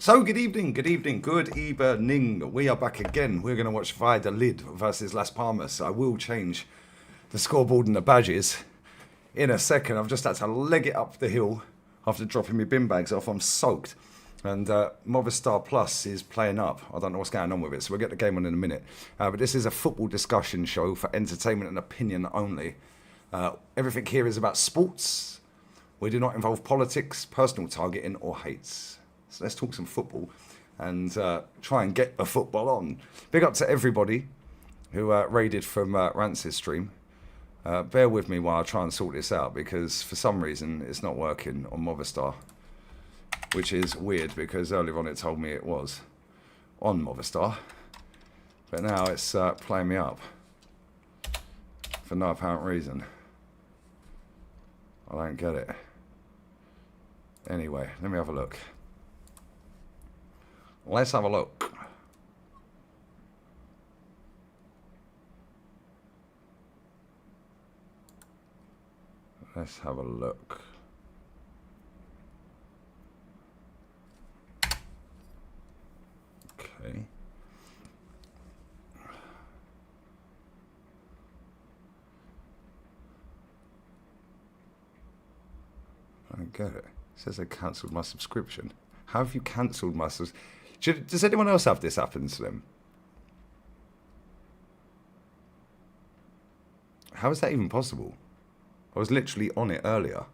So, good evening, good evening, good evening. We are back again. We're going to watch Valladolid versus Las Palmas. I will change the scoreboard and the badges in a second. I've just had to leg it up the hill after dropping my bin bags off. I'm soaked. And Movistar Plus is playing up. I don't know what's going on with it, so we'll get the game on in a minute. But this is a football discussion show for entertainment and opinion only. Everything here is about sports. We do not involve politics, personal targeting, or hates. So let's talk some football and try and get the football on. Big up to everybody who raided from Rance's stream. Bear with me while I try and sort this out, because for some reason it's not working on Movistar, which is weird because earlier on it told me it was on Movistar, but now it's playing me up for no apparent reason. I don't get it. Anyway, let me have a look. Let's have a look. Let's have a look. Okay. I don't get it. It says I cancelled my subscription. How have you cancelled my subscription? Does anyone else have this happen to them? How is that even possible? I was literally on it earlier.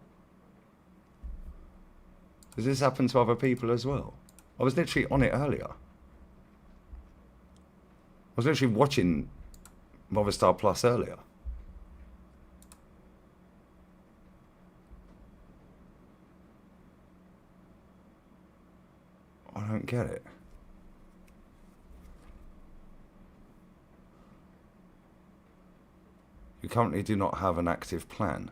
Does this happen to other people as well? I was literally on it earlier. I was literally watching Movistar Plus earlier. I don't get it. You currently do not have an active plan.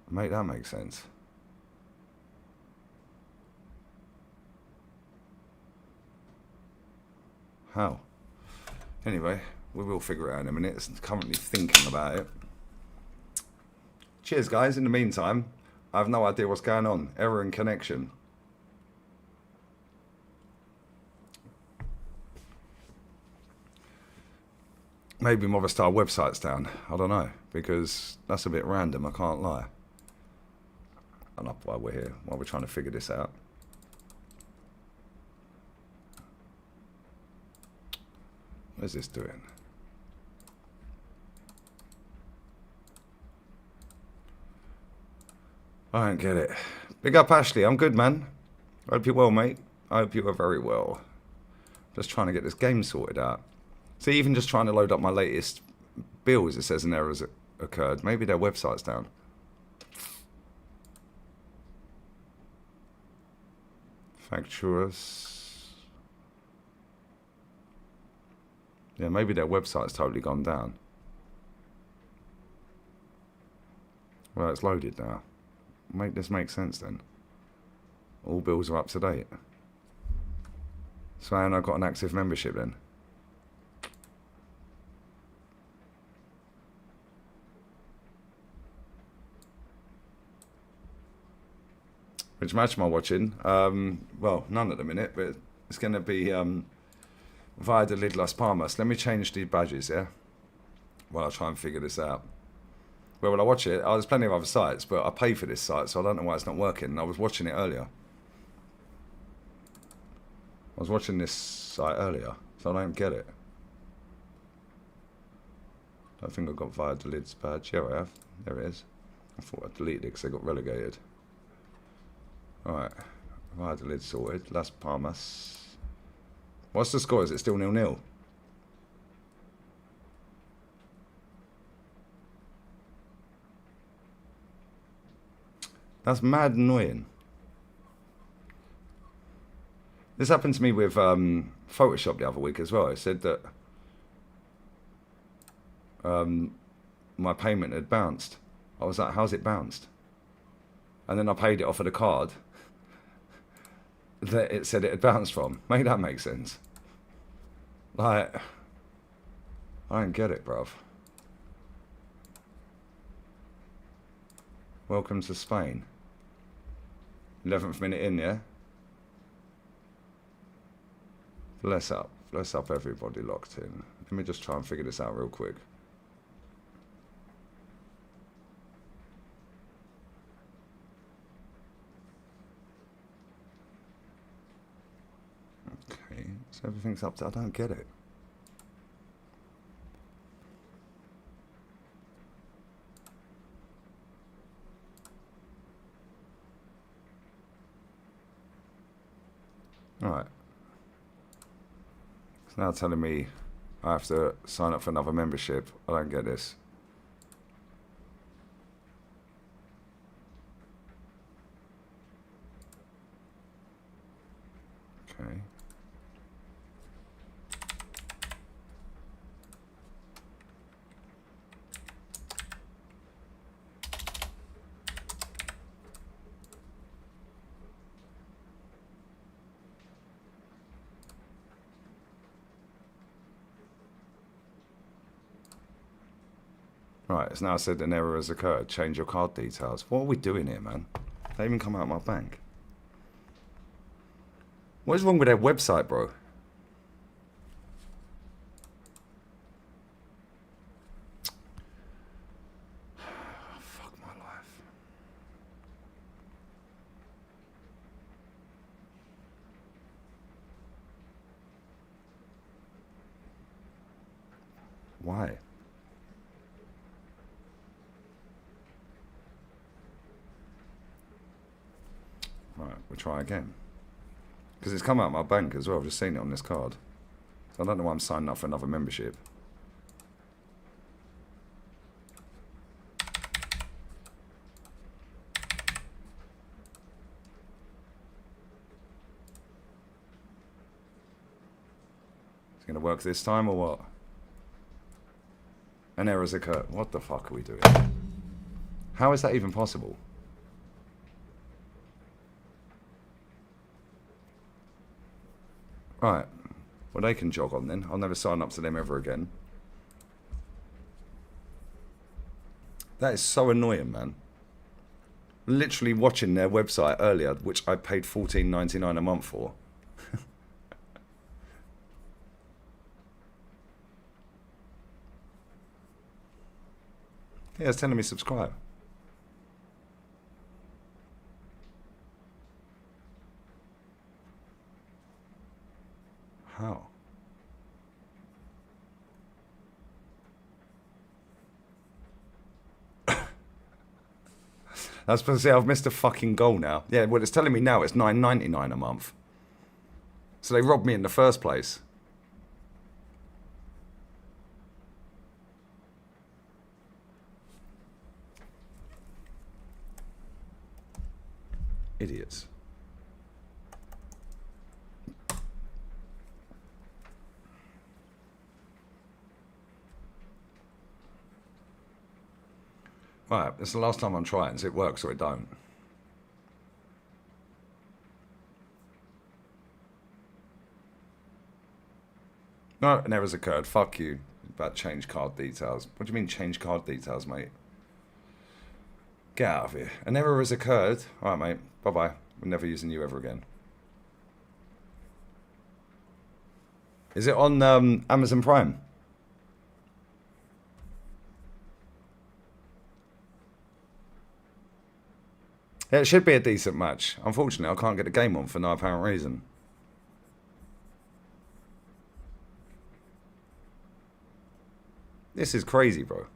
Make that make sense. How? Anyway, we will figure it out in a minute. I'm currently thinking about it. Cheers, guys. In the meantime, I have no idea what's going on. Error in connection. Maybe Movistar website's down. I don't know, because that's a bit random, I can't lie. Enough while we're here, while we're trying to figure this out. What's this doing? I don't get it. Big up, Ashley. I'm good, man. I hope you're well, mate. I hope you are very well. Just trying to get this game sorted out. See, even just trying to load up my latest bills, it says an error has occurred. Maybe their website's down. Facturous. Yeah, maybe their website's totally gone down. Well, it's loaded now. Make this make sense then. All bills are up to date. So I have got an active membership then. Which match am I watching? Well, none at the minute, but it's going to be Valladolid Las Palmas. Let me change the badges, yeah? While I try and figure this out. Where will I watch it? Oh, there's plenty of other sites, but I pay for this site, so I don't know why it's not working. I was watching it earlier. I was watching this site earlier, so I don't get it. I think I've got Valladolid's badge. Yeah, I have. There it is. I thought I deleted it because they got relegated. Alright, Valladolid sorted. Las Palmas. What's the score? Is it still 0-0? That's mad annoying. This happened to me with Photoshop the other week as well. It said that my payment had bounced. I was like, how's it bounced? And then I paid it off of the card that it said it had bounced from. Make that make sense. Like, I don't get it, bruv. Welcome to Spain. 11th minute in, yeah? Bless up everybody locked in. Let me just try and figure this out real quick. Okay, so everything's up to, I don't get it. Alright. It's now telling me I have to sign up for another membership. I don't get this. Okay. Right, it's now said an error has occurred. Change your card details. What are we doing here, man? They even come out of my bank. What is wrong with their website, bro? Fuck my life. Why? Right, we'll try again. Because it's come out of my bank as well. I've just seen it on this card. So I don't know why I'm signing up for another membership. Is it going to work this time or what? An error's occurred. What the fuck are we doing? How is that even possible? Right. Well, they can jog on then. I'll never sign up to them ever again. That is so annoying, man. Literally watching their website earlier, which I paid $14.99 a month for. Yeah, it's telling me subscribe. How? I was supposed to say I've missed a fucking goal now. Yeah, well, it's telling me now it's $9.99 a month. So they robbed me in the first place. Idiots. Right, it's the last time I'm trying, so it works or it don't. No, an error's occurred. Fuck you. About change card details. What do you mean change card details, mate? Get out of here. An error has occurred. Alright, mate. Bye-bye. We're never using you ever again. Is it on Amazon Prime? Yeah, it should be a decent match. Unfortunately, I can't get the game on for no apparent reason. This is crazy, bro.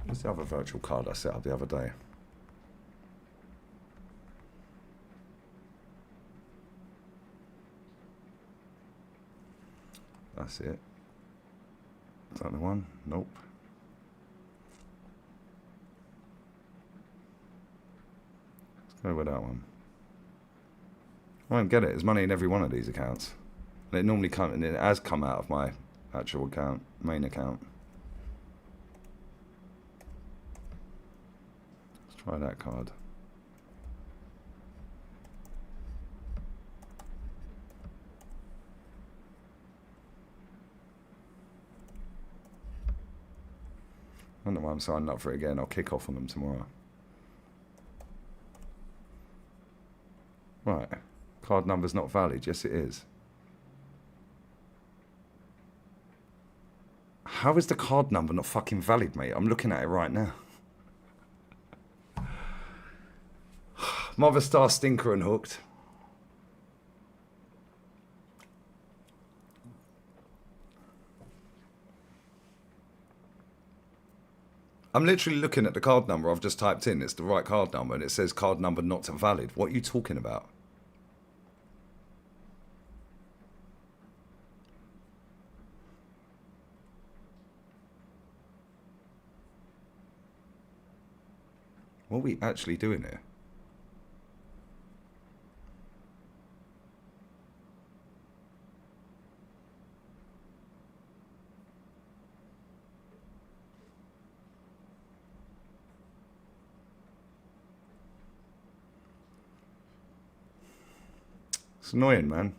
What's the other virtual card I set up the other day? That's it. Is that the one? Nope. Let's go with that one. I won't get it. There's money in every one of these accounts. And it normally comes, and it has come out of my actual account, main account. Let's try that card. I don't know why I'm signing up for it again. I'll kick off on them tomorrow. Right. Card number's not valid. Yes, it is. How is the card number not fucking valid, mate? I'm looking at it right now. Movistar Stinker and Hooked. I'm literally looking at the card number I've just typed in. It's the right card number, and it says card number not valid. What are you talking about? What are we actually doing here? It's annoying, man.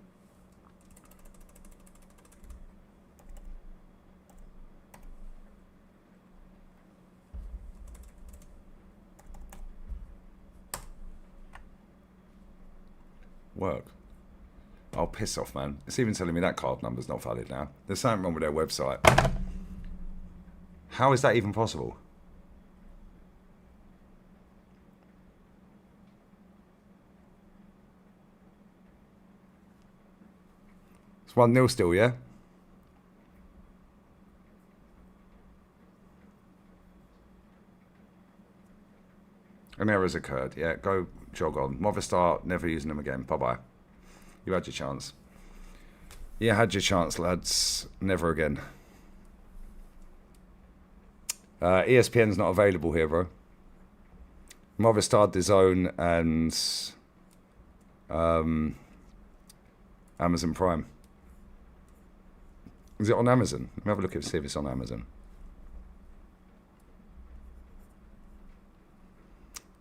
Work. Oh, piss off, man. It's even telling me that card number's not valid now. There's something wrong with their website. How is that even possible? It's 1-0 still, yeah? An error's occurred. Yeah, go jog on. Movistar, never using them again. Bye-bye. You had your chance. You had your chance, lads. Never again. ESPN's not available here, bro. Movistar, DAZN, and Amazon Prime. Is it on Amazon? Let me have a look and see if it's on Amazon.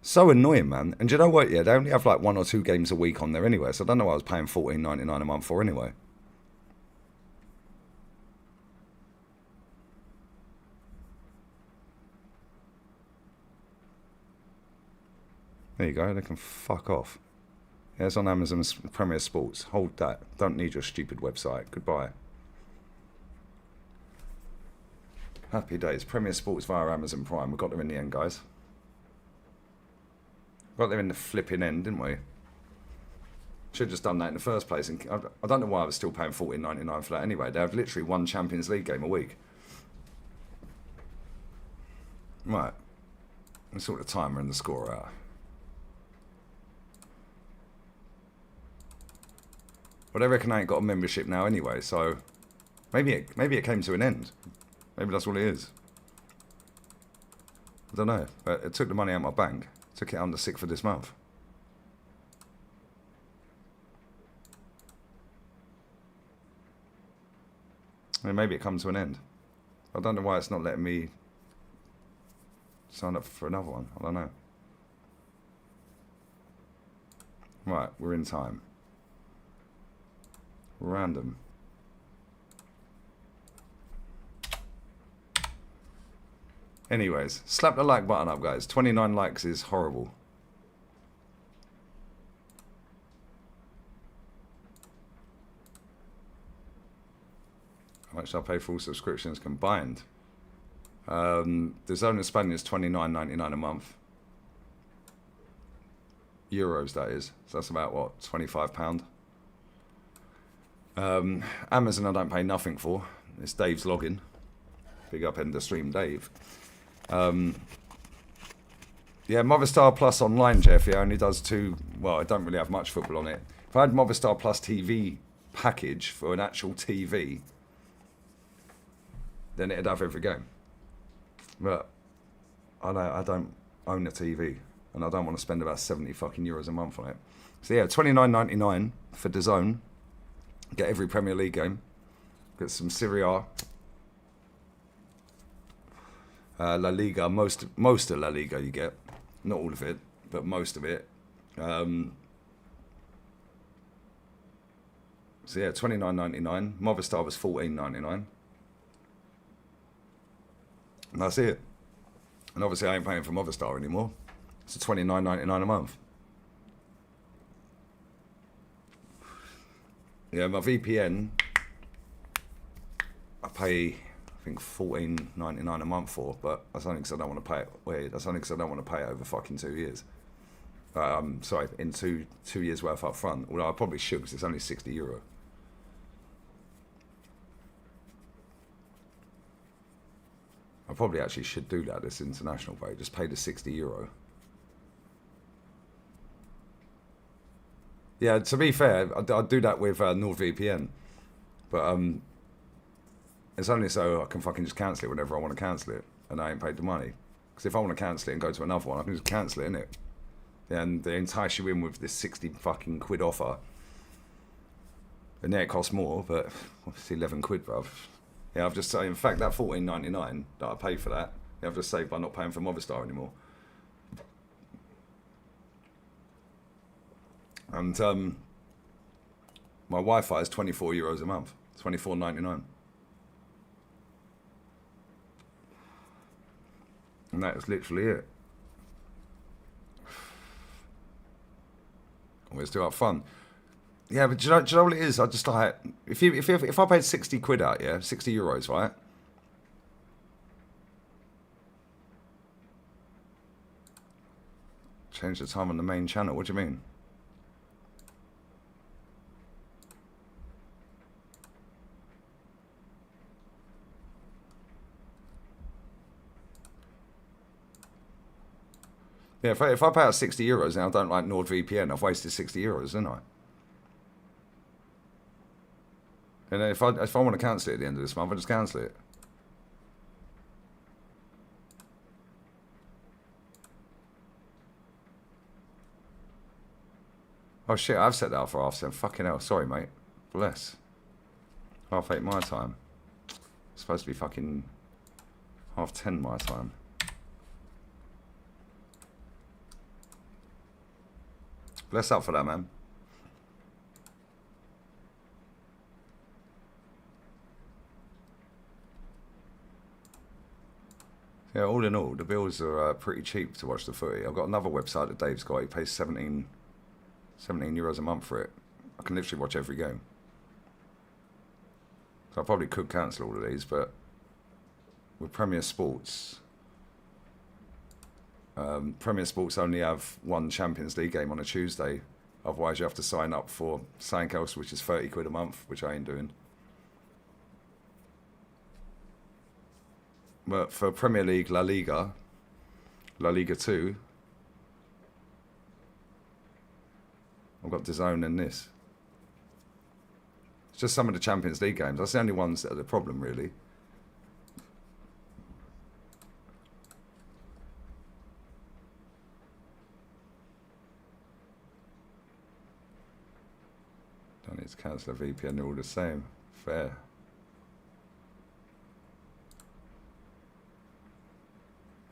So annoying, man. And do you know what? Yeah, they only have like 1 or 2 games a week on there anyway. So I don't know what I was paying $14.99 a month for anyway. There you go. They can fuck off. Yeah, it's on Amazon's Premier Sports. Hold that. Don't need your stupid website. Goodbye. Happy days. Premier Sports via Amazon Prime. We got there in the end, guys. Got there in the flipping end, didn't we? Should have just done that in the first place. And I don't know why I was still paying $14.99 for that anyway. They have literally 1 Champions League game a week. Right. Let's sort the timer and the score out. Well, they reckon I ain't got a membership now anyway, so maybe it came to an end. Maybe that's all it is. I don't know. But it took the money out of my bank. Took it on the 6th of this month. I mean, maybe it comes to an end. I don't know why it's not letting me sign up for another one. I don't know. Right, we're in time. Random. Anyways, slap the like button up, guys. 29 likes is horrible. How much I pay for all subscriptions combined? The zone in Spain is $29.99 a month. Euros, that is. So that's about, what, £25? Amazon I don't pay nothing for. It's Dave's login. Big up end of stream, Dave. Yeah, Movistar Plus online, Jeff, yeah, only does 2... Well, I don't really have much football on it. If I had Movistar Plus TV package for an actual TV, then it'd have every game. But I don't own a TV, and I don't want to spend about 70 fucking euros a month on it. So yeah, $29.99 for DAZN. Get every Premier League game. Get some Serie A. La Liga, most of La Liga you get. Not all of it, but most of it. So yeah, $29.99. Movistar was $14.99. And that's it. And obviously I ain't paying for Movistar anymore. It's $29.99 a month. Yeah, my VPN, I pay, I think $14.99 a month for, but that's only because I don't want to pay it. Wait, that's only because I don't want to pay it over fucking 2 years. Sorry, in two years worth up front. Although I probably should because it's only €60. I probably actually should do that, this international pay. Just pay the €60. Yeah, to be fair, I'd do that with NordVPN. But it's only so I can fucking just cancel it whenever I want to cancel it. And I ain't paid the money. Because if I want to cancel it and go to another one, I can just cancel it, innit? And they entice you in with this 60 fucking quid offer. And yeah, it costs more, but it's 11 quid, bruv. Yeah, I've just, in fact, that $14.99 that I pay for that, yeah, I've just saved by not paying for Movistar anymore. And my Wi-Fi is €24 a month, $24.99. And that is literally it. We're still up front. Yeah, but do you know what it is? I just like, if I paid 60 quid out, yeah, €60, right? Change the time on the main channel. What do you mean? Yeah, if I pay out €60 and I don't like NordVPN, I've wasted €60, haven't I? And if I want to cancel it at the end of this month, I just cancel it. Oh shit, I've set that up for 7:30. Fucking hell, sorry mate. Bless. 8:30 my time. It's supposed to be fucking 10:30 my time. Bless up for that, man. Yeah, all in all, the bills are pretty cheap to watch the footy. I've got another website that Dave's got. He pays €17 a month for it. I can literally watch every game. So I probably could cancel all of these, but with Premier Sports, Premier Sports only have one Champions League game on a Tuesday. Otherwise, you have to sign up for something else, which is 30 quid a month, which I ain't doing. But for Premier League, La Liga 2, I've got DAZN and this. It's just some of the Champions League games. That's the only ones that are the problem, really. Don't need to cancel a VPN, they're all the same. Fair.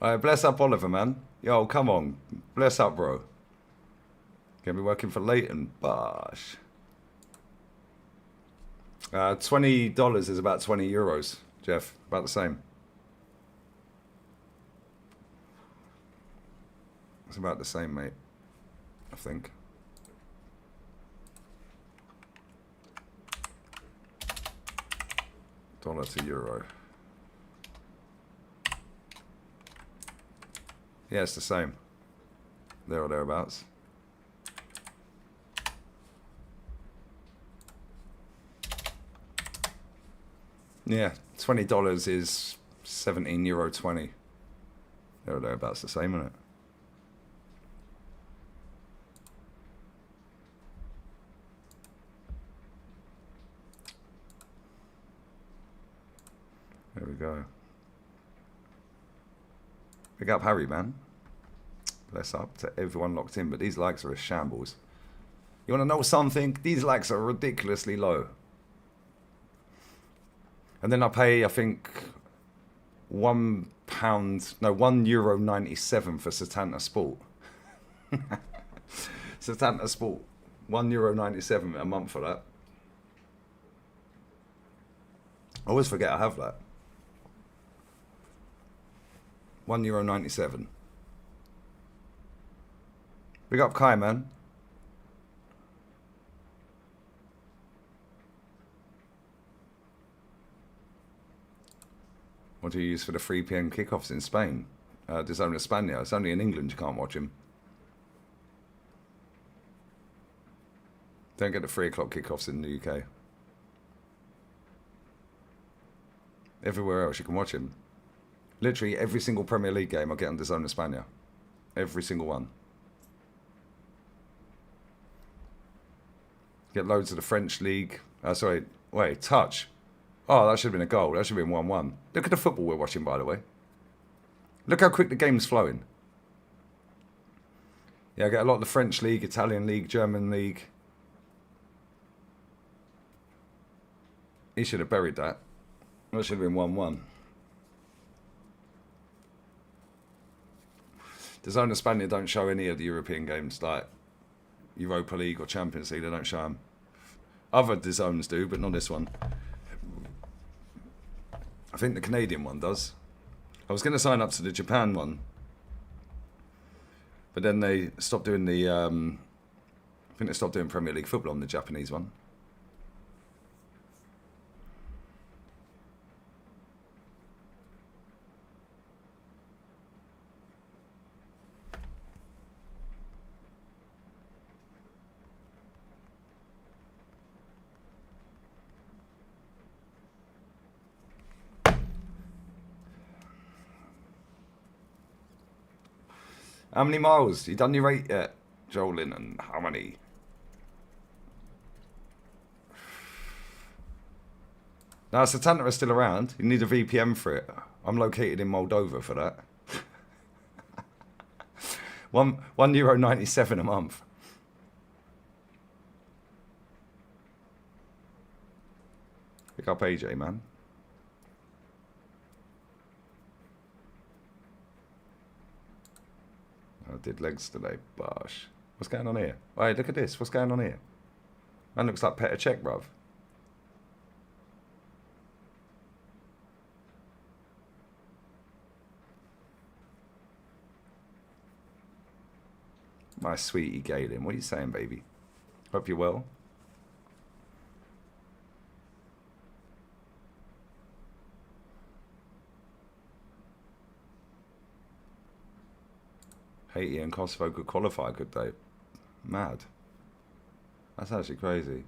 Alright, bless up Oliver, man. Yo, come on. Bless up, bro. Gonna be working for Leighton. Bosh. $20 is about €20, Jeff. About the same. It's about the same, mate. I think. Dollar to euro. Yeah, it's the same. There or thereabouts. Yeah, $20 is €17.20. There or thereabouts the same, isn't it? There we go. Big up Harry, man. Bless up to everyone locked in, but these likes are a shambles. You want to know something? These likes are ridiculously low. And then I pay, I think, €1.97 for Setanta Sport. Setanta Sport, €1.97 a month for that. I always forget I have that. €1.97. Big up Kai, man. What do you use for the 3 p.m. kickoffs in Spain? DAZN España. It's only in England you can't watch him. Don't get the 3 o'clock kickoffs in the UK. Everywhere else you can watch him. Literally every single Premier League game I get on DAZN España. Every single one. Get loads of the French league. Sorry, wait, touch. Oh, that should have been a goal. That should have been 1-1. Look at the football we're watching, by the way. Look how quick the game's flowing. Yeah, I get a lot of the French league, Italian league, German league. He should have buried that. That should have been 1-1. DAZN España don't show any of the European games, like Europa League or Champions League. They don't show them. Other DAZNs do, but not this one. I think the Canadian one does. I was going to sign up to the Japan one, but then they stopped doing the. I think they stopped doing Premier League football on the Japanese one. How many miles? You done your rate yet, Jolin? And how many? Now, Satanta is still around. You need a VPN for it. I'm located in Moldova for that. €1.97 a month. Pick up AJ, man. I did legs today, bosh. What's going on here? Wait, look at this. What's going on here? Man looks like Petr Cech, bruv. My sweetie Galen, what are you saying, baby? Hope you're well. Haiti and Kosovo could qualify, could they? Mad. That's actually crazy.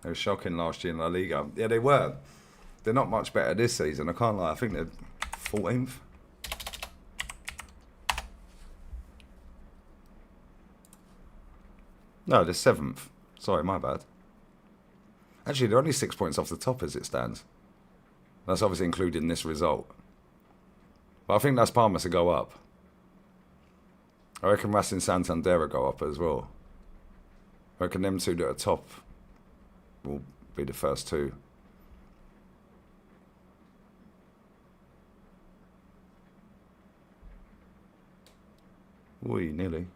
They were shocking last year in La Liga. Yeah, they were. They're not much better this season, I can't lie. I think they're 14th. No, they're 7th. Sorry, my bad. Actually, they're only 6 points off the top as it stands. That's obviously including this result. But I think Las Palmas will go up. I reckon Racing Santander will go up as well. I reckon them two that are top will be the first two. Oi, nearly.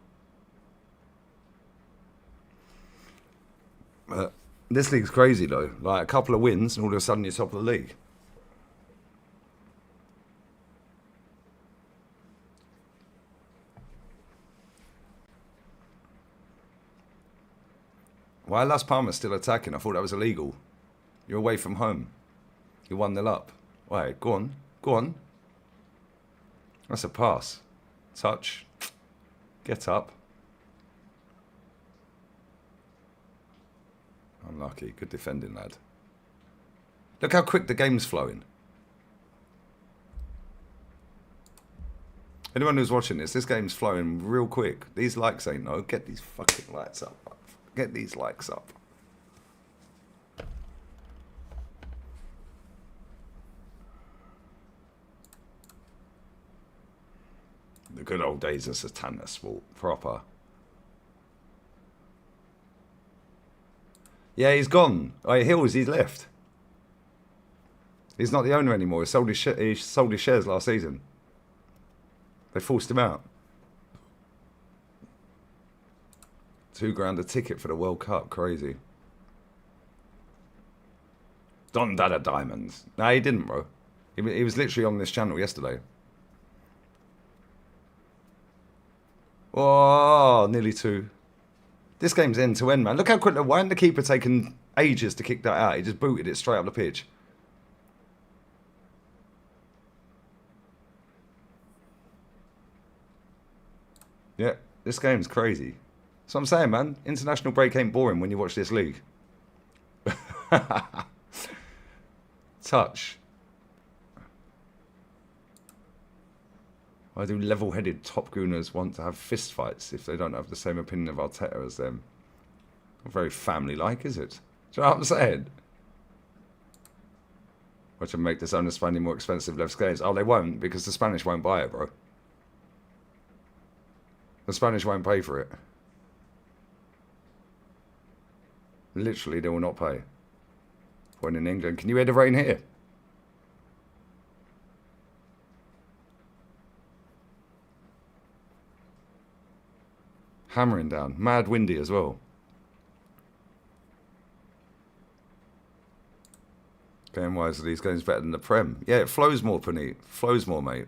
This league's crazy though. Like a couple of wins and all of a sudden you're top of the league. Why Las Palmas still attacking? I thought that was illegal. You're away from home. You're 1-0 up. Wait, go on. Go on. That's a pass. Touch. Get up. Unlucky. Good defending, lad. Look how quick the game's flowing. Anyone who's watching this game's flowing real quick. These likes ain't no. Get these fucking lights up. Get these likes up. The good old days of Satana sport. Proper. Yeah, he's gone. Oh, Hills, he's left. He's not the owner anymore. He sold his shares last season. They forced him out. £2,000 a ticket for the World Cup. Crazy. Don Dada Diamonds. No, he didn't, bro. He was literally on this channel yesterday. Oh, nearly 2. This game's end to end, man. Look how quick. Why isn't the keeper taking ages to kick that out? He just booted it straight up the pitch. Yeah, this game's crazy. That's what I'm saying, man. International break ain't boring when you watch this league. Touch. Why do level-headed top gooners want to have fist fights if they don't have the same opinion of Arteta as them? Not very family-like, is it? Do you know what I'm saying? Watch them make this owner spending more expensive left skates. Oh, they won't, because the Spanish won't buy it, bro. The Spanish won't pay for it. Literally, they will not pay. When in England, can you hear the rain here? Hammering down. Mad windy as well. Game-wise, are these games better than the Prem? Yeah, it flows more, Panit. Flows more, mate.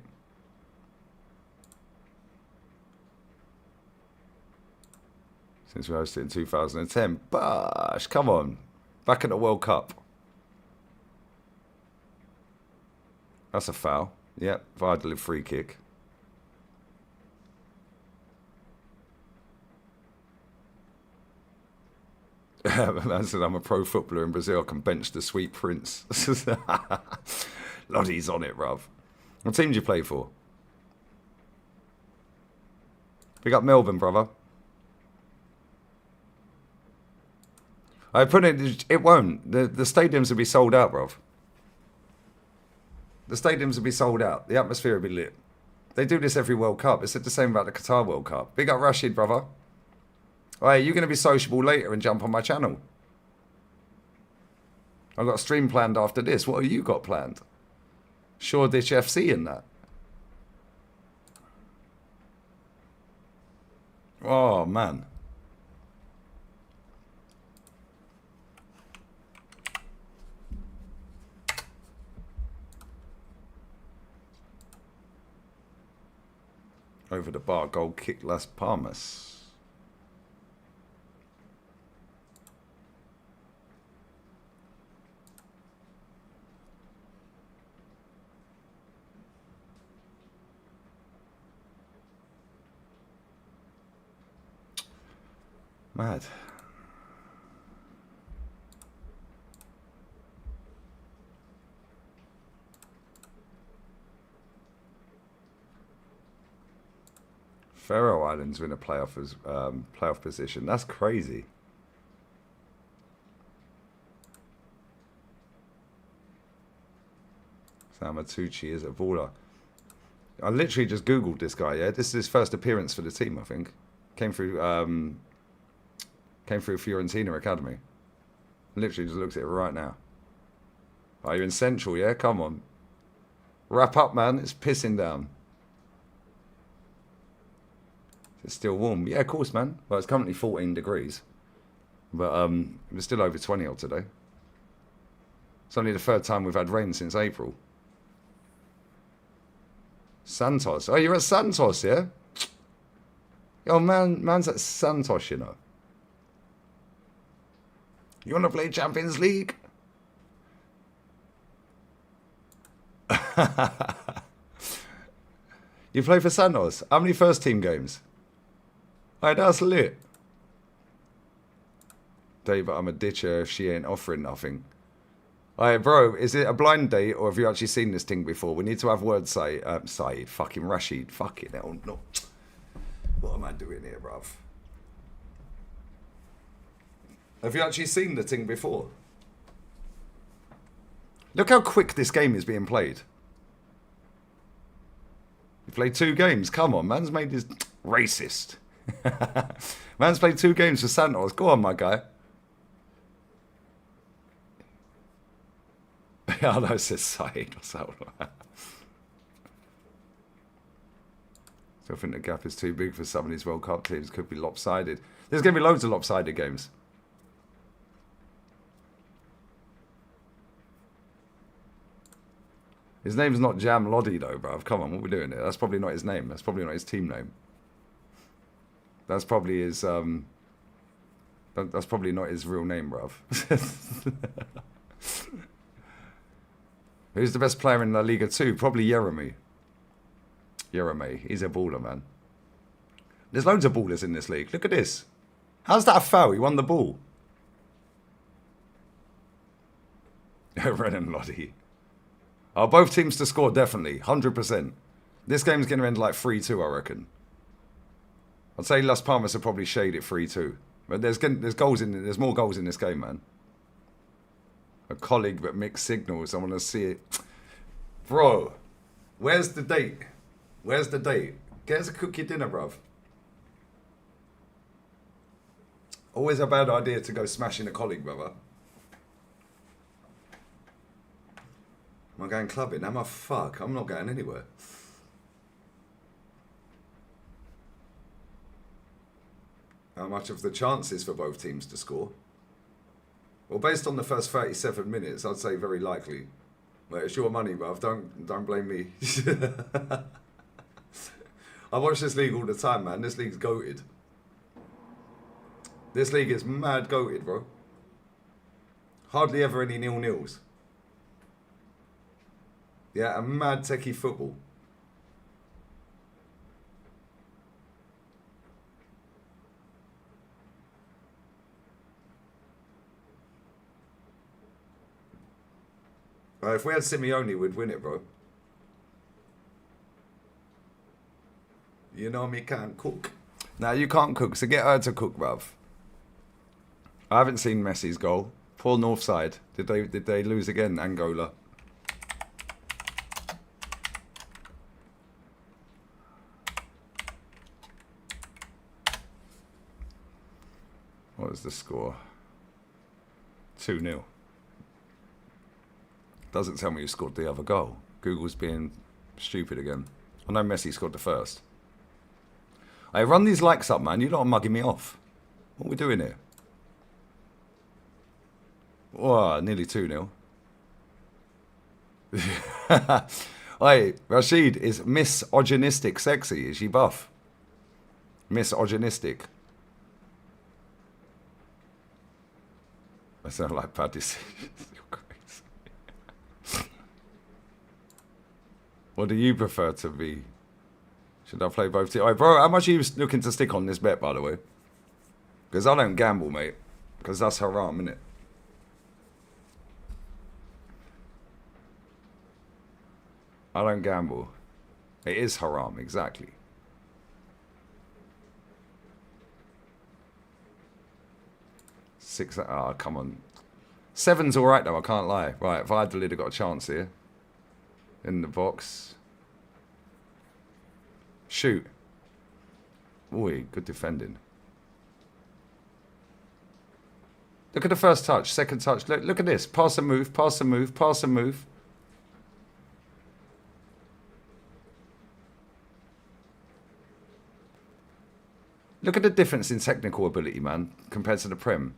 Since we hosted in 2010. Bosh, come on. Back at the World Cup. That's a foul. Yep, Valladolid free kick. Man said I'm a pro footballer in Brazil. I can bench the sweet prince. Lottie's on it, bruv. What team do you play for? Pick up Melbourne, brother. I put it won't. The stadiums will be sold out, bruv. The stadiums will be sold out. The atmosphere will be lit. They do this every World Cup. They said the same about the Qatar World Cup. Big up Rashid, brother. Alright, you're going to be sociable later and jump on my channel. I've got a stream planned after this. What have you got planned? Shoreditch FC in that. Oh, man. Over the bar, goal kick Las Palmas. Mad. Faroe Islands are in a playoff position. That's crazy. Sam Atucci is a baller. I literally just Googled this guy, yeah? This is his first appearance for the team, I think. Came through Fiorentina Academy. Literally just looked at it right now. Are you in Central, yeah? Come on. Wrap up, man. It's pissing down. It's still warm. Yeah, of course, man. Well, it's currently 14 degrees. But it was still over 20 odd today. It's only the third time we've had rain since April. Santos. Oh, you're at Santos, yeah? Oh, man's at Santos, you know. You want to play Champions League? You play for Santos? How many first team games? Alright, that's lit. Dave, but I'm a ditcher if she ain't offering nothing. Alright, bro, is it a blind date or have you actually seen this thing before? We need to have words say, Saeed, fucking Rashid, fucking hell, no. What am I doing here, bruv? Have you actually seen the thing before? Look how quick this game is being played. You played 2 games. Come on, man's made this racist. Man's played 2 games for Santos. Go on, my guy. Yeah, I know, says Saeed. What's that? So I think the gap is too big for some of these World Cup teams. Could be lopsided. There's going to be loads of lopsided games. His name's not Jam Loddy though, bruv. Come on, what are we doing here? That's probably not his name. That's probably not his team name. That's probably his that's probably not his real name, bruv. Who's the best player in La Liga 2? Probably Jeremy. Jeremy, he's a baller, man. There's loads of ballers in this league. Look at this. How's that a foul? He won the ball. Ren and Loddy. Oh, both teams to score, definitely. 100%. This game's going to end like 3-2, I reckon. I'd say Las Palmas will probably shade it 3-2. But there's goals in there's more goals in this game, man. A colleague but mixed signals. I want to see it. Bro, where's the date? Where's the date? Get us a cook your dinner, bruv. Always a bad idea to go smashing a colleague, brother. Am I going clubbing? Am I fuck? I'm not going anywhere. How much of the chances for both teams to score? Well, based on the first 37 minutes, I'd say very likely. Well, it's your money, bruv. Don't blame me. I watch this league all the time, man. This league's goated. This league is mad goated, bro. Hardly ever any 0-0s. Yeah, a mad techie football. If we had Simeone, we'd win it, bro. You know me can't cook. Now you can't cook, so get her to cook, bruv. I haven't seen Messi's goal. Poor North side. Did they lose again, Angola? What was the score? 2-0. Doesn't tell me who scored the other goal. Google's being stupid again. I know Messi scored the first. Hey, run these likes up, man. You're not mugging me off. What are we doing here? Whoa, nearly 2-0. Hey, Rashid is misogynistic sexy. Is she buff? Misogynistic. I sound like bad decisions. What do you prefer to be? Should I play both teams? Alright, bro, how much are you looking to stick on this bet, by the way? Because I don't gamble, mate. Because that's haram, innit? I don't gamble. It is haram, exactly. Six, come on. 7's alright though, I can't lie. Right, Valladolid have got a chance here. In the box. Shoot. Oi, good defending. Look at the first touch, second touch. Look at this. Pass and move, pass and move, pass and move. Look at the difference in technical ability, man, compared to the Prem.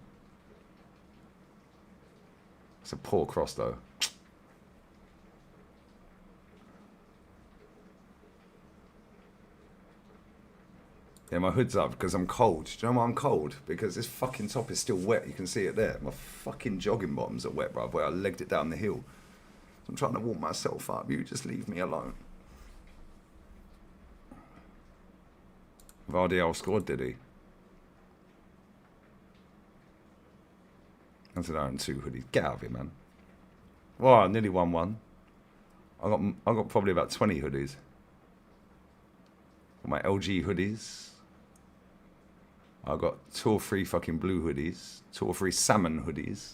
It's a poor cross, though. Yeah, my hood's up because I'm cold. Do you know why I'm cold? Because this fucking top is still wet. You can see it there. My fucking jogging bottoms are wet, bruv, where I legged it down the hill. I'm trying to warm myself up. You just leave me alone. Vardiel scored, did he? That's an iron 2 hoodie. Get out of here, man. Wow, nearly 1-1. I got probably about 20 hoodies. My LG hoodies. I got 2 or 3 fucking blue hoodies. 2 or 3 salmon hoodies.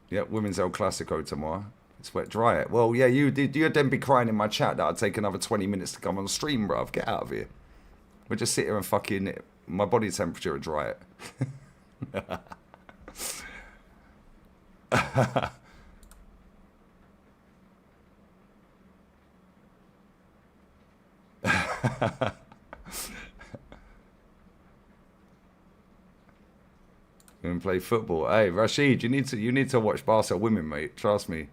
Yep, Women's El Clasico tomorrow. It's wet, dry it. Well, yeah, you'd then be crying in my chat that I'd take another 20 minutes to come on stream, bruv. Get out of here. We'll just sit here and fucking... My body temperature would dry it. And play football. Hey, Rashid, you need to watch Barca women, mate. Trust me.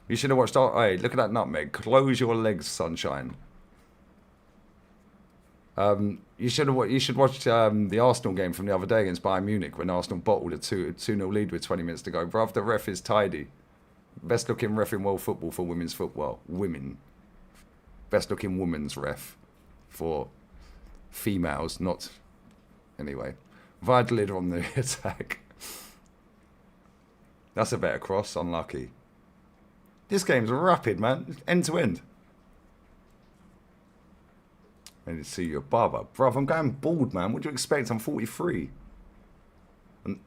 You should have watched... Hey, look at that nutmeg. Close your legs, sunshine. You should watch the Arsenal game from the other day against Bayern Munich when Arsenal bottled a 2-0 lead with 20 minutes to go. Bruv, the ref is tidy. Best looking ref in world football for women's football. Women. Best looking women's ref for females, not... Anyway. Valladolid on the attack. That's a better cross. Unlucky. This game's rapid, man. End to end. I need to see your barber. Bruv, I'm going bald, man. What do you expect? I'm 43. And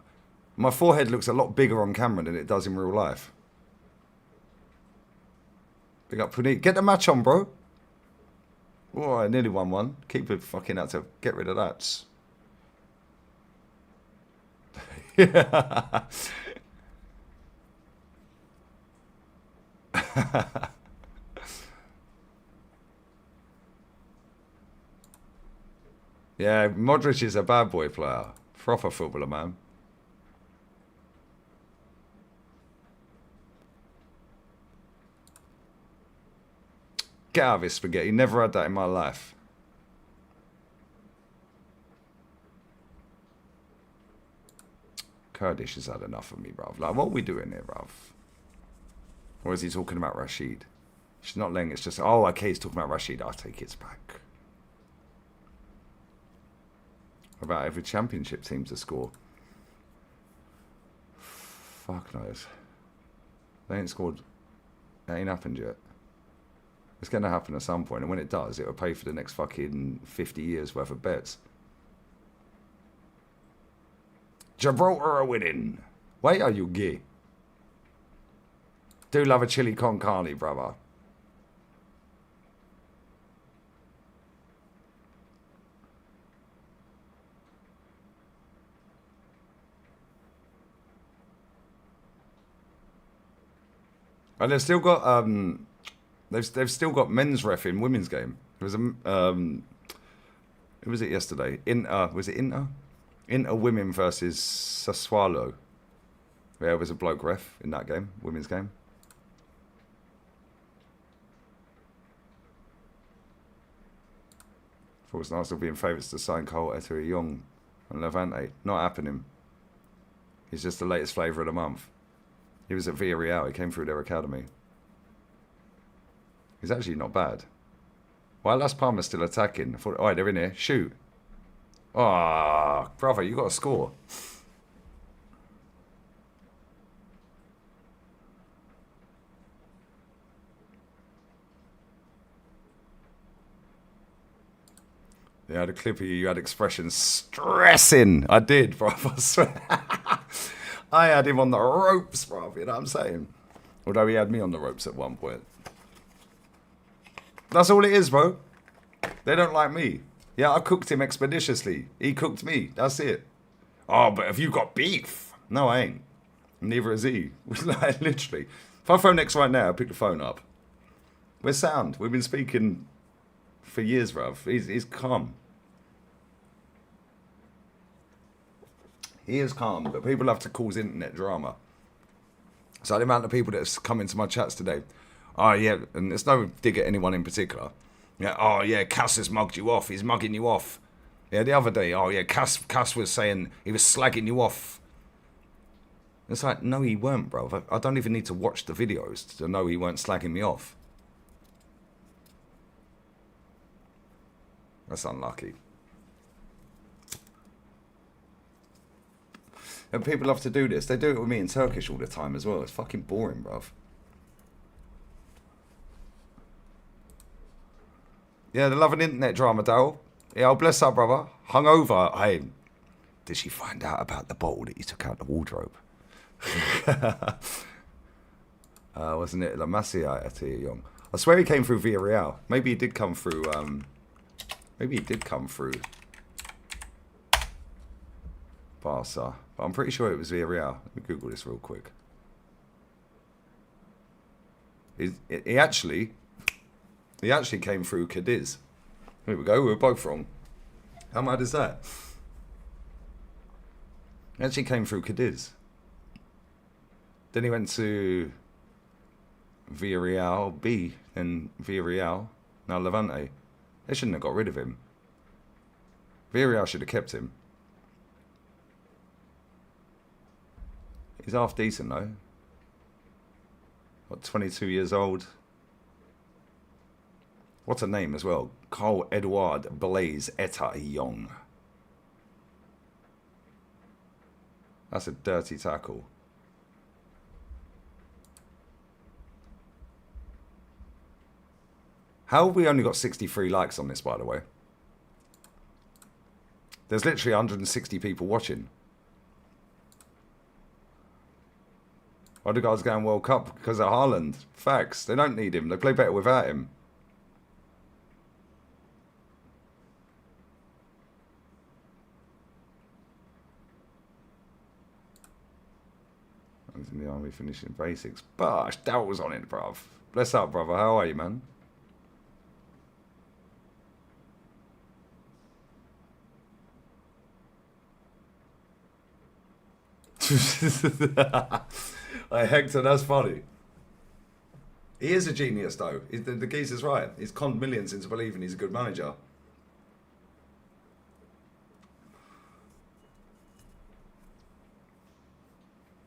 my forehead looks a lot bigger on camera than it does in real life. Big up Puneet. Get the match on, bro. Oh, I nearly won one. Keeper fucking had to get rid of that. Yeah. Yeah, Modric is a bad boy player. Proper footballer, man. Get out of his spaghetti. Never had that in my life. Kurdish has had enough of me, bruv. Like, what are we doing here, bruv? Or is he talking about Rashid? She's not letting it's just... Oh, okay, he's talking about Rashid. I'll take it back. About every championship team to score. Fuck knows. They ain't scored. It ain't happened yet. It's going to happen at some point, and when it does, it'll pay for the next fucking 50 years worth of bets. Gibraltar are winning. Wait, are you gay? Do love a chili con carne, brother. And they've still got they've still got men's ref in women's game. It was who was it yesterday? Was it Inter? Inter women versus Sassuolo. Yeah, it was a bloke ref in that game, women's game. Thought it was nice to be in favourites to sign Cole Eteri Young and Levante. Not happening. He's just the latest flavour of the month. He was at Villarreal. He came through their academy. He's actually not bad. Why Las Palmas still attacking? I thought, alright, they're in here. Shoot. Ah, oh, brother, you got to score. Yeah, I had a clip of you. You had expressions stressing. I did, brother. I swear. I had him on the ropes, bro. You know what I'm saying? Although he had me on the ropes at one point. That's all it is, bro. They don't like me. Yeah, I cooked him expeditiously. He cooked me. That's it. Oh, but have you got beef? No, I ain't. Neither has he. Like, literally. If I phone X right now, I'll pick the phone up. We're sound. We've been speaking for years, bruv. He's calm. He is calm, but people have to cause internet drama. So the amount of people that have come into my chats today, oh yeah, and there's no dig at anyone in particular. Yeah, oh yeah, Cass has mugged you off. He's mugging you off. Yeah, the other day, oh yeah, Cass was saying he was slagging you off. It's like, no, he weren't, bro. I don't even need to watch the videos to know he weren't slagging me off. That's unlucky. And people love to do this. They do it with me in Turkish all the time as well. It's fucking boring, bruv. Yeah, they love an internet drama, Daryl. Yeah, oh, bless up, brother. Hungover. Hey, did she find out about the bottle that you took out the wardrobe? Wasn't it La Masia at Young? I swear he came through Villarreal. Maybe he did come through. Maybe he did come through Barca. But I'm pretty sure it was Villarreal. Let me Google this real quick. He actually came through Cadiz. Here we go. We were both wrong. How mad is that? He actually came through Cadiz. Then he went to Villarreal, B, then Villarreal, now Levante. They shouldn't have got rid of him. Villarreal should have kept him. He's half decent though. What, 22 years old? What a name as well. Carl Edouard Blaise Eta Young. That's a dirty tackle. How have we only got 63 likes on this, by the way? There's literally 160 people watching. Why do guys go in World Cup? Because of Haaland. Facts. They don't need him. They play better without him. I was in the army finishing basics. Bosh, that was on it, bruv. Bless up, brother. How are you, man? Hey, Hector, that's funny. He is a genius, though. The geezer's right. He's conned millions into believing he's a good manager.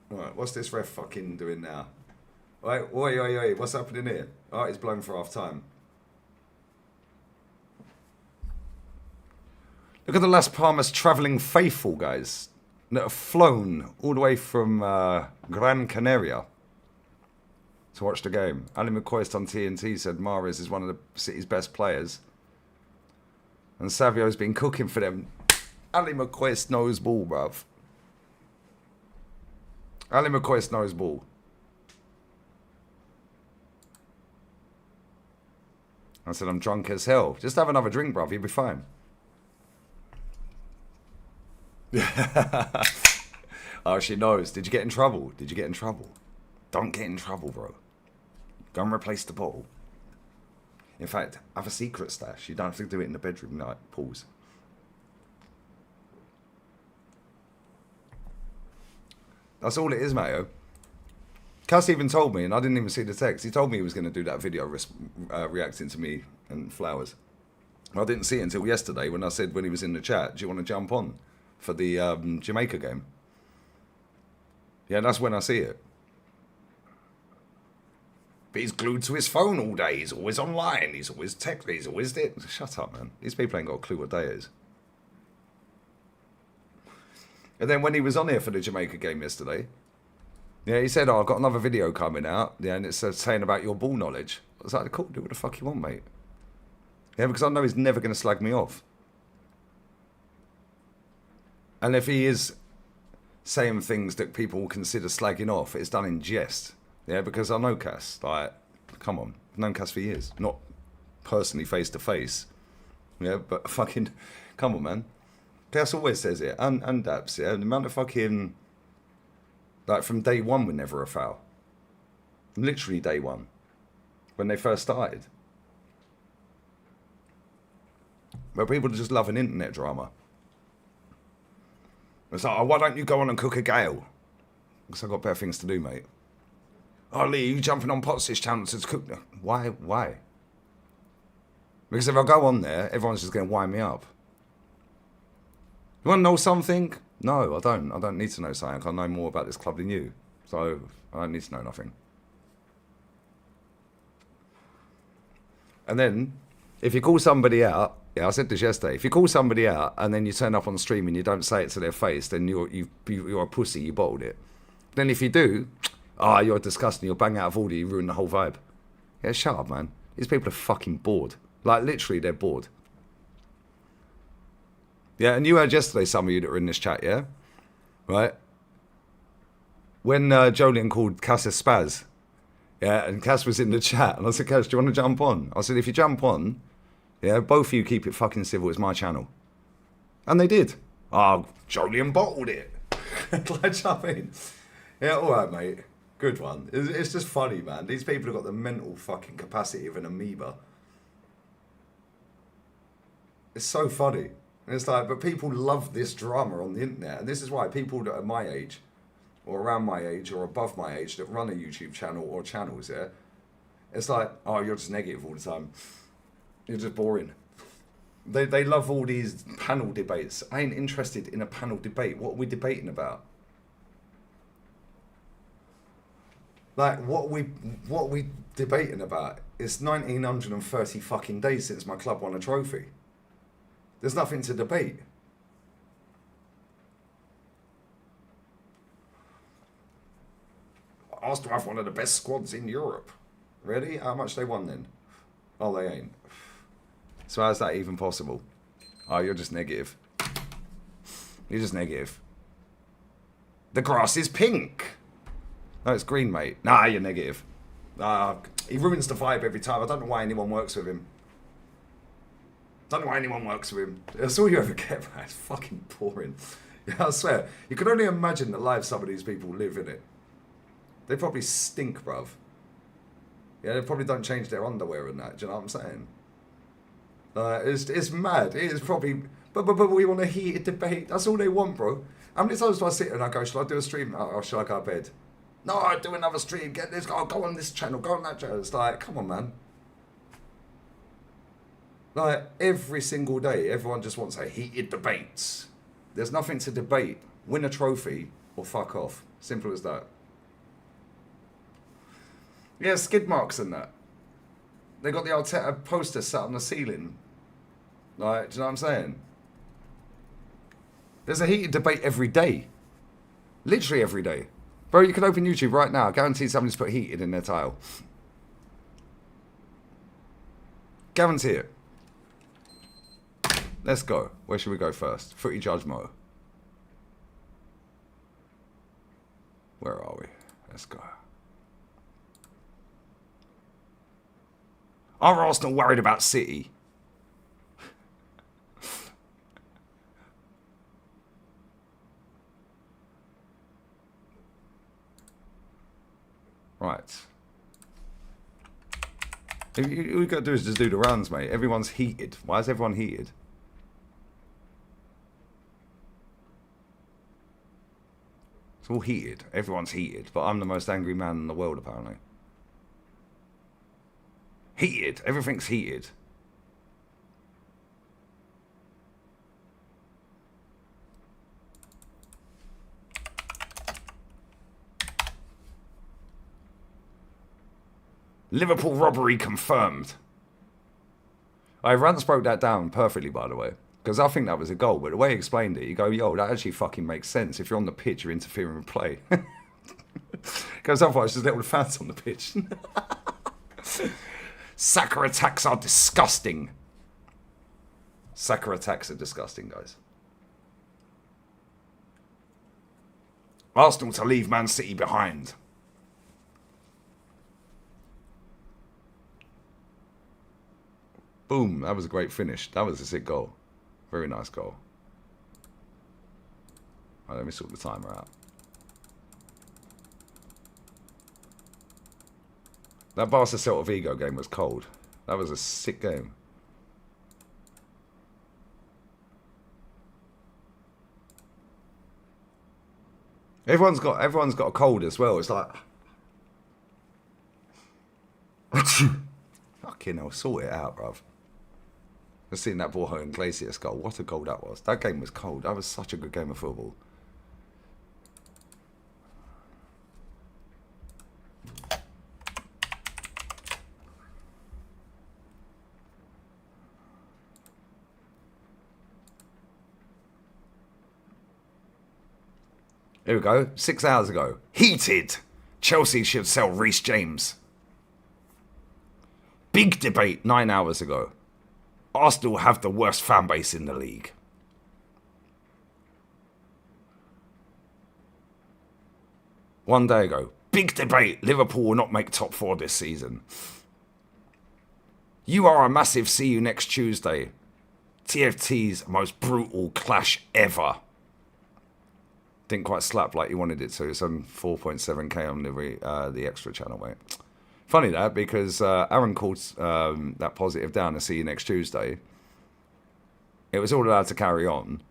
Right, what's this ref fucking doing now? Wait, wait, what's happening here? Alright, he's blown for half time. Look at the Las Palmas travelling faithful, guys, that have flown all the way from Gran Canaria to watch the game. Ali McCoist on TNT said Mahrez is one of the city's best players. And Savio's been cooking for them. Ali McCoist knows ball, bruv. Ali McCoist knows ball. I said, I'm drunk as hell. Just have another drink, bruv. You'll be fine. Oh, she knows. Did you get in trouble? Did you get in trouble? Don't get in trouble, bro. Go and replace the bottle. In fact, have a secret stash. You don't have to do it in the bedroom. No, pause. That's all it is, Mayo. Cass even told me, and I didn't even see the text. He told me he was going to do that video reacting to me and Flowers. I didn't see it until yesterday when I said, when he was in the chat, do you want to jump on for the Jamaica game? Yeah, that's when I see it. But he's glued to his phone all day. He's always online. He's always texting. He's always there. Shut up, man. These people ain't got a clue what day it is. And then when he was on here for the Jamaica game yesterday, yeah, he said, oh, I've got another video coming out. Yeah, and it's saying about your ball knowledge. I was like, cool, do what the fuck you want, mate. Yeah, because I know he's never going to slag me off. And if he is saying things that people will consider slagging off, it's done in jest. Yeah, because I know Cass. Like, come on. I've known Cass for years. Not personally face to face. Yeah, but fucking, come on, man. Cass always says it. And Daps, yeah. The amount of fucking, like, from day one, we're never a foul. Literally day one. When they first started. But people just love an internet drama. It's like, oh, why don't you go on and cook a gale? Because I've got better things to do, mate. Oh, Lee, you jumping on Potts' channel to cook? Why? Why? Because if I go on there, everyone's just going to wind me up. You want to know something? No, I don't. I don't need to know something. I know more about this club than you. So, I don't need to know nothing. And then, if you call somebody out, yeah, I said this yesterday, if you call somebody out and then you turn up on stream and you don't say it to their face, then you're a pussy, you bottled it. Then if you do, oh, you're disgusting, you'll bang out of order, you ruin the whole vibe. Yeah, shut up, man. These people are fucking bored. Like, literally, they're bored. Yeah, and you heard yesterday, some of you that were in this chat, yeah? Right? When Jolien called Cass a spaz, yeah, and Cass was in the chat, and I said, Cass, do you want to jump on? I said, if you jump on, yeah, both of you keep it fucking civil, it's my channel. And they did. Oh, Jolien bottled it. Like, I mean, yeah, alright, mate. Good one. It's just funny, man. These people have got the mental fucking capacity of an amoeba. It's so funny. And it's like, but people love this drama on the internet. And this is why people that are my age, or around my age, or above my age, that run a YouTube channel or channels, yeah, It's like, oh, you're just negative all the time. You're just boring. They love all these panel debates. I ain't interested in a panel debate. What are we debating about? Like, what are we debating about? It's 1930 fucking days since my club won a trophy. There's nothing to debate. Arsenal have one of the best squads in Europe. Really? How much they won then? Oh, they ain't. So how's that even possible? Oh, you're just negative. You're just negative. The grass is pink. No, it's green, mate. Nah, you're negative. He ruins the vibe every time. I don't know why anyone works with him. Don't know why anyone works with him. That's all you ever get, man. It's fucking boring. Yeah, I swear. You can only imagine the lives some of these people live in it. They probably stink, bruv. Yeah, they probably don't change their underwear and that. Do you know what I'm saying? It's mad. It is probably... But we want a heated debate. That's all they want, bro. How many times do I sit and I go, shall I do a stream? Or shall I go to bed? No, I do another stream. Get this. Go on this channel. Go on that channel. It's like, come on, man. Like, every single day, everyone just wants a heated debates. There's nothing to debate. Win a trophy or fuck off. Simple as that. Yeah, skid marks and that. They got the Arteta poster sat on the ceiling. Like, do you know what I'm saying? There's a heated debate every day. Literally every day. Bro, you can open YouTube right now. I guarantee somebody's put heated in their tile. Guarantee it. Let's go. Where should we go first? Footy Judge Mo. Where are we? Let's go. Are Arsenal worried about City? Right. All we got to do is just do the rounds, mate. Everyone's heated. Why is everyone heated? It's all heated. Everyone's heated. But I'm the most angry man in the world, apparently. Heated. Everything's heated. Liverpool robbery confirmed. Rance broke that down perfectly, by the way. Because I think that was a goal. But the way he explained it, you go, yo, that actually fucking makes sense. If you're on the pitch, you're interfering with play. Because otherwise, there's little fans on the pitch. Saka attacks are disgusting. Saka attacks are disgusting, guys. Arsenal to leave Man City behind. Boom, that was a great finish. That was a sick goal. Very nice goal. Right, let me sort the timer out. That Barca Celta Vigo game was cold. That was a sick game. Everyone's got a cold as well. It's like fucking hell, sort it out, bruv. I've seen that Borja Iglesias goal. What a goal that was. That game was cold. That was such a good game of football. Here we go. 6 hours ago. Heated. Chelsea should sell Reece James. Big debate 9 hours ago. Arsenal have the worst fan base in the league. One day ago. Big debate. Liverpool will not make top 4 this season. You are a massive see you next Tuesday. TFT's most brutal clash ever. Didn't quite slap like you wanted it to. It's on 4.7k on the extra channel, mate. Funny that, because Aaron called that positive down to see you next Tuesday. It was all allowed to carry on.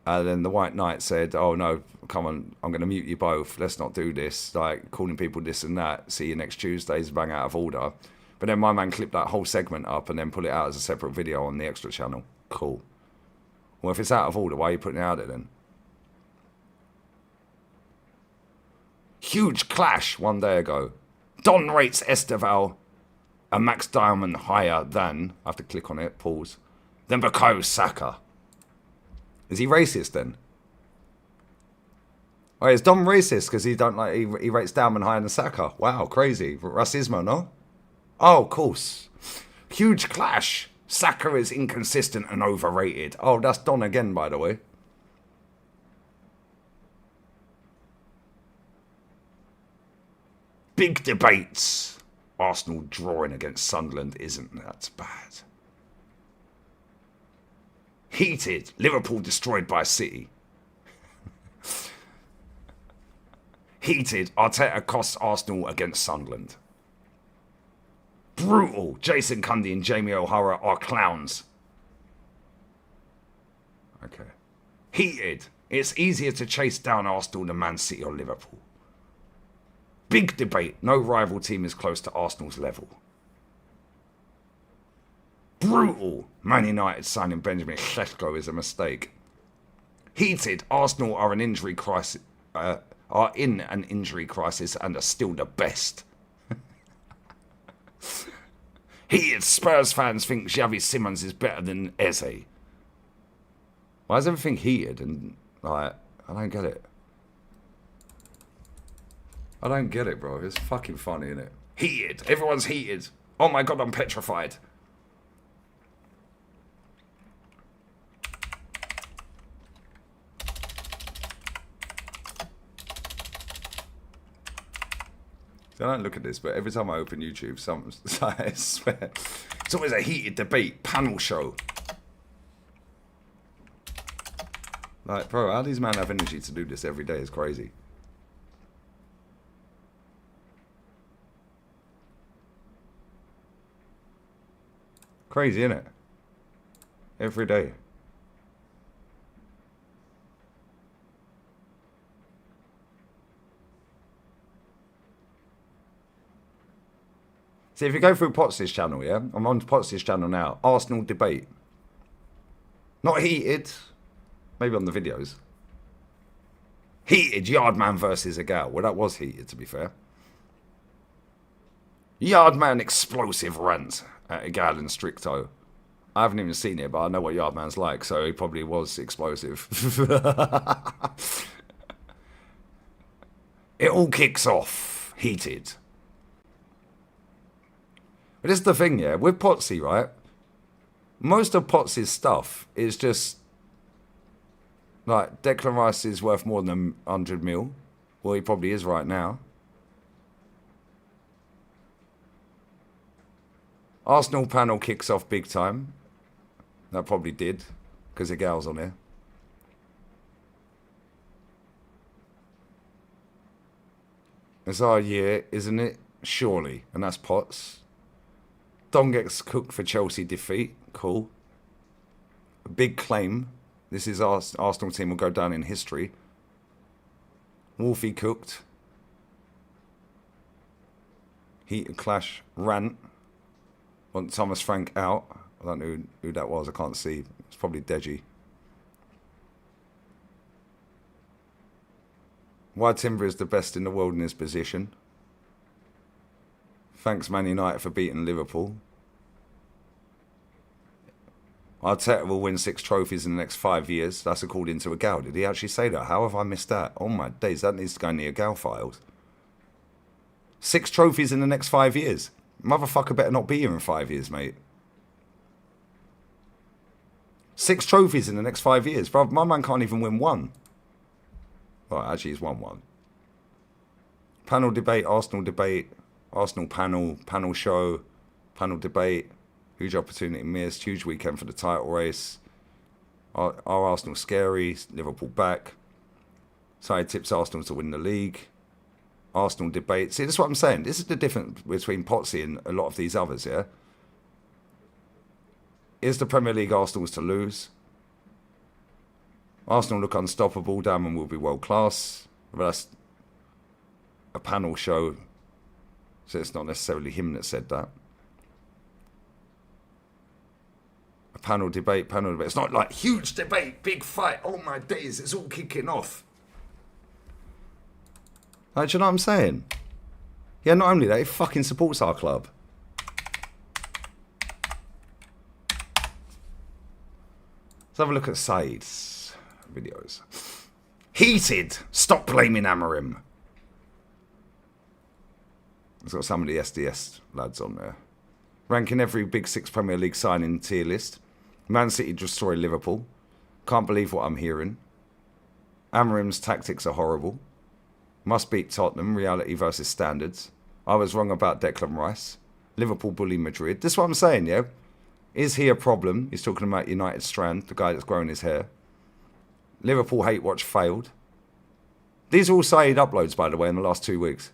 And then the White Knight said, oh no, come on, I'm going to mute you both. Let's not do this. Like, calling people this and that. See you next Tuesday is bang out of order. But then my man clipped that whole segment up and then put it out as a separate video on the extra channel. Cool. Well, if it's out of order, why are you putting it out there then? Huge clash one day ago. Don rates Esteval a max diamond higher than, I have to click on it, pause, than Bukayo Saka. Is he racist then? Oh, is Don racist because he don't like he rates diamond higher than Saka? Wow, crazy. Racismo, no? Oh, of course. Huge clash. Saka is inconsistent and overrated. Oh, that's Don again, by the way. Big debates. Arsenal drawing against Sunderland isn't that bad. Heated. Liverpool destroyed by City. Heated. Arteta costs Arsenal against Sunderland. Brutal. Jason Cundy and Jamie O'Hara are clowns. Okay. Heated. It's easier to chase down Arsenal than Man City or Liverpool. Big debate. No rival team is close to Arsenal's level. Brutal. Man United signing Benjamin Sesko is a mistake. Heated. Arsenal are in an injury crisis and are still the best. Heated. Spurs fans think Xavi Simons is better than Eze. Why is everything heated and like I don't get it. I don't get it, bro. It's fucking funny, isn't it? Heated. Everyone's heated. Oh my god, I'm petrified. I don't look at this, but every time I open YouTube, I swear, it's always a heated debate, panel show. Like, bro, how these men have energy to do this every day is crazy. Crazy, innit? Every day. See, if you go through Potts' channel, yeah? I'm on Potts' channel now. Arsenal debate. Not heated. Maybe on the videos. Heated, Yardman versus Agal. Well, that was heated, to be fair. Yardman explosive rant at Agal and Stricto. I haven't even seen it, but I know what Yardman's like, so he probably was explosive. It all kicks off. Heated. But this is the thing, yeah, with Potsy, right? Most of Potts' stuff is just like Declan Rice is worth more than 100 mil. Well, he probably is right now. Arsenal panel kicks off big time. That probably did, because the gal's on here. It's our year, isn't it? Surely. And that's Potts. Don gets cooked for Chelsea defeat. Cool. A big claim. This is our Arsenal team will go down in history. Wolfie cooked. Heat and clash. Rant. Want Thomas Frank out. I don't know who that was. I can't see. It's probably Deji. Why Timber is the best in the world in his position. Thanks Man United for beating Liverpool. Arteta will win 6 trophies in the next 5 years. That's according to Agal. Did he actually say that? How have I missed that? Oh my days, that needs to go in the Agal files. 6 trophies in the next 5 years. Motherfucker better not be here in 5 years, mate. 6 trophies in the next 5 years. Bro, my man can't even win 1. Well, actually, he's won 1. Panel debate, Arsenal debate. Arsenal panel show, panel debate, huge opportunity missed, huge weekend for the title race. Are Arsenal scary? Liverpool back. Side tips Arsenal to win the league. Arsenal debate. See, this is what I'm saying. This is the difference between Potsy and a lot of these others, yeah? Is the Premier League Arsenal's to lose? Arsenal look unstoppable. Diamond will be world class. But that's a panel show. So it's not necessarily him that said that. Panel debate. It's not like huge debate, big fight. Oh my days, it's all kicking off. Like, do you know what I'm saying? Yeah, not only that, he fucking supports our club. Let's have a look at Said's videos. Heated. Stop blaming Amorim. There's got some of the SDS lads on there. Ranking every Big Six Premier League signing tier list. Man City destroy Liverpool. Can't believe what I'm hearing. Amorim's tactics are horrible. Must beat Tottenham. Reality versus standards. I was wrong about Declan Rice. Liverpool bully Madrid. This is what I'm saying, yeah? Is he a problem? He's talking about United Strand, the guy that's growing his hair. Liverpool hate watch failed. These are all Said uploads, by the way, in the last 2 weeks.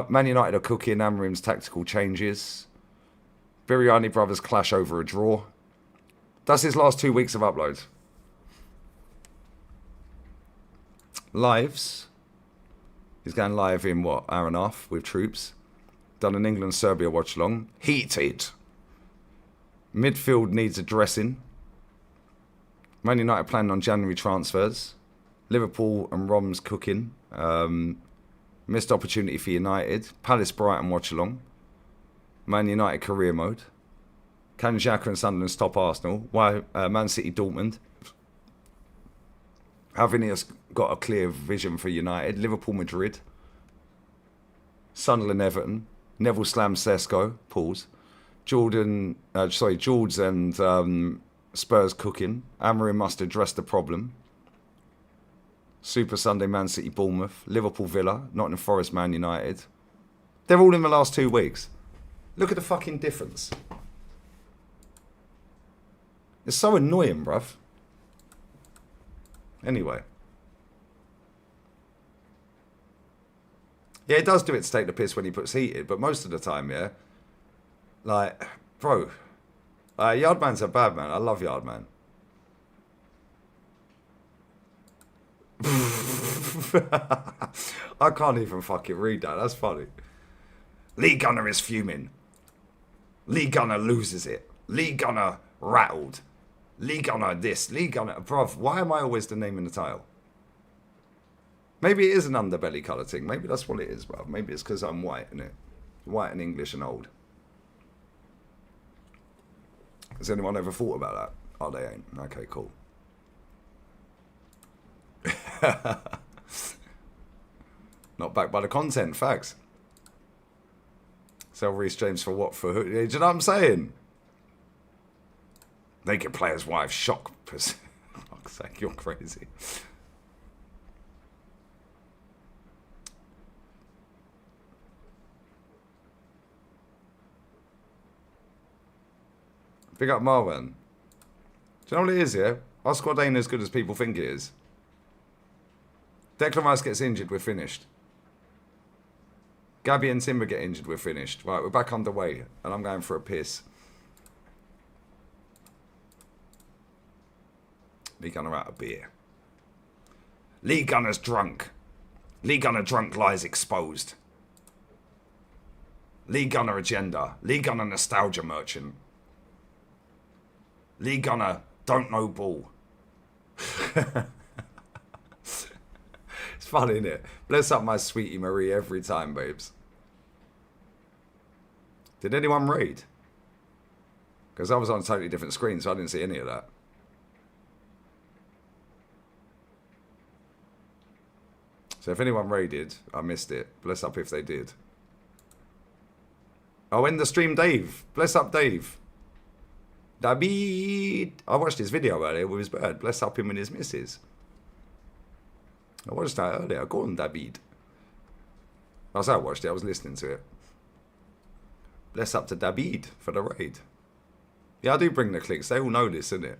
Man United are cooking Amorim's tactical changes. Biryani brothers clash over a draw. That's his last 2 weeks of uploads. Lives. He's going live in, what, hour and a half with troops. Done an England-Serbia watch-along. Heated. Midfield needs addressing. Man United planning on January transfers. Liverpool and Rom's cooking. Missed opportunity for United. Palace Brighton watch-along. Man United career mode. Can Xhaka and Sunderland stop Arsenal? Why Man City Dortmund? Havinius got a clear vision for United. Liverpool Madrid. Sunderland Everton. Neville slams Sesko. Pause. George and Spurs cooking. Amorim must address the problem. Super Sunday Man City Bournemouth. Liverpool Villa. Nottingham Forest Man United. They're all in the last 2 weeks. Look at the fucking difference. It's so annoying, bruv. Anyway. Yeah, it does do it to take the piss when he puts heated, but most of the time, yeah. Like, bro. Yardman's a bad man. I love Yardman. I can't even fucking read that. That's funny. Lee Gunner is fuming. Lee Gunner loses it. Lee Gunner rattled. Lee Gunner this. Lee Gunner... Bruv, why am I always the name in the title? Maybe it is an underbelly colour thing. Maybe that's what it is, bruv. Maybe it's because I'm white, innit? White and English and old. Has anyone ever thought about that? Oh, they ain't. Okay, cool. Not backed by the content, facts. Sell Reece James for what? For who? Do you know what I'm saying? Naked player's wife, shock. Fuck's sake, you're crazy. Big up Marwan. Do you know what it is, yeah? Our squad ain't as good as people think it is. Declan Rice gets injured, we're finished. Gabby and Timber get injured, we're finished. Right, we're back underway, and I'm going for a piss. Lee Gunner out of beer. Lee Gunner's drunk. Lee Gunner drunk lies exposed. Lee Gunner agenda. Lee Gunner nostalgia merchant. Lee Gunner don't know ball. It's funny, isn't it? Bless up my sweetie Marie every time, babes. Did anyone read? Because I was on a totally different screen, so I didn't see any of that. So if anyone raided, I missed it. Bless up if they did. Oh, in the stream, Dave. Bless up, Dave. David. I watched his video earlier with his bird. Bless up him and his missus. I watched that earlier. Go on, David. I watched it. I was listening to it. Bless up to David for the raid. Yeah, I do bring the clicks. They all know this, innit?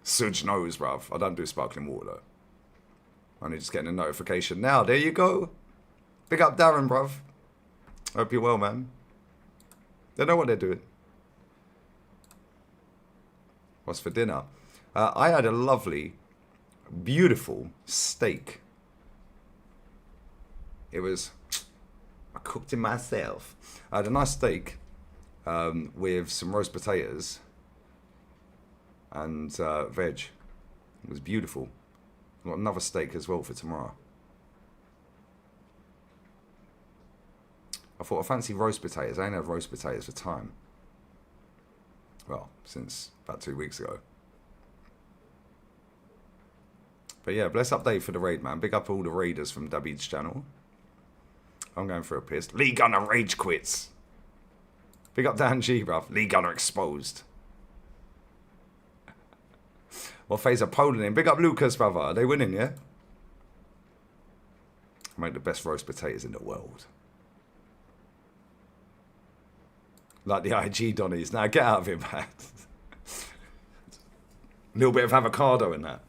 Suge knows, bruv. I don't do sparkling water, though. Only just getting a notification now. There you go. Big up Darren, bruv. Hope you're well, man. They know what they're doing. What's for dinner? I had a lovely, beautiful steak. It was a cooked it myself. I had a nice steak with some roast potatoes and veg. It was beautiful. I've got another steak as well for tomorrow. I thought I fancy roast potatoes. I ain't had roast potatoes for time. Well, since about 2 weeks ago. But yeah, bless update for the raid, man. Big up all the raiders from David's channel. I'm going for a piss. Lee Gunner rage quits. Big up Dan G, bruv. Lee Gunner exposed. What phase are Poland in? Big up Lucas, brother. Are they winning, yeah? Make the best roast potatoes in the world. Like the IG Donnies. Now get out of here, man. A little bit of avocado in that.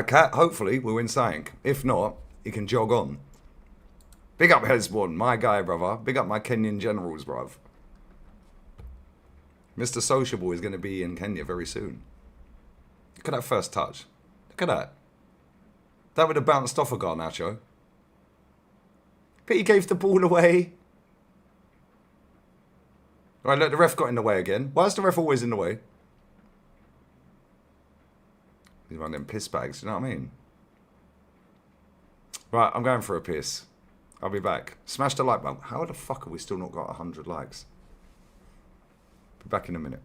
Cat, hopefully we'll win something. If not, he can jog on. Big up Hezbollah, my guy, brother. Big up my Kenyan generals, bruv. Mr. Sociable is going to be in Kenya very soon. Look at that first touch. Look at that. That would have bounced off a Garnacho. But he gave the ball away. Right, look, the ref got in the way again. Why is the ref always in the way? He's one of them piss bags, you know what I mean? Right, I'm going for a piss. I'll be back. Smash the like button. How the fuck have we still not got 100 likes? Be back in a minute.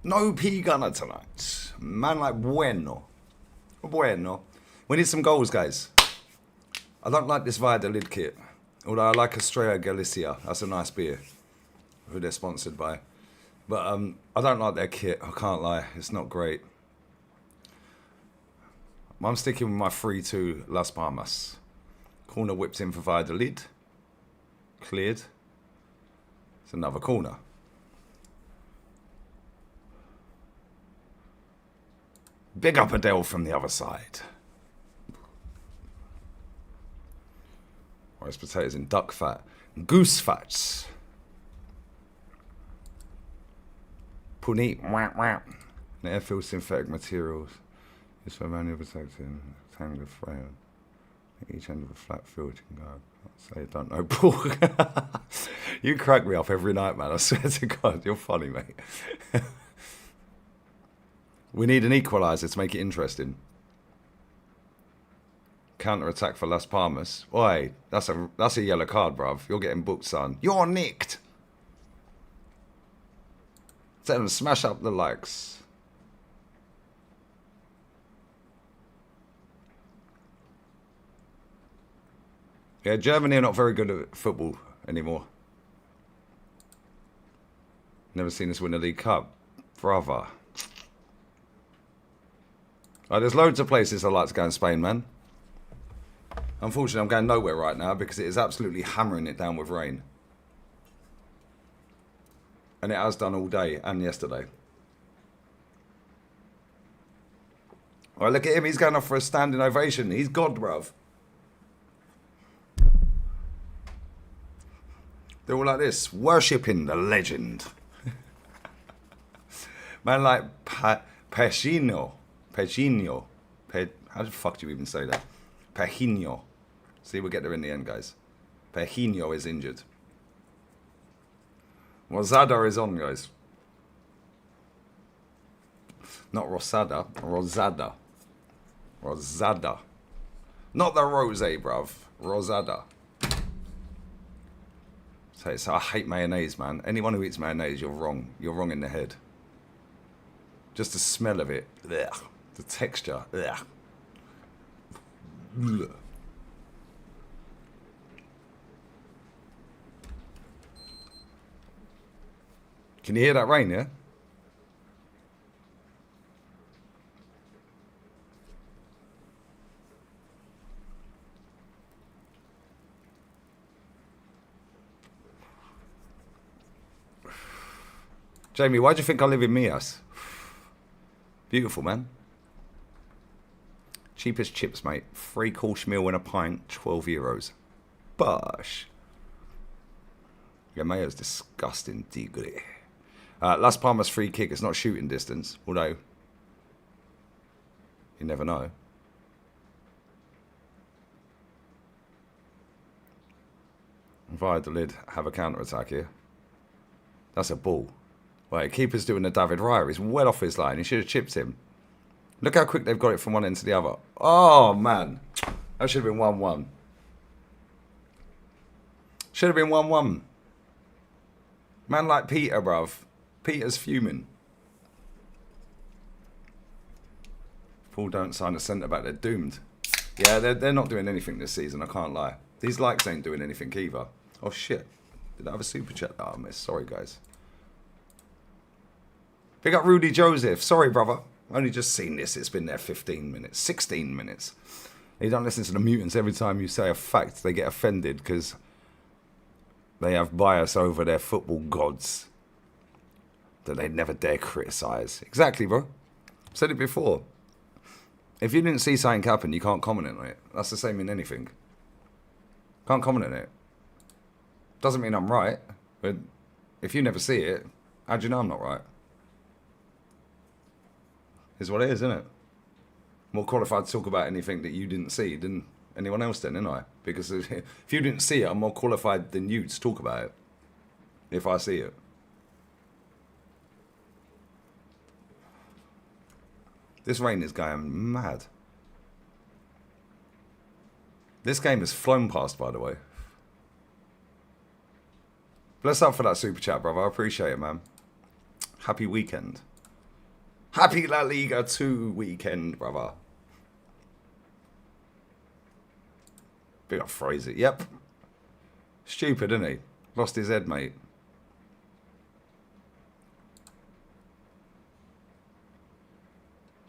No P Gunner tonight. Man like bueno. Bueno. We need some goals, guys. I don't like this Valladolid kit. Although I like Estrella Galicia. That's a nice beer. Who they're sponsored by. But I don't like their kit. I can't lie. It's not great. I'm sticking with my 3-2 Las Palmas. Corner whipped in for Valladolid. Cleared. It's another corner. Big up Adele from the other side. Rice potatoes in duck fat. Goose fats. Punit. Air-filled synthetic materials. Used for manual protecting. Tangled frame. Each end of a flat filter can go. Say you don't know, Paul. You crack me up every night, man. I swear to God, you're funny, mate. We need an equaliser to make it interesting. Counter-attack for Las Palmas. Oi, that's a yellow card, bruv. You're getting booked, son. You're nicked. Tell them to smash up the likes. Yeah, Germany are not very good at football anymore. Never seen us win a League Cup. Brother. Oh, there's loads of places I'd like to go in Spain, man. Unfortunately, I'm going nowhere right now because it is absolutely hammering it down with rain. And it has done all day and yesterday. Oh, look at him. He's going off for a standing ovation. He's God, bruv. They're all like this, worshipping the legend. Man like Pechino. How the fuck do you even say that? Pechino. See, we'll get there in the end, guys. Pechino is injured. Rosada is on, guys. Not Rosada, Rosada. Rosada. Not the rosé, bruv. Rosada. So I hate mayonnaise, man. Anyone who eats mayonnaise, you're wrong. You're wrong in the head. Just the smell of it. Ugh. The texture. Ugh. Ugh. Can you hear that rain, yeah? Jamie, why do you think I live in Mias? Beautiful, man. Cheapest chips, mate. 3-course meal and a pint, €12. Bosh. Your mayo's disgusting, degree. Las Palmas free kick. It's not shooting distance, although you never know. Valladolid have a counter-attack here. That's a ball. Wait, keeper's doing a David Raya. He's well off his line. He should have chipped him. Look how quick they've got it from one end to the other. Oh, man. That should have been 1-1. Should have been 1-1. Man like Peter, bruv. Peter's fuming. Paul don't sign a centre-back. They're doomed. Yeah, they're not doing anything this season. I can't lie. These likes ain't doing anything either. Oh, shit. Did I have a super chat that I missed? Sorry, guys. Big up Rudy Joseph. Sorry, brother. Only just seen this. It's been there 15 minutes. 16 minutes. You don't listen to the mutants every time you say a fact. They get offended because they have bias over their football gods that they never dare criticise. Exactly, bro. I've said it before. If you didn't see something happen, you can't comment on it. That's the same in anything. Can't comment on it. Doesn't mean I'm right. But if you never see it, how do you know I'm not right? Is what it is, isn't it? More qualified to talk about anything that you didn't see than anyone else then, isn't I? Because if you didn't see it, I'm more qualified than you to talk about it. If I see it. This rain is going mad. This game has flown past, by the way. Bless up for that super chat, brother. I appreciate it, man. Happy weekend. Happy La Liga 2 weekend, brother. Big up Fraser. Yep. Stupid, isn't he? Lost his head, mate.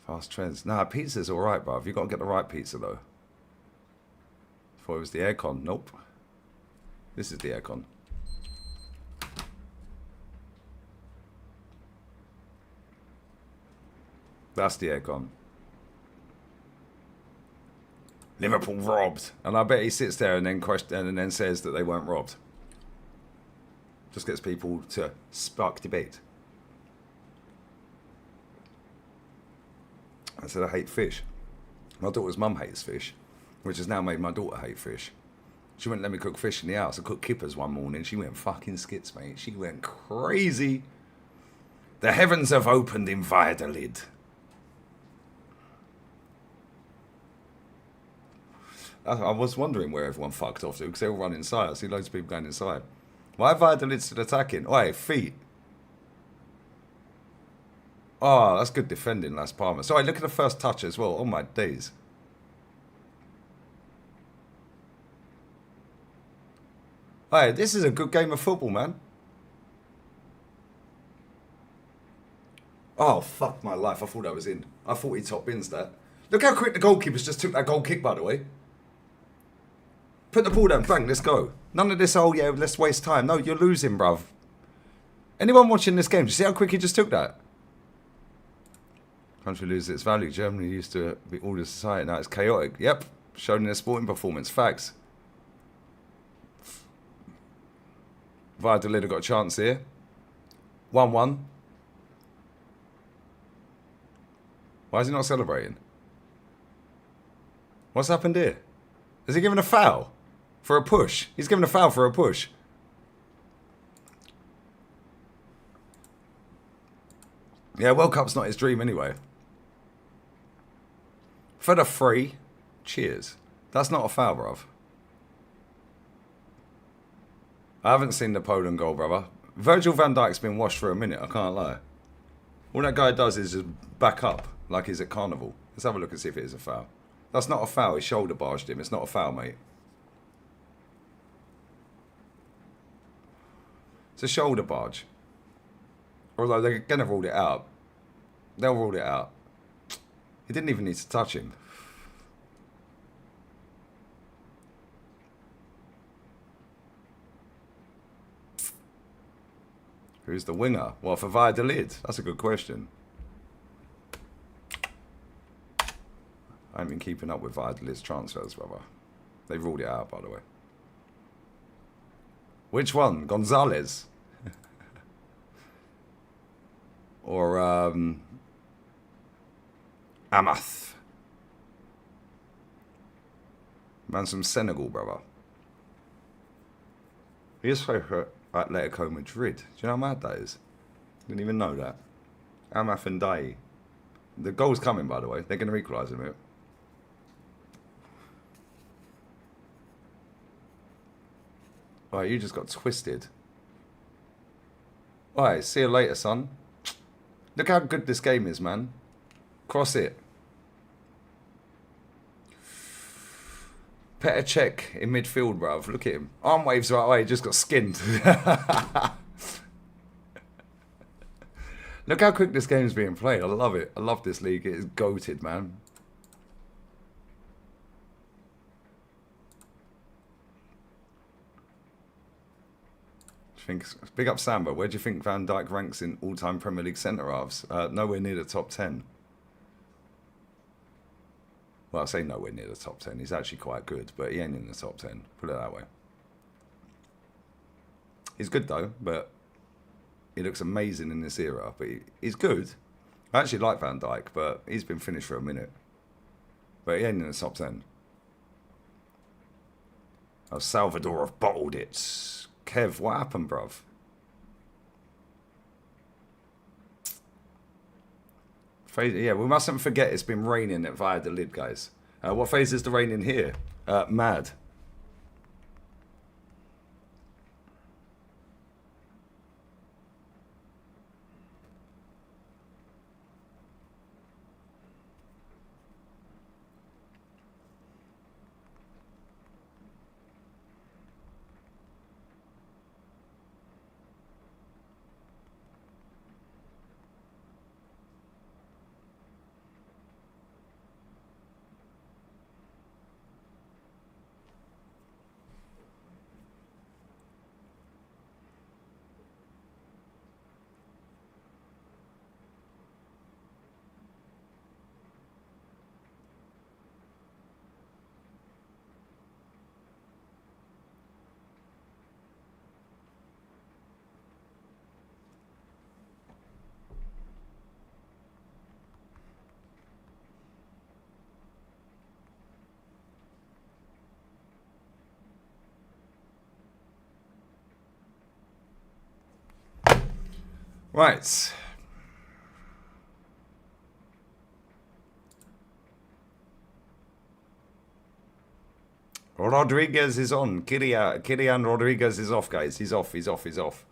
Fast trends. Nah, pizza's alright, bruv. You got to get the right pizza, though. Thought it was the aircon. Nope. This is the aircon. That's the aircon. Liverpool robbed. And I bet he sits there and then says that they weren't robbed. Just gets people to spark debate. I said I hate fish. My daughter's mum hates fish, which has now made my daughter hate fish. She wouldn't let me cook fish in the house. I cooked kippers one morning. She went fucking skits, mate. She went crazy. The heavens have opened in Valladolid. I was wondering where everyone fucked off to because they all run inside. I see loads of people going inside. Why are Valladolid still attacking? Oi, feet. Oh, that's good defending, Las Palmas. Sorry, look at the first touch as well. Oh my days. Hey, this is a good game of football, man. Oh, fuck my life. I thought that was in. I thought he top bins that. Look how quick the goalkeepers just took that goal kick, by the way. Put the ball down, bang, let's go. None of this, oh yeah, let's waste time. No, you're losing, bruv. Anyone watching this game, do you see how quick he just took that? Country loses its value. Germany used to be ordered society, now it's chaotic. Yep, shown in a sporting performance. Facts. Valladolid have got a chance here. 1-1. Why is he not celebrating? What's happened here? Is he giving a foul? For a push? He's giving a foul for a push. Yeah, World Cup's not his dream anyway. For the free, cheers. That's not a foul, bruv. I haven't seen the Poland goal, brother. Virgil van Dijk's been washed for a minute, I can't lie. All that guy does is just back up like he's at Carnival. Let's have a look and see if it is a foul. That's not a foul, he shoulder barged him. It's not a foul, mate. It's a shoulder barge. Although they're going to rule it out. They'll rule it out. He didn't even need to touch him. Who's the winger? Well, for Valladolid? That's a good question. I haven't been keeping up with Valladolid's transfers, brother. They've ruled it out, by the way. Which one? Gonzalez? Or, Amath? Man's from Senegal, brother. He is for Atletico Madrid. Do you know how mad that is? Didn't even know that. Amath and Dai. The goal's coming, by the way. They're going to equalise him here. Alright, you just got twisted. Alright, see you later, son. Look how good this game is, man. Cross it. Petr Cech in midfield, bruv. Look at him. Arm waves right away, just got skinned. Look how quick this game's being played. I love it. I love this league. It is goated, man. Big up Samba. Where do you think Van Dijk ranks in all-time Premier League centre-halves? Nowhere near the top 10. Well, I say nowhere near the top 10. He's actually quite good, but he ain't in the top 10. Put it that way. He's good, though, but he looks amazing in this era. But he's good. I actually like Van Dijk, but he's been finished for a minute. But he ain't in the top 10. Oh, Salvador have bottled it. Kev, what happened, bruv? Yeah, we mustn't forget it's been raining at Valladolid, guys. What phase is the rain in here? Mad. Right. Rodriguez is on. Kylian Rodriguez is off, guys. He's off. He's off.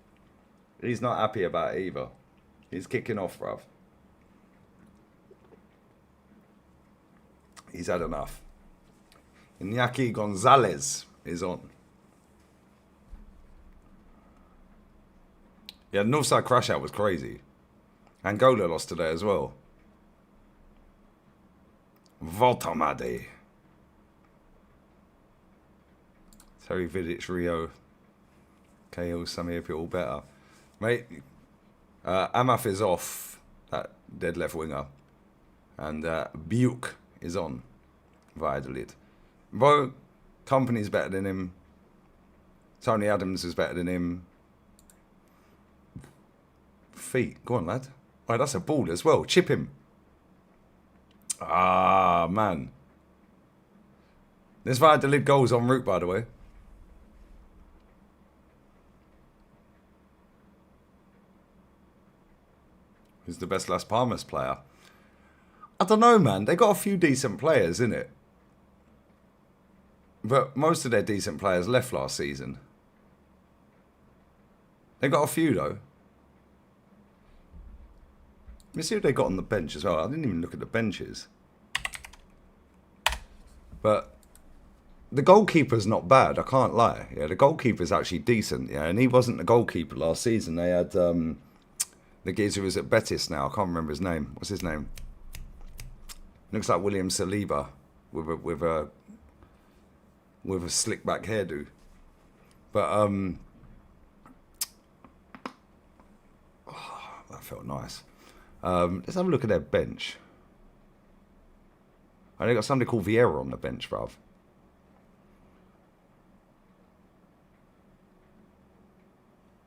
He's not happy about it either. He's kicking off, bruv. He's had enough. Iñaki Gonzalez is on. Yeah, Northside crash out was crazy. Angola lost today as well. Voltamade. Terry Vidic, Rio. Cahill, Samir, all better. Mate, Amaf is off, that dead left winger. And Buke is on. Valladolid. Bro, Company's better than him. Tony Adams is better than him. Feet. Go on, lad. Oh, that's a ball as well. Chip him. Ah, man. There's Valladolid goals en route, by the way. Who's the best Las Palmas player? I don't know, man. They got a few decent players, innit? But most of their decent players left last season. They got a few, though. Let me see what they got on the bench as well. I didn't even look at the benches. But the goalkeeper's not bad, I can't lie. Yeah, the goalkeeper's actually decent, yeah. And he wasn't the goalkeeper last season. They had the geezer who was at Betis now. I can't remember his name. What's his name? Looks like William Saliba with a slick back hairdo. But oh, that felt nice. Let's have a look at their bench. And they got somebody called Vieira on the bench, bruv.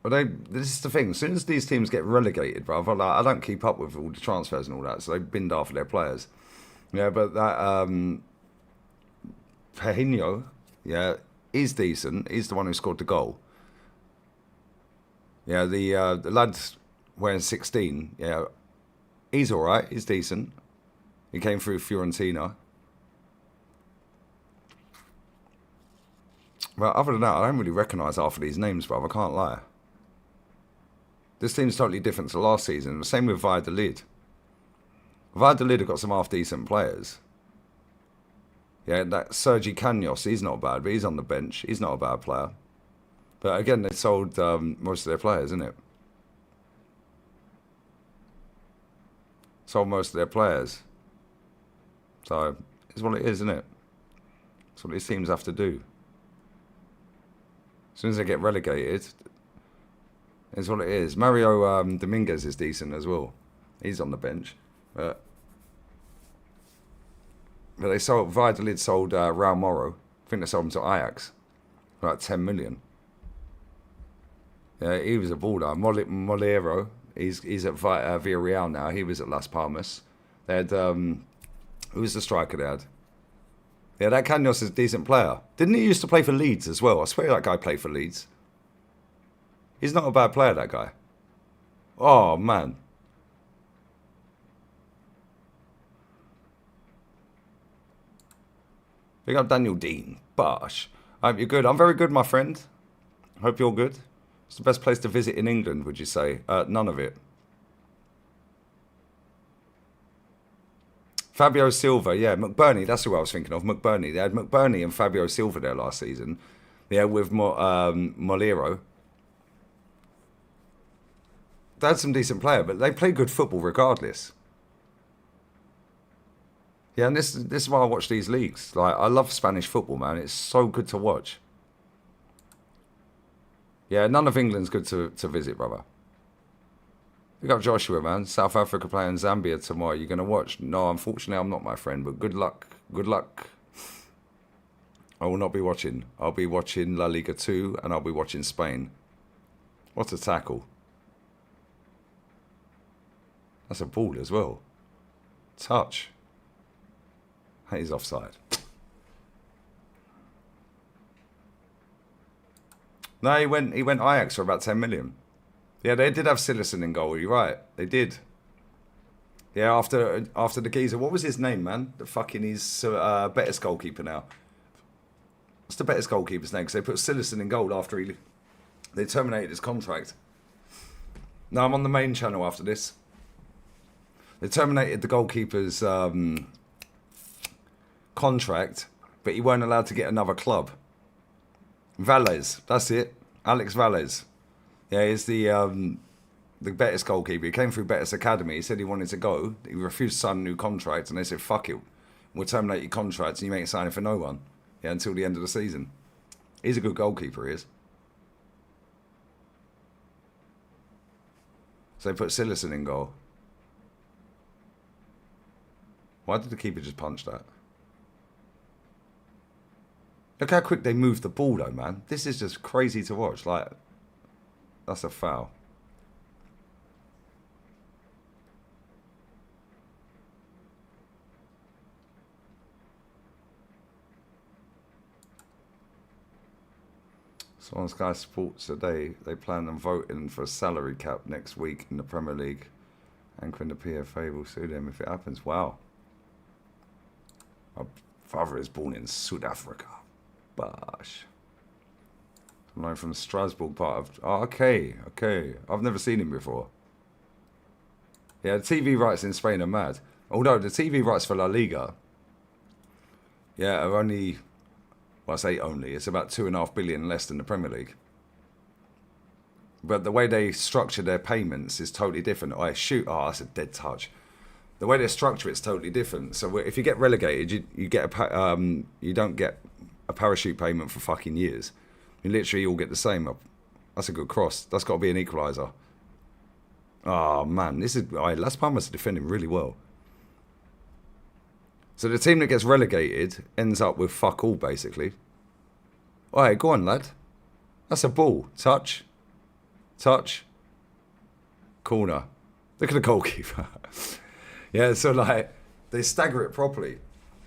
But this is the thing. As soon as these teams get relegated, bruv, I don't keep up with all the transfers and all that, so they binned after their players. Yeah, but that Pejino, yeah, he's decent. He's the one who scored the goal. Yeah, the lad wearing 16, yeah, he's all right. He's decent. He came through Fiorentina. But other than that, I don't really recognise half of these names, bruv. I can't lie. This team's totally different to last season. The same with Valladolid. Valladolid have got some half-decent players. Yeah, that Sergi Canos, he's not bad, but he's on the bench. He's not a bad player. But again, they sold most of their players, isn't it? Sold most of their players. So, it's what it is, isn't it? That's what these teams have to do. As soon as they get relegated, it's what it is. Mario Dominguez is decent as well. He's on the bench. But they sold, Valladolid sold Raul Moro. I think they sold him to Ajax. For like 10 million. Yeah, he was a baller. Molero, he's at Villarreal now. He was at Las Palmas. They had, who was the striker they had? Yeah, that Canos is a decent player. Didn't he used to play for Leeds as well? I swear that guy played for Leeds. He's not a bad player, that guy. Oh, man. Big up Daniel Dean. Bosh. I hope you're good. I'm very good, my friend. Hope you're good. It's the best place to visit in England, would you say? None of it. Fabio Silva, yeah, McBurney, that's who I was thinking of, McBurney. They had McBurney and Fabio Silva there last season. Yeah, with Molero. They had some decent player, but they play good football regardless. Yeah, and this is why I watch these leagues. Like, I love Spanish football, man. It's so good to watch. Yeah, none of England's good to visit, brother. We got Joshua, man. South Africa playing Zambia tomorrow. You're going to watch? No, unfortunately, I'm not, my friend. But good luck. Good luck. I will not be watching. I'll be watching La Liga 2 and I'll be watching Spain. What a tackle. That's a ball as well. Touch. He's offside. No, he went Ajax for about 10 million. Yeah, they did have Silerson in goal. You're right. They did. Yeah, after the geezer. What was his name, man? The fucking he's Betis goalkeeper now. What's the Betis goalkeeper's name? Because they put Silerson in goal after they terminated his contract. No, I'm on the main channel after this. They terminated the goalkeeper's contract, but he weren't allowed to get another club. Valles, that's it. Alex Valles. Yeah, he's the Betis goalkeeper. He came through Betis Academy. He said he wanted to go. He refused to sign a new contract, and they said, fuck it. We'll terminate your contract, and you ain't signing for no one. Yeah, until the end of the season. He's a good goalkeeper, he is. So they put Silerson in goal. Why did the keeper just punch that? Look how quick they moved the ball, though, man. This is just crazy to watch. Like, that's a foul. So on Sky Sports today, they plan on voting for a salary cap next week in the Premier League. Anchoring the PFA will sue them if it happens. Wow. My father is born in South Africa. Bosh. I'm from Strasbourg part of... Oh, okay. I've never seen him before. Yeah, the TV rights in Spain are mad. Although the TV rights for La Liga, yeah, are only... Well, I say only. It's about 2.5 billion less than the Premier League. But the way they structure their payments is totally different. Oh, shoot. Oh, that's a dead touch. The way they structure it's totally different. So if you get relegated, you don't get a parachute payment for fucking years. You literally all get the same. That's a good cross. That's got to be an equaliser. Oh, man. Las Palmas are defending really well. So the team that gets relegated ends up with fuck all, basically. All right, go on, lad. That's a ball. Touch. Corner. Look at the goalkeeper. Yeah, so like, they stagger it properly.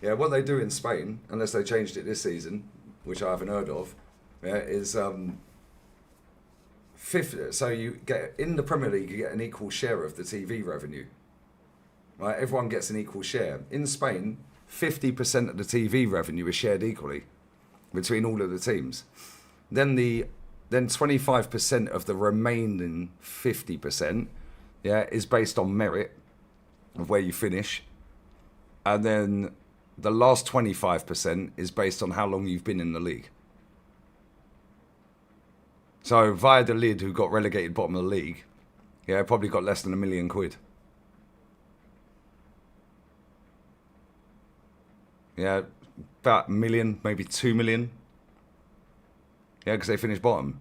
Yeah, what they do in Spain, unless they changed it this season, which I haven't heard of, yeah, is 50. So you get, in the Premier League, you get an equal share of the TV revenue. Right, everyone gets an equal share. In Spain, 50% of the TV revenue is shared equally between all of the teams. Then 25% of the remaining 50%, yeah, is based on merit of where you finish. And then the last 25% is based on how long you've been in the league. So Valladolid, who got relegated bottom of the league, yeah, probably got less than £1 million. Yeah, about $1 million, maybe 2 million. Yeah, because they finished bottom.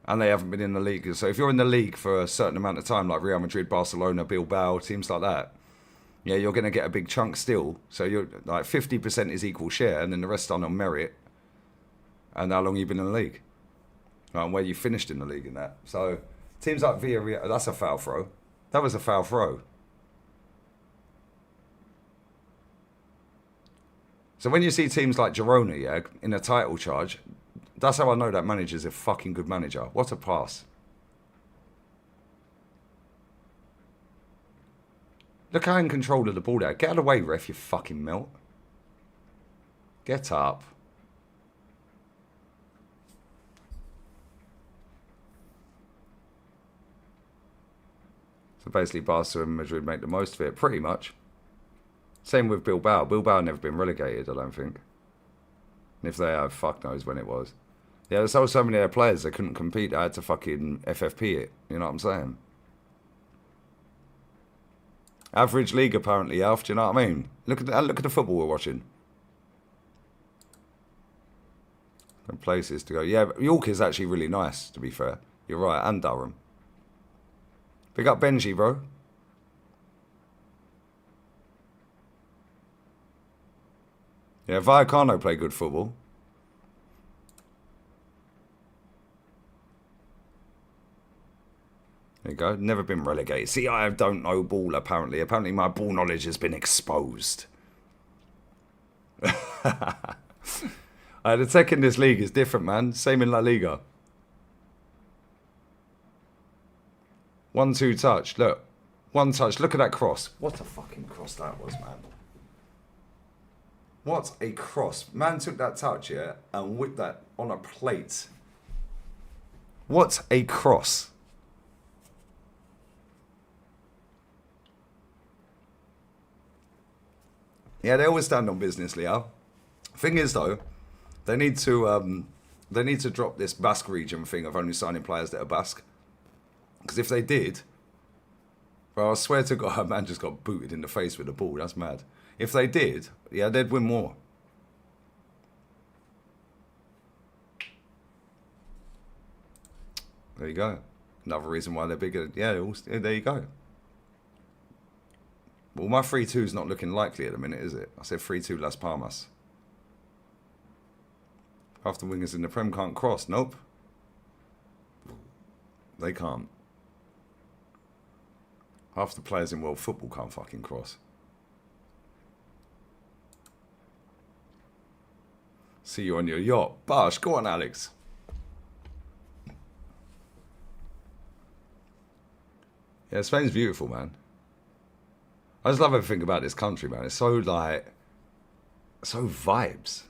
And they haven't been in the league. So if you're in the league for a certain amount of time, like Real Madrid, Barcelona, Bilbao, teams like that, yeah, you're going to get a big chunk still. So you're like 50% is equal share, and then the rest are on merit. And how long you've been in the league. And where you finished in the league in that. So teams like Villarreal, that's a foul throw. That was a foul throw. So when you see teams like Girona, yeah, in a title charge, that's how I know that manager's a fucking good manager. What a pass. Look how in control of the ball there. Get out of the way, ref, you fucking melt. Get up. So basically Barca and Madrid make the most of it, pretty much. Same with Bilbao. Bilbao never been relegated, I don't think. And if they have, fuck knows when it was. Yeah, there's so many of their players that couldn't compete. They had to fucking FFP it. You know what I'm saying? Average league apparently, Alf. Do you know what I mean? Look at the football we're watching. And places to go. Yeah, York is actually really nice, to be fair. You're right, and Durham. Pick up Benji, bro. Yeah, Vallecano play good football. There you go. Never been relegated. See, I don't know ball, apparently. Apparently my ball knowledge has been exposed. The tech in this league is different, man. Same in La Liga. 1-2 touch. Look. One touch. Look at that cross. What a fucking cross that was, man. What a cross. Man took that touch, yeah, and whipped that on a plate. What a cross. Yeah, they always stand on business, Leo. Thing is, though, they need to drop this Basque region thing of only signing players that are Basque. Because if they did, well, I swear to God, man just got booted in the face with the ball. That's mad. If they did, yeah, they'd win more. There you go. Another reason why they're bigger. Yeah, there you go. Well, my 3-2's not looking likely at the minute, is it? I said 3-2 Las Palmas. Half the wingers in the Prem can't cross. Nope. They can't. Half the players in world football can't fucking cross. See you on your yacht. Bosh, go on, Alex. Yeah, Spain's beautiful, man. I just love everything about this country, man. It's so, like, so vibes.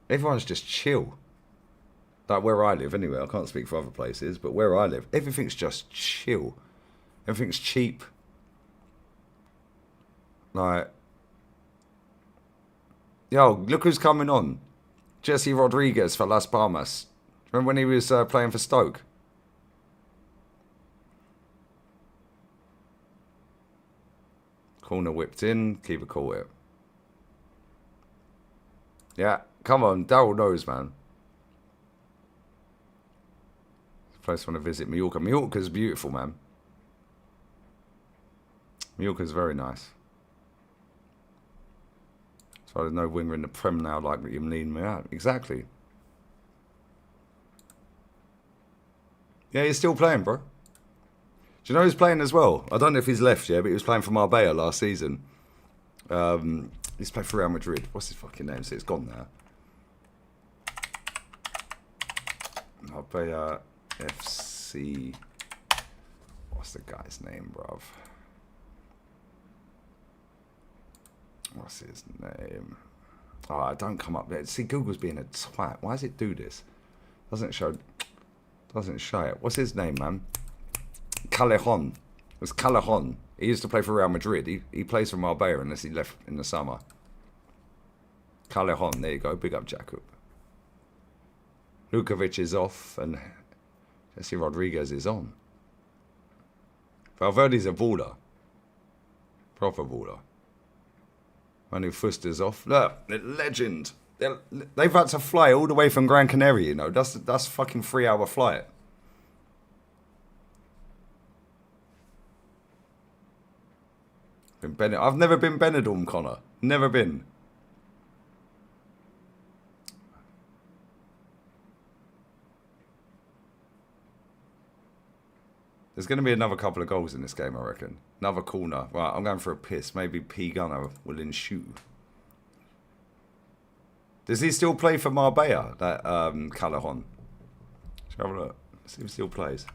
Everyone's just chill. Like where I live, anyway. I can't speak for other places, but where I live, everything's just chill. Everything's cheap. Like, yo, look who's coming on. Jesse Rodriguez for Las Palmas. Remember when he was playing for Stoke? Corner whipped in, keeper caught it. Yeah, come on, Daryl knows, man. Place want to visit Mallorca. Mallorca's beautiful, man. Mallorca's very nice. So there's no winger in the Prem now like you're leading me out. Exactly. Yeah, he's still playing, bro. Do you know who's playing as well? I don't know if he's left yet, but he was playing for Marbella last season. He's played for Real Madrid. What's his fucking name? So it's gone now. Marbella FC. What's the guy's name, bruv? What's his name? Oh, don't come up there. See, Google's being a twat. Why does it do this? Doesn't show it. What's his name, man? Callejon. It was Callejon. He used to play for Real Madrid. He plays for Marbella unless he left in the summer. Callejon, there you go. Big up, Jakub. Lukovic is off and Jesse Rodriguez is on. Valverde's a baller. Proper baller. Manu Fuster's off. Look, the legend. They've had to fly all the way from Gran Canaria, you know. That's fucking 3-hour flight. I've never been Benidorm, Connor. Never been. There's going to be another couple of goals in this game, I reckon. Another corner. Right, I'm going for a piss. Maybe P. Gunner will ensue. Does he still play for Marbella, that Callejon? Shall we have a look? See if he still plays.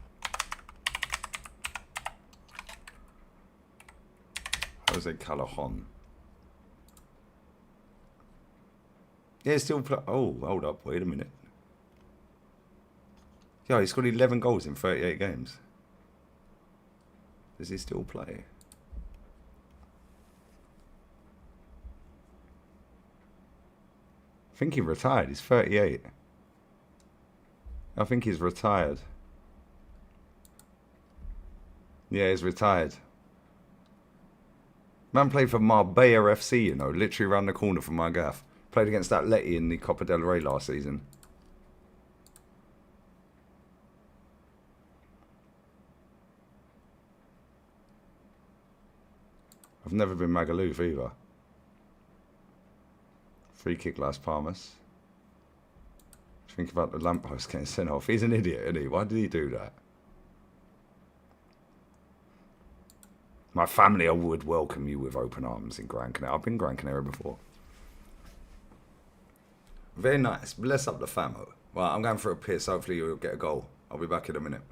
Jose Callejon. Yeah, he still play. Oh, hold up. Wait a minute. Yeah, he's got 11 goals in 38 games. Does he still play? I think he retired. He's 38. I think he's retired. Yeah, he's retired. Man played for Marbella FC, you know, literally around the corner from my gaff. Played against Atleti in the Copa del Rey last season. I've never been Magaluf either. Free kick Las Palmas. Think about the lamppost getting sent off. He's an idiot, isn't he? Why did he do that? My family would welcome you with open arms in Gran Canaria. I've been Gran Canaria before. Very nice. Bless up the famo. Well, I'm going for a piss. Hopefully you'll get a goal. I'll be back in a minute.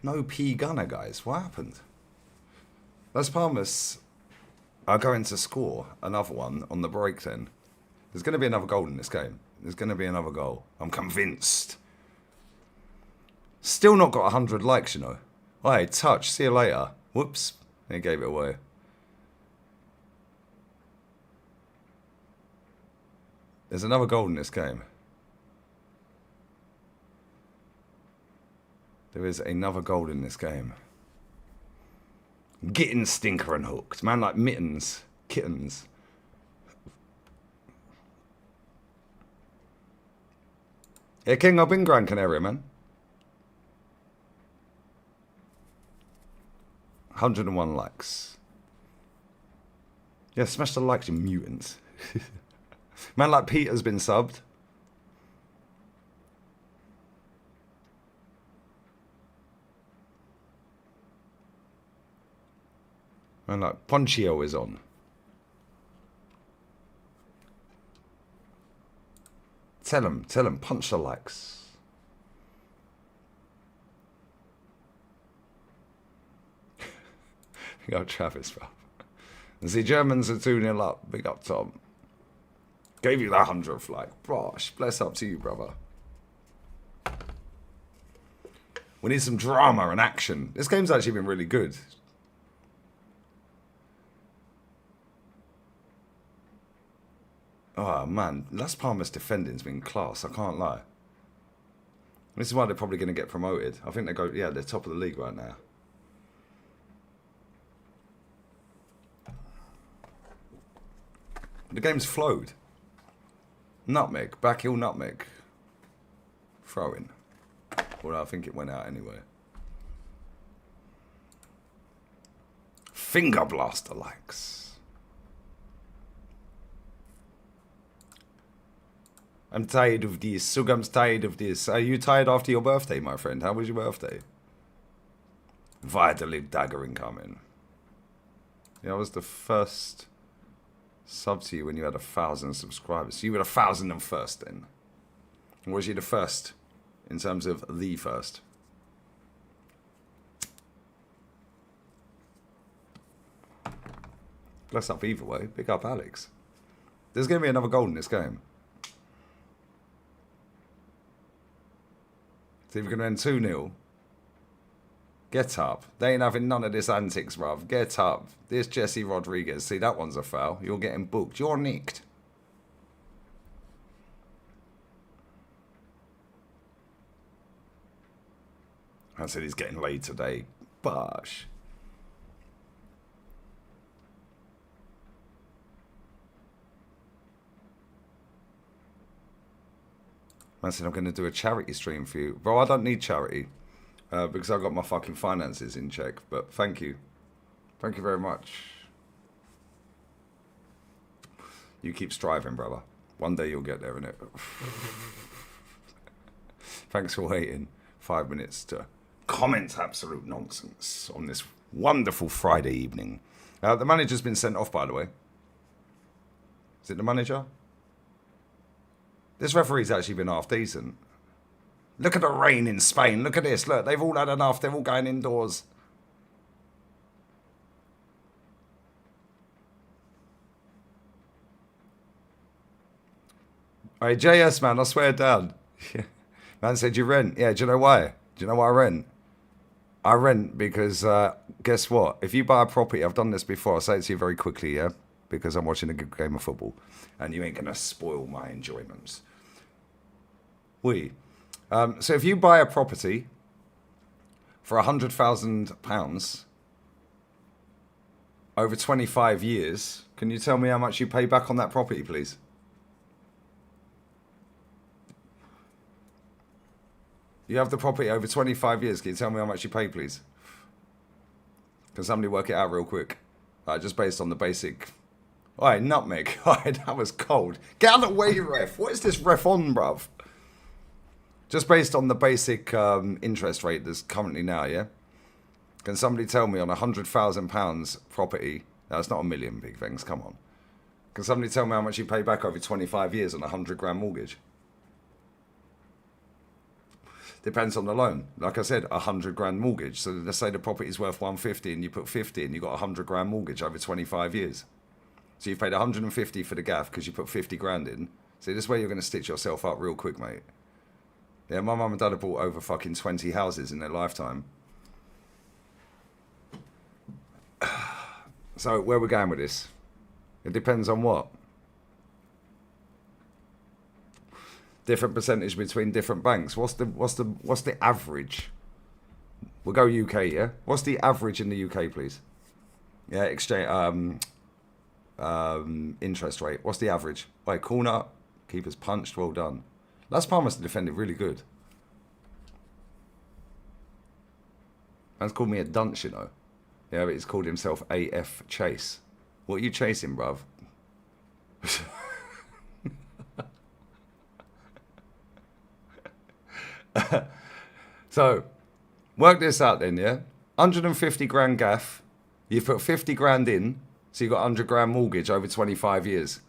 No P gunner, guys. What happened? Las Palmas are going to score another one on the break then. There's going to be another goal in this game. There's going to be another goal. I'm convinced. Still not got 100 likes, you know. Hey, touch. See you later. Whoops. He gave it away. There's another goal in this game. There is another goal in this game. Getting stinker and hooked. Man like mittens. Kittens. Yeah, King, I've been Gran Canaria, man. 101 likes. Yeah, smash the likes, you mutants. Man like Peter's been subbed. Man like Ponchio is on. Tell him, punch the likes. Big up Travis, bro. And see, Germans are 2-0 up. Big up, Tom. Gave you that 100th like. Gosh, bless up to you, brother. We need some drama and action. This game's actually been really good. Oh, man. Las Palmas defending's been class. I can't lie. This is why they're probably going to get promoted. I think they go, yeah, they're top of the league right now. The game's flowed. Nutmeg. Backheel nutmeg. Throwing. Well, I think it went out anyway. Finger blaster likes. I'm tired of this. Sugam's tired of this. Are you tired after your birthday, my friend? How was your birthday? Valladolid dagger incoming. Yeah, I was the first sub to you when you had 1,000 subscribers. So you were 1,001st then. Or was you the first in terms of the first? Bless up either way. Big up Alex. There's going to be another goal in this game. See if we can end 2-0. Get up. They ain't having none of this antics, bruv. Get up. This Jesse Rodriguez. See, that one's a foul. You're getting booked. You're nicked. I said he's getting laid today. Bosh. I said I'm going to do a charity stream for you. Bro, I don't need charity. Because I've got my fucking finances in check. But thank you. Thank you very much. You keep striving, brother. One day you'll get there, innit? Thanks for waiting 5 minutes to comment absolute nonsense on this wonderful Friday evening. The manager's been sent off, by the way. Is it the manager? This referee's actually been half decent. Look at the rain in Spain. Look at this. Look, they've all had enough. They're all going indoors. Hey, JS, man, I swear down. Man said you rent. Yeah, do you know why? Do you know why I rent? I rent because, guess what? If you buy a property, I've done this before. I'll say it to you very quickly, yeah? Because I'm watching a good game of football. And you ain't going to spoil my enjoyments. So if you buy a property for £100,000 over 25 years, can you tell me how much you pay back on that property, please? You have the property over 25 years. Can you tell me how much you pay, please? Can somebody work it out real quick? Just based on the basic... Alright, nutmeg. Alright, that was cold. Get out of the way, ref. What is this ref on, bruv? Just based on the basic interest rate that's currently now, yeah? Can somebody tell me on £100,000 property... No, it's not a million, big things, come on. Can somebody tell me how much you pay back over 25 years on a 100 grand mortgage? Depends on the loan. Like I said, 100 grand mortgage. So let's say the property's worth 150 and you put 50 and you got 100 grand mortgage over 25 years. So you've paid 150 for the gaff because you put 50 grand in. See, this is where you're going to stitch yourself up real quick, mate. Yeah, my mum and dad have bought over fucking 20 houses in their lifetime. So where we're going with this? It depends on what? Different percentage between different banks. What's the average? We'll go UK, yeah? What's the average in the UK, please? Yeah, exchange interest rate. What's the average? Wait, corner, keeper's punched, well done. Las Palmas defended really good. Man's called me a dunce, you know. Yeah, but he's called himself AF Chase. What are you chasing, bruv? So, work this out then, yeah? 150 grand gaff. You put 50 grand in, so you got 100 grand mortgage over 25 years.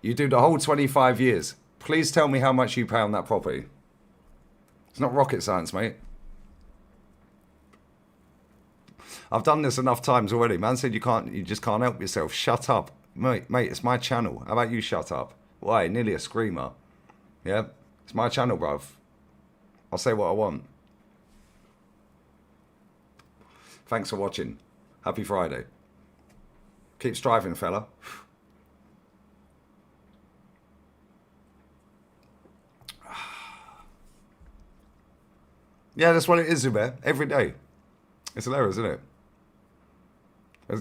You do the whole 25 years. Please tell me how much you pay on that property. It's not rocket science, mate. I've done this enough times already. Man said you just can't help yourself. Shut up. Mate, it's my channel. How about you shut up? Why? Nearly a screamer. Yeah? It's my channel, bruv. I'll say what I want. Thanks for watching. Happy Friday. Keep striving, fella. Yeah, that's what it is, Zubair. Every day. It's hilarious, isn't it?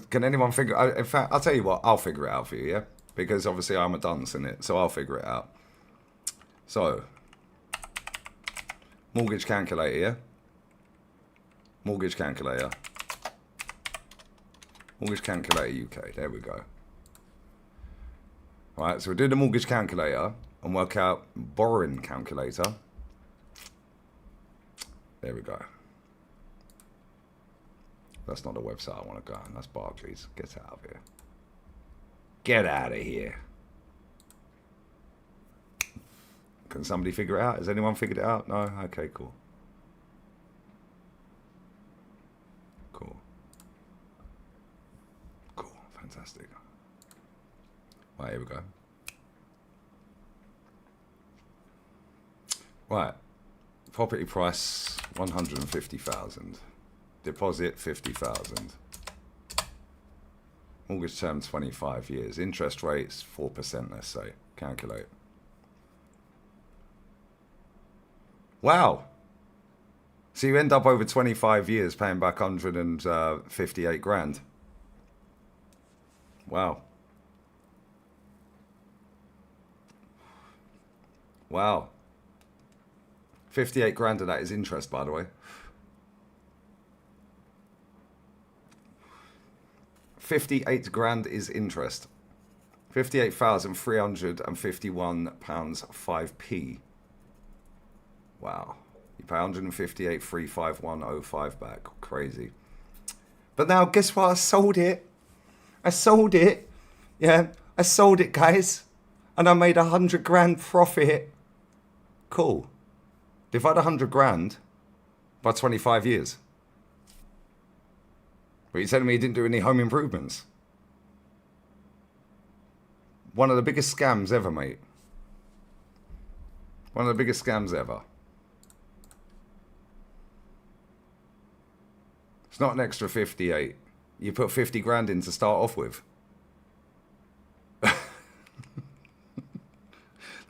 Can anyone figure... In fact, I'll tell you what. I'll figure it out for you, yeah? Because obviously I'm a dunce in it, so I'll figure it out. So... Mortgage calculator, yeah? Mortgage calculator. Mortgage calculator UK. There we go. Right, so we'll do the mortgage calculator and work out borrowing calculator. There we go. That's not the website I want to go on. That's Barclays. Get out of here. Get out of here. Can somebody figure it out? Has anyone figured it out? No? Okay, cool. Cool. Cool. Fantastic. Right, here we go. Right. Property price, 150,000. Deposit, 50,000. Mortgage term, 25 years. Interest rates, 4%, let's say. Calculate. Wow. So you end up over 25 years paying back 158 grand. Wow. Wow. 58 grand of that is interest, by the way. 58 grand is interest. £58,351 5p. Wow. You pay 158,351.05 back. Crazy. But now, guess what? I sold it. I sold it. Yeah, I sold it, guys. And I made 100 grand profit. Cool. Divide 100 grand by 25 years. But you're telling me you didn't do any home improvements? One of the biggest scams ever, mate. One of the biggest scams ever. It's not an extra 58. You put 50 grand in to start off with. The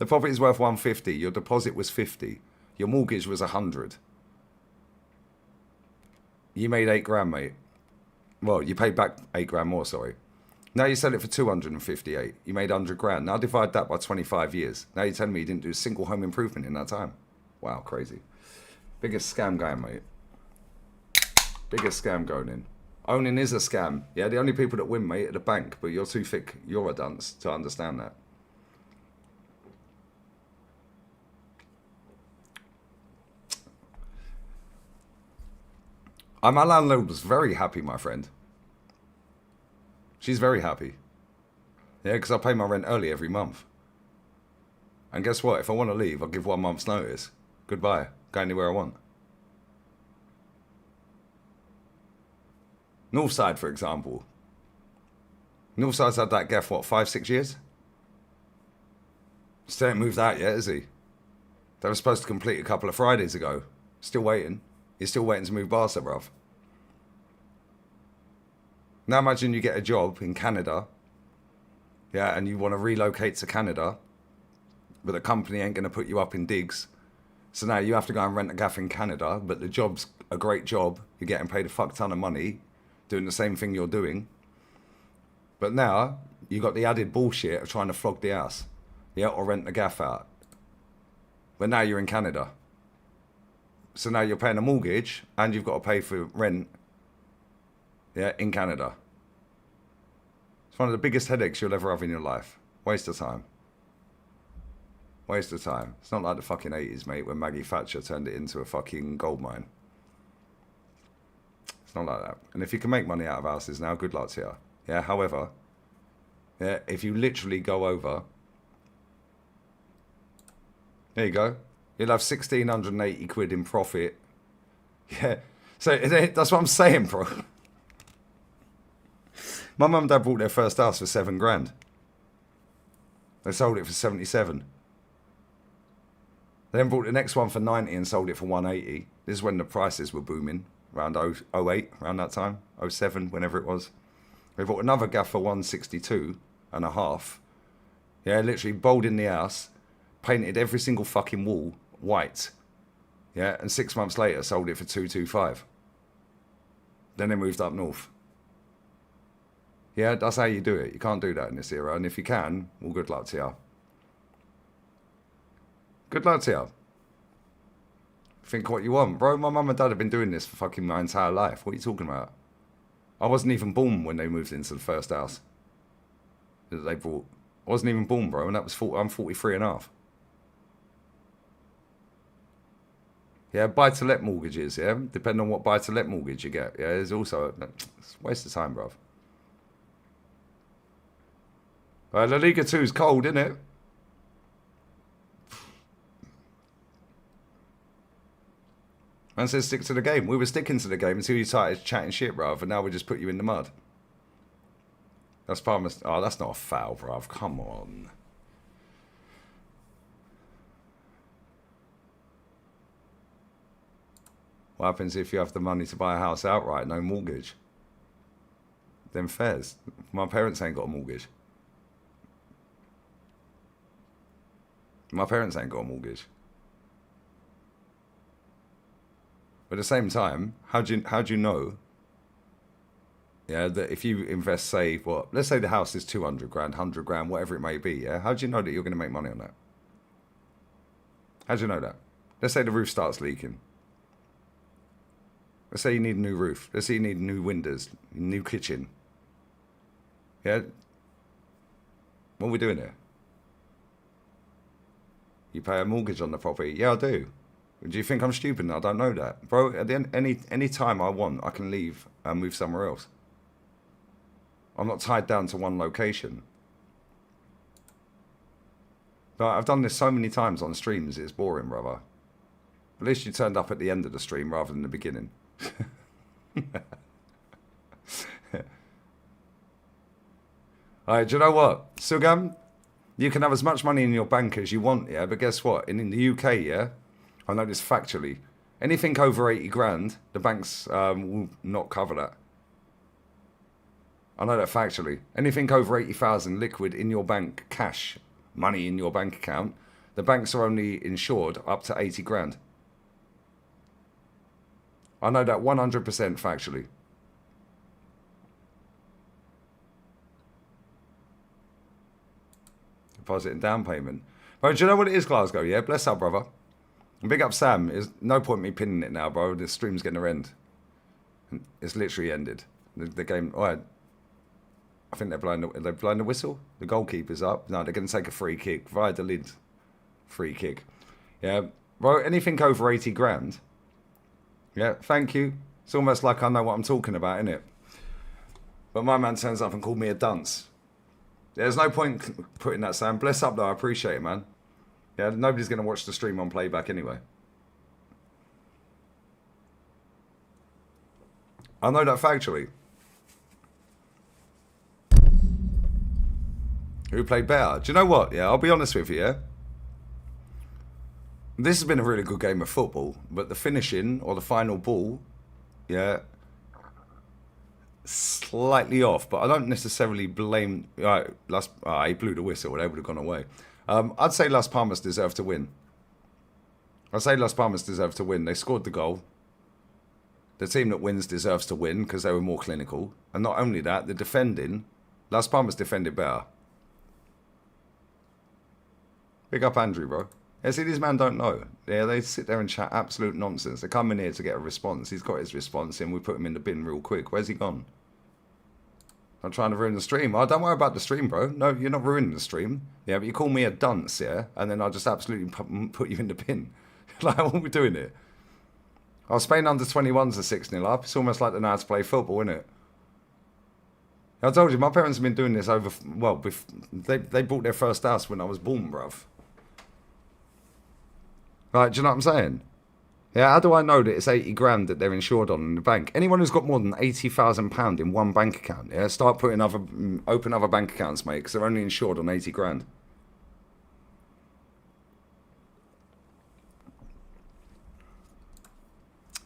property's worth 150. Your deposit was 50. Your mortgage was 100. You made 8 grand, mate. Well, you paid back 8 grand more, sorry. Now you sell it for 258. You made 100 grand. Now divide that by 25 years. Now you're telling me you didn't do a single home improvement in that time. Wow, crazy. Biggest scam going, mate. Biggest scam going in. Owning is a scam. Yeah, the only people that win, mate, are the bank. But you're too thick. You're a dunce to understand that. My landlord was very happy, my friend. She's very happy. Yeah, because I pay my rent early every month. And guess what? If I want to leave, I'll give 1 month's notice. Goodbye. Go anywhere I want. Northside, for example. Northside's had that gaff, what, 5-6 years? Still ain't moved out yet, is he? They were supposed to complete a couple of Fridays ago. Still waiting. He's still waiting to move Barca, bruv. Now imagine you get a job in Canada, yeah, and you want to relocate to Canada, but the company ain't going to put you up in digs. So now you have to go and rent a gaff in Canada, but the job's a great job. You're getting paid a fuck ton of money doing the same thing you're doing. But now you got the added bullshit of trying to flog the house, yeah, or rent the gaff out. But now you're in Canada. So now you're paying a mortgage and you've got to pay for rent, yeah, in Canada. It's one of the biggest headaches you'll ever have in your life. Waste of time. Waste of time. It's not like the fucking 80s, mate, when Maggie Thatcher turned it into a fucking gold mine. It's not like that. And if you can make money out of houses now, good luck to you. Yeah, however, yeah, if you literally go over, there you go. You'll have 1,680 quid in profit. Yeah. So that's what I'm saying, bro. My mum and dad bought their first house for 7 grand. They sold it for 77. They then bought the next one for 90 and sold it for 180. This is when the prices were booming, around 08, around that time, 07, whenever it was. They bought another gaff for 162 and a half. Yeah, literally bowled in the house, painted every single fucking wall white. Yeah, and 6 months later sold it for 225. Then they moved up north. Yeah, that's how you do it. You can't do that in this era. And if you can, well, good luck to you. Good luck to you. Think what you want. Bro, my mum and dad have been doing this for fucking my entire life. What are you talking about? I wasn't even born when they moved into the first house that they bought. I wasn't even born, bro, and that was I'm 43 and a half. Yeah, buy-to-let mortgages, yeah? Depending on what buy-to-let mortgage you get. Yeah, there's also... It's a waste of time, bruv. La Liga 2 is cold, isn't it? Man says stick to the game. We were sticking to the game until you started chatting shit, bruv, and now we just put you in the mud. That's Palmas. Oh, that's not a foul, bruv. Come on. What happens if you have the money to buy a house outright, no mortgage? Then fairs. My parents ain't got a mortgage. My parents ain't got a mortgage. But at the same time, how do you know? Yeah, that if you invest, say, what? Let's say the house is 200 grand, 100 grand, whatever it may be. Yeah, how do you know that you're going to make money on that? How do you know that? Let's say the roof starts leaking. Let's say you need a new roof. Let's say you need new windows, new kitchen. Yeah. What are we doing here? You pay a mortgage on the property? Yeah, I do. Do you think I'm stupid? I don't know that. Bro, at the end, any time I want, I can leave and move somewhere else. I'm not tied down to one location. But I've done this so many times on streams, it's boring, brother. At least you turned up at the end of the stream rather than the beginning. Alright, do you know what? Sugam, you can have as much money in your bank as you want, yeah? But guess what? In the UK, yeah? I know this factually. Anything over 80 grand, the banks will not cover that. I know that factually. Anything over 80,000 liquid in your bank, cash, money in your bank account, the banks are only insured up to 80 grand. I know that 100% factually. Deposit and down payment. Bro, do you know what it is, Glasgow? Yeah, bless up, brother. And big up Sam. There's no point me pinning it now, bro. The stream's going to end. It's literally ended. The game... Oh, I think they're blowing the whistle. The goalkeeper's up. No, they're going to take a free kick. Valladolid free kick. Yeah. Bro, anything over 80 grand... Yeah, thank you. It's almost like I know what I'm talking about, innit? But my man turns up and called me a dunce. There's no point putting that, Sam. Bless up, though. I appreciate it, man. Yeah, nobody's going to watch the stream on playback anyway. I know that factually. Who played better? Do you know what? Yeah, I'll be honest with you, yeah? This has been a really good game of football, but the finishing or the final ball, yeah, slightly off. But I don't necessarily blame. He blew the whistle. They would have gone away. I'd say Las Palmas deserved to win. I'd say Las Palmas deserved to win. They scored the goal. The team that wins deserves to win because they were more clinical. And not only that, the defending, Las Palmas defended better. Big up Andrew, bro. Yeah, see, these men don't know. Yeah, they sit there and chat absolute nonsense. They come in here to get a response. He's got his response and we put him in the bin real quick. Where's he gone? I'm trying to ruin the stream. Oh, don't worry about the stream, bro. No, you're not ruining the stream. Yeah, but you call me a dunce, yeah? And then I'll just absolutely put you in the bin. Like, what are we doing here? Oh, Spain under 21s are 6-0 up. It's almost like they know how to play football, isn't it? I told you, my parents have been doing this over... Well, they bought their first house when I was born, bruv. Right, do you know what I'm saying? Yeah, how do I know that it's 80 grand that they're insured on in the bank? Anyone who's got more than £80,000 in one bank account, yeah, start putting open other bank accounts, mate, because they're only insured on 80 grand.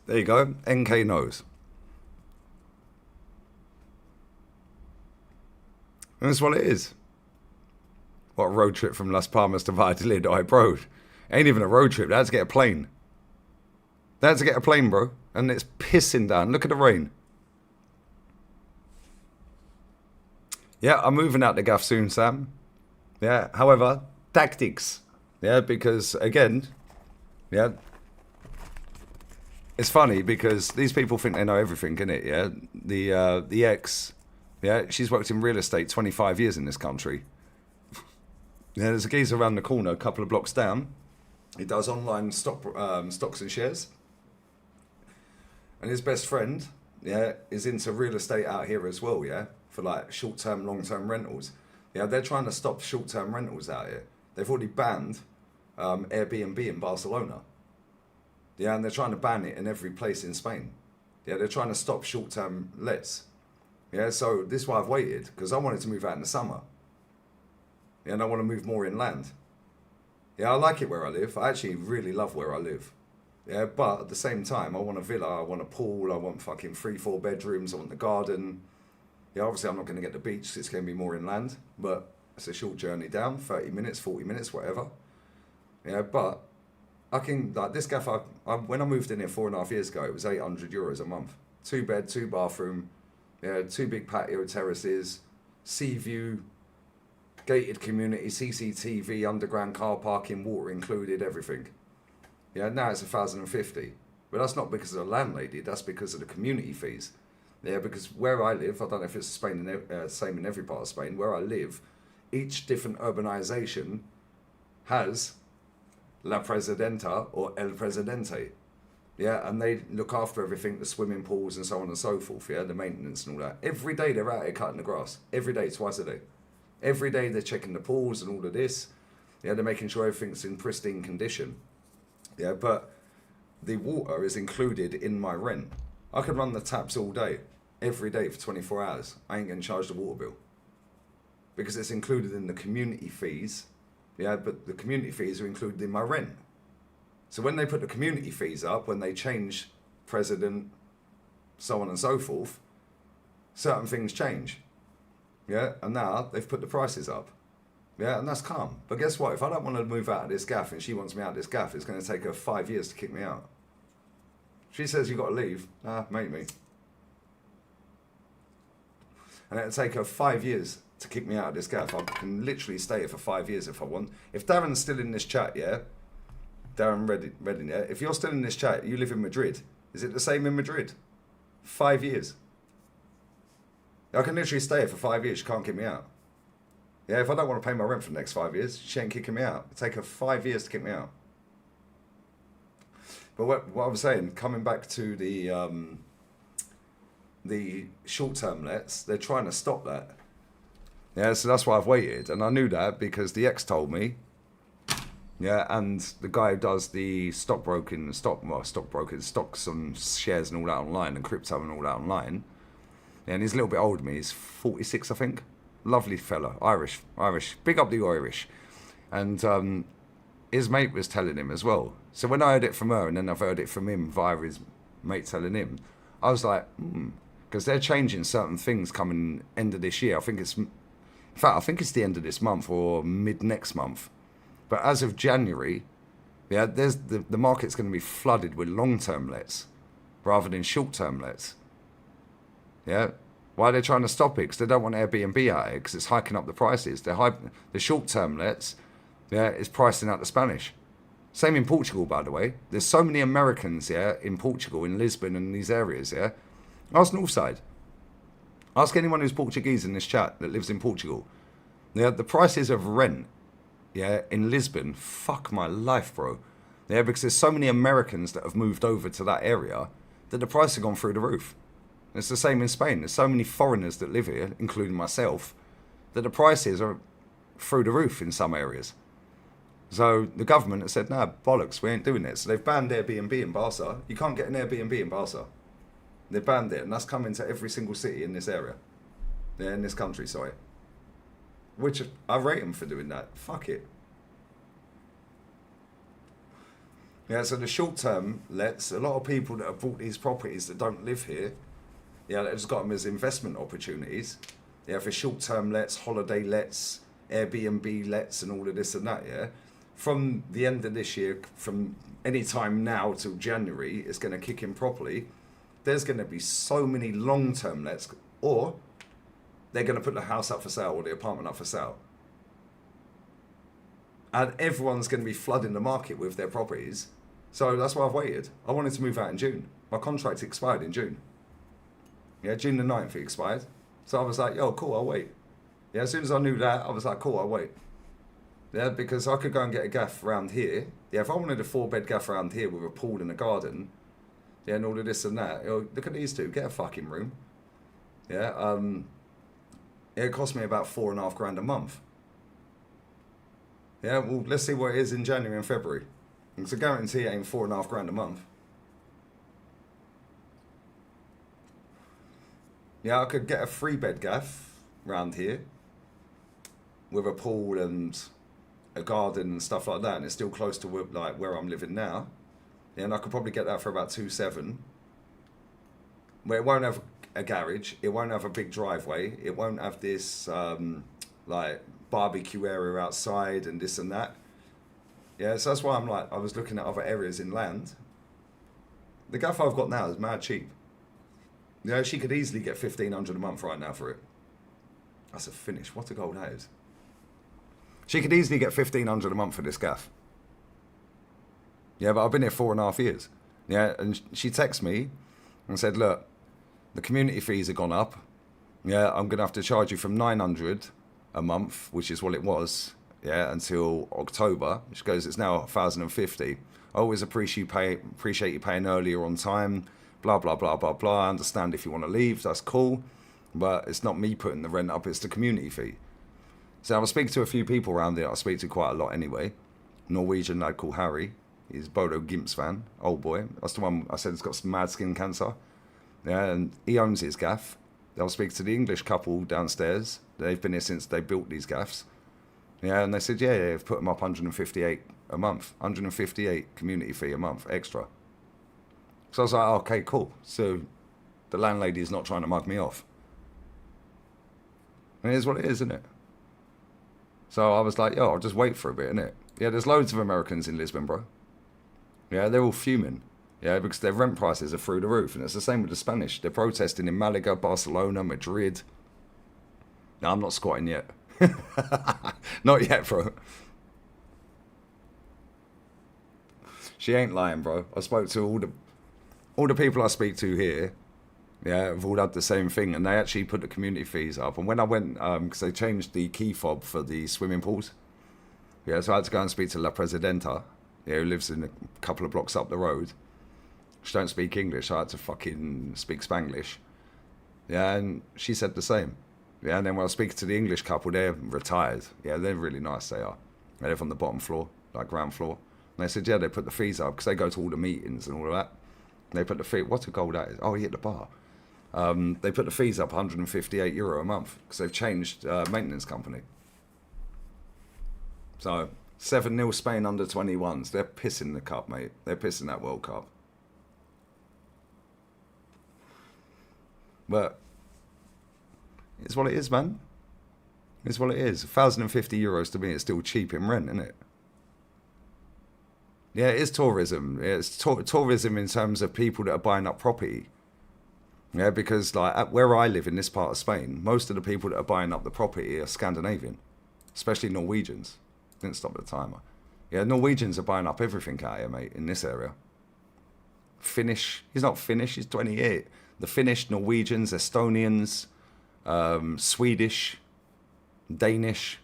There you go, NK knows. And that's what it is. What a road trip from Las Palmas to Valladolid, bro. Ain't even a road trip, they had to get a plane. They had to get a plane, bro. And it's pissing down. Look at the rain. Yeah, I'm moving out the gaff soon, Sam. Yeah, however, tactics. Yeah, because, again, yeah, it's funny because these people think they know everything, innit, yeah? The ex, yeah, she's worked in real estate 25 years in this country. Yeah, there's a geezer around the corner, a couple of blocks down. He does online stocks and shares. And his best friend, yeah, is into real estate out here as well, yeah, for like short-term, long-term rentals. Yeah, they're trying to stop short-term rentals out here. They've already banned Airbnb in Barcelona. Yeah, and they're trying to ban it in every place in Spain. Yeah, they're trying to stop short-term lets. Yeah, so this is why I've waited, because I wanted to move out in the summer. Yeah, and I want to move more inland. Yeah, I like it where I live. I actually really love where I live. Yeah, but at the same time, I want a villa, I want a pool, I want fucking 3-4 bedrooms, I want the garden. Yeah, obviously I'm not going to get the beach, so it's going to be more inland, but it's a short journey down, 30 minutes, 40 minutes, whatever. Yeah, but I can, like this gaff, when I moved in here 4.5 years ago, it was €800 a month. 2 bed, 2 bathroom, yeah, 2 big patio terraces, sea view, gated community, CCTV, underground car parking, water included, everything. Yeah, now it's 1,050. But that's not because of the landlady, that's because of the community fees. Yeah, because where I live, I don't know if it's same in every part of Spain, where I live, each different urbanisation has La Presidenta or El Presidente. Yeah, and they look after everything, the swimming pools and so on and so forth, yeah, the maintenance and all that. Every day they're out here cutting the grass. Every day, twice a day. Every day they're checking the pools and all of this. Yeah, they're making sure everything's in pristine condition. Yeah, but the water is included in my rent. I can run the taps all day, every day for 24 hours. I ain't getting charged a water bill. Because it's included in the community fees. Yeah, but the community fees are included in my rent. So when they put the community fees up, when they change president, so on and so forth, certain things change. Yeah, and now they've put the prices up. Yeah, and that's calm. But guess what? If I don't want to move out of this gaff and she wants me out of this gaff, it's going to take her 5 years to kick me out. She says you've got to leave. Mate me. And it'll take her 5 years to kick me out of this gaff. I can literally stay here for 5 years if I want. If Darren's still in this chat, yeah? Darren Redding, yeah? If you're still in this chat, you live in Madrid. Is it the same in Madrid? 5 years. I can literally stay here for 5 years. She can't kick me out. Yeah, if I don't want to pay my rent for the next 5 years, she ain't kicking me out. It'll take her 5 years to kick me out. But what I was saying, coming back to the short-term lets, they're trying to stop that. Yeah, so that's why I've waited. And I knew that because the ex told me, Yeah, and the guy who does the stocks and shares and all that online and crypto and all that online. Yeah, and he's a little bit older than me. He's 46, I think. Lovely fella, Irish. Big up the Irish. And his mate was telling him as well. So when I heard it from her and then I've heard it from him via his mate telling him, I was like, because they're changing certain things coming end of this year. In fact, I think it's the end of this month or mid next month. But as of January, yeah, there's the market's going to be flooded with long-term lets rather than short-term lets. Yeah, why are they trying to stop it? Because they don't want Airbnb out here because it's hiking up the prices. The short-term lets, yeah, is pricing out the Spanish. Same in Portugal, by the way. There's so many Americans, yeah, in Portugal, in Lisbon and these areas, yeah. Ask Northside. Ask anyone who's Portuguese in this chat that lives in Portugal. Yeah, the prices of rent, yeah, in Lisbon, fuck my life, bro. Yeah, because there's so many Americans that have moved over to that area that the price have gone through the roof. It's the same in Spain. There's so many foreigners that live here, including myself, that the prices are through the roof in some areas. So the government has said, no, bollocks, we ain't doing it. So they've banned Airbnb in Barca. You can't get an Airbnb in Barca. They banned it, and that's coming to every single city in this area. Yeah, in this country, sorry. Which I rate them for doing that. Fuck it. Yeah, so the short term lets, a lot of people that have bought these properties that don't live here, yeah, they've just got them as investment opportunities. Yeah, for short term lets, holiday lets, Airbnb lets, and all of this and that, yeah. From the end of this year, from any time now till January, it's going to kick in properly. There's going to be so many long term lets, or they're going to put the house up for sale or the apartment up for sale. And everyone's going to be flooding the market with their properties. So that's why I've waited. I wanted to move out in June. My contract expired in June. Yeah, June the 9th it expired. So I was like, yo, cool, I'll wait. Yeah, as soon as I knew that, I was like, cool, I'll wait. Yeah, because I could go and get a gaff around here. Yeah, if I wanted a 4-bed gaff around here with a pool and a garden, yeah, and all of this and that, look at these two, get a fucking room. Yeah, it cost me about $4,500 a month. Yeah, well, let's see what it is in January and February. It's a guarantee it ain't $4,500 a month. Yeah, I could get a 3-bed gaff round here with a pool and a garden and stuff like that, and it's still close to where I'm living now. Yeah, and I could probably get that for about 2.7. Where it won't have a garage, it won't have a big driveway, it won't have this like barbecue area outside and this and that. Yeah, so that's why I was looking at other areas in land. The gaff I've got now is mad cheap. Yeah, she could easily get $1,500 a month right now for it. That's a finish. What a goal that is. She could easily get $1,500 a month for this gaff. Yeah, but I've been here 4.5 years. Yeah, and she texted me and said, look, the community fees have gone up. Yeah, I'm going to have to charge you from $900 a month, which is what it was, yeah, until October. Which goes, it's now $1,050. I always appreciate you paying earlier on time. Blah, blah, blah, blah, blah. I understand if you want to leave, that's cool. But it's not me putting the rent up, it's the community fee. So I was speaking to a few people around there. I speak to quite a lot anyway. Norwegian lad called Harry. He's Bodo Gimps fan. Old boy. That's the one I said has got some mad skin cancer. Yeah, and he owns his gaff. I'll speak to the English couple downstairs. They've been here since they built these gaffs. Yeah, and they said, yeah, they've put them up 158 a month. 158 community fee a month extra. So I was like, oh, okay, cool. So the landlady is not trying to mug me off. And it is what it is, isn't it? So I was like, yo, I'll just wait for a bit, innit? Yeah, there's loads of Americans in Lisbon, bro. Yeah, they're all fuming. Yeah, because their rent prices are through the roof. And it's the same with the Spanish. They're protesting in Malaga, Barcelona, Madrid. No, I'm not squatting yet. Not yet, bro. She ain't lying, bro. I spoke to all the people I speak to here. Yeah, have all had the same thing, and they actually put the community fees up. And when I went, because they changed the key fob for the swimming pools, yeah, so I had to go and speak to La Presidenta, yeah, who lives in a couple of blocks up the road. She don't speak English, so I had to fucking speak Spanglish. Yeah, and she said the same. Yeah, and then when I was speaking to the English couple, they're retired. Yeah, they're really nice, they are. They live on the bottom floor. like ground floor. And they said, yeah, they put the fees up because they go to all the meetings and all of that. And they put the fee. What a goal that is! Oh, he hit the bar. They put the fees up €158 a month because they've changed maintenance company. So 7-0 Spain under 21s. They're pissing the cup, mate. They're pissing that World Cup. But it's what it is, man. It's what it is. €1,050 to me is still cheap in rent, isn't it? Yeah, it is tourism. It's tourism in terms of people that are buying up property. Yeah, because like where I live in this part of Spain, most of the people that are buying up the property are Scandinavian, especially Norwegians. Didn't stop the timer. Yeah, Norwegians are buying up everything out here, mate, in this area. Finnish. He's not Finnish, he's 28. The Finnish, Norwegians, Estonians, Swedish, Danish.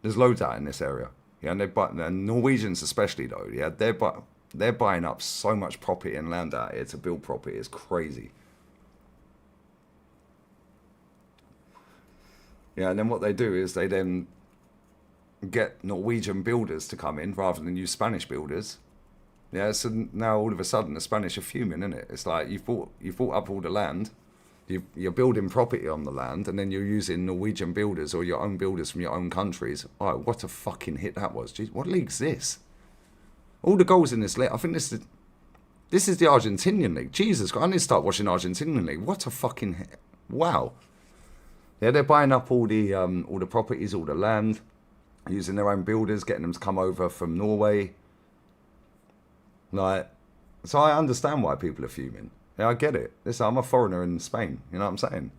There's loads out in this area. Yeah, and Norwegians especially though. Yeah, they're buying up so much property and land out here to build property. It's crazy. Yeah, and then what they do is they then get Norwegian builders to come in rather than use Spanish builders. Yeah, so now all of a sudden the Spanish are fuming, isn't it? It's like you've bought up all the land, you're building property on the land, and then you're using Norwegian builders or your own builders from your own countries. Oh, what a fucking hit that was. Jeez, what league's this? All the goals in this league, I think this is the Argentinian league. Jesus Christ, I need to start watching Argentinian league. What a fucking hit. Wow. Yeah, they're buying up all the properties, all the land, using their own builders, getting them to come over from Norway. Like, so I understand why people are fuming. Yeah, I get it. Listen, I'm a foreigner in Spain. You know what I'm saying?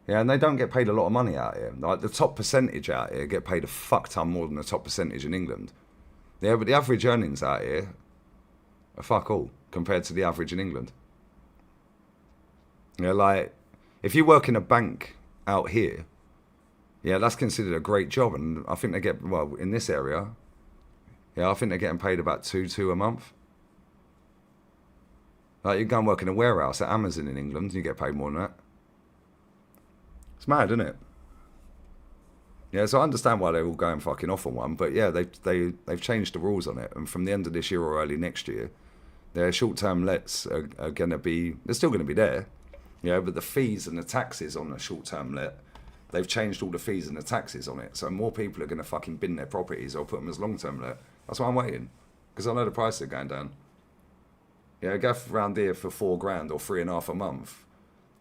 Yeah, and they don't get paid a lot of money out here. Like, the top percentage out here get paid a fuck ton more than the top percentage in England. Yeah, but the average earnings out here are fuck all compared to the average in England. Yeah, like, if you work in a bank out here, yeah, that's considered a great job. And I think they get, well, in this area, yeah, I think they're getting paid about two a month. Like, you go and work in a warehouse at Amazon in England, and you get paid more than that. It's mad, isn't it? Yeah, so I understand why they're all going fucking off on one, but yeah, they've changed the rules on it, and from the end of this year or early next year, their short-term lets are going to be, they're still going to be there, yeah, but the fees and the taxes on a short-term let, they've changed all the fees and the taxes on it, so more people are going to fucking bin their properties or put them as long-term let. That's why I'm waiting, because I know the prices are going down. Yeah, a gaff around here for $4,000 or $3.5 a month,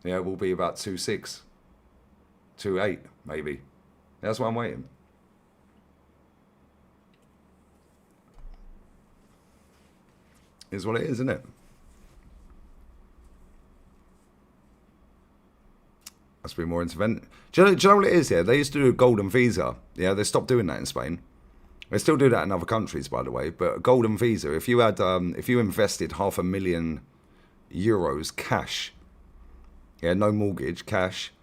yeah, will be about 2.6, 2.8 maybe. That's why I'm waiting. Is what it is, isn't it? Must be more intervention. Do you know what it is? Yeah, they used to do a golden visa. Yeah, they stopped doing that in Spain. They still do that in other countries, by the way. But a golden visa, if you invested €500,000 cash, yeah, no mortgage, cash,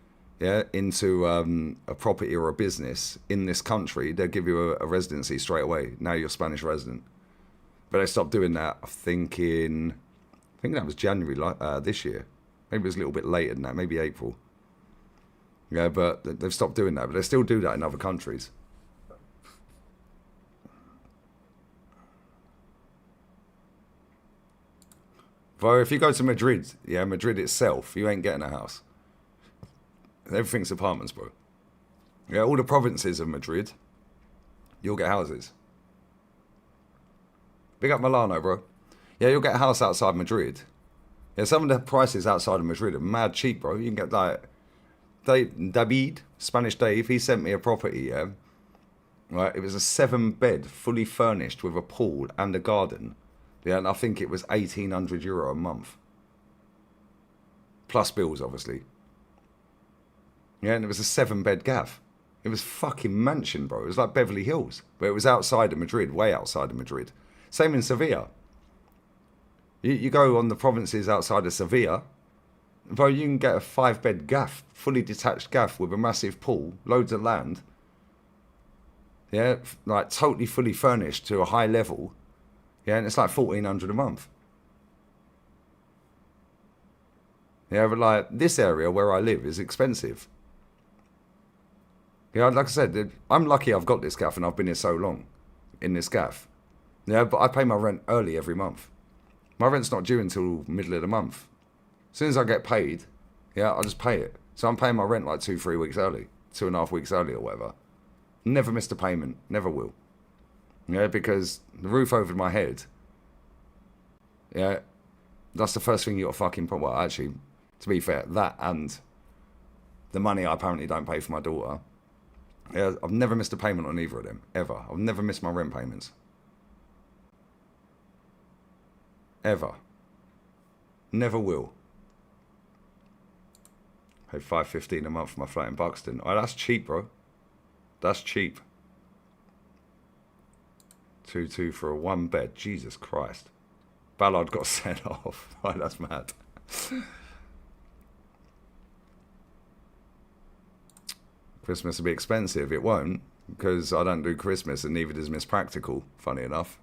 yeah, into a property or a business in this country, they'll give you a residency straight away. Now you're a Spanish resident. But they stopped doing that, I think that was January this year. Maybe it was a little bit later than that, maybe April. Yeah, but they've stopped doing that. But they still do that in other countries. But if you go to Madrid, yeah, Madrid itself, you ain't getting a house. Everything's apartments, bro. Yeah, all the provinces of Madrid, you'll get houses. Big up Milano, bro. Yeah, you'll get a house outside Madrid. Yeah, some of the prices outside of Madrid are mad cheap, bro. You can get like David, Spanish Dave, he sent me a property, yeah. Right, it was a 7-bed, fully furnished with a pool and a garden. Yeah, and I think it was €1,800 a month. Plus bills, obviously. Yeah, and it was a 7-bed gaff. It was fucking mansion, bro. It was like Beverly Hills. But it was outside of Madrid, way outside of Madrid. Same in Sevilla. You go on the provinces outside of Sevilla, bro, you can get a 5-bed gaff, fully detached gaff with a massive pool, loads of land. Yeah, like totally fully furnished to a high level. Yeah, and it's like $1,400 a month. Yeah, but like this area where I live is expensive. Yeah, like I said, I'm lucky I've got this gaff and I've been here so long. in this gaff. Yeah, but I pay my rent early every month. My rent's not due until middle of the month. As soon as I get paid, yeah, I'll just pay it. So I'm paying my rent like 2-3 weeks early, 2.5 weeks early or whatever. Never missed a payment, never will. Yeah, because the roof over my head, yeah, that's the first thing you got to fucking put. Well, actually, to be fair, that and the money I apparently don't pay for my daughter. Yeah, I've never missed a payment on either of them, ever. I've never missed my rent payments. Ever. Never will. Pay $5.15 a month for my flat in Buxton. Oh, that's cheap, bro. That's cheap. 2.2 for a 1 bed. Jesus Christ. Ballard got sent off. Oh, that's mad. Christmas will be expensive. It won't, because I don't do Christmas, and neither does Miss Practical, funny enough.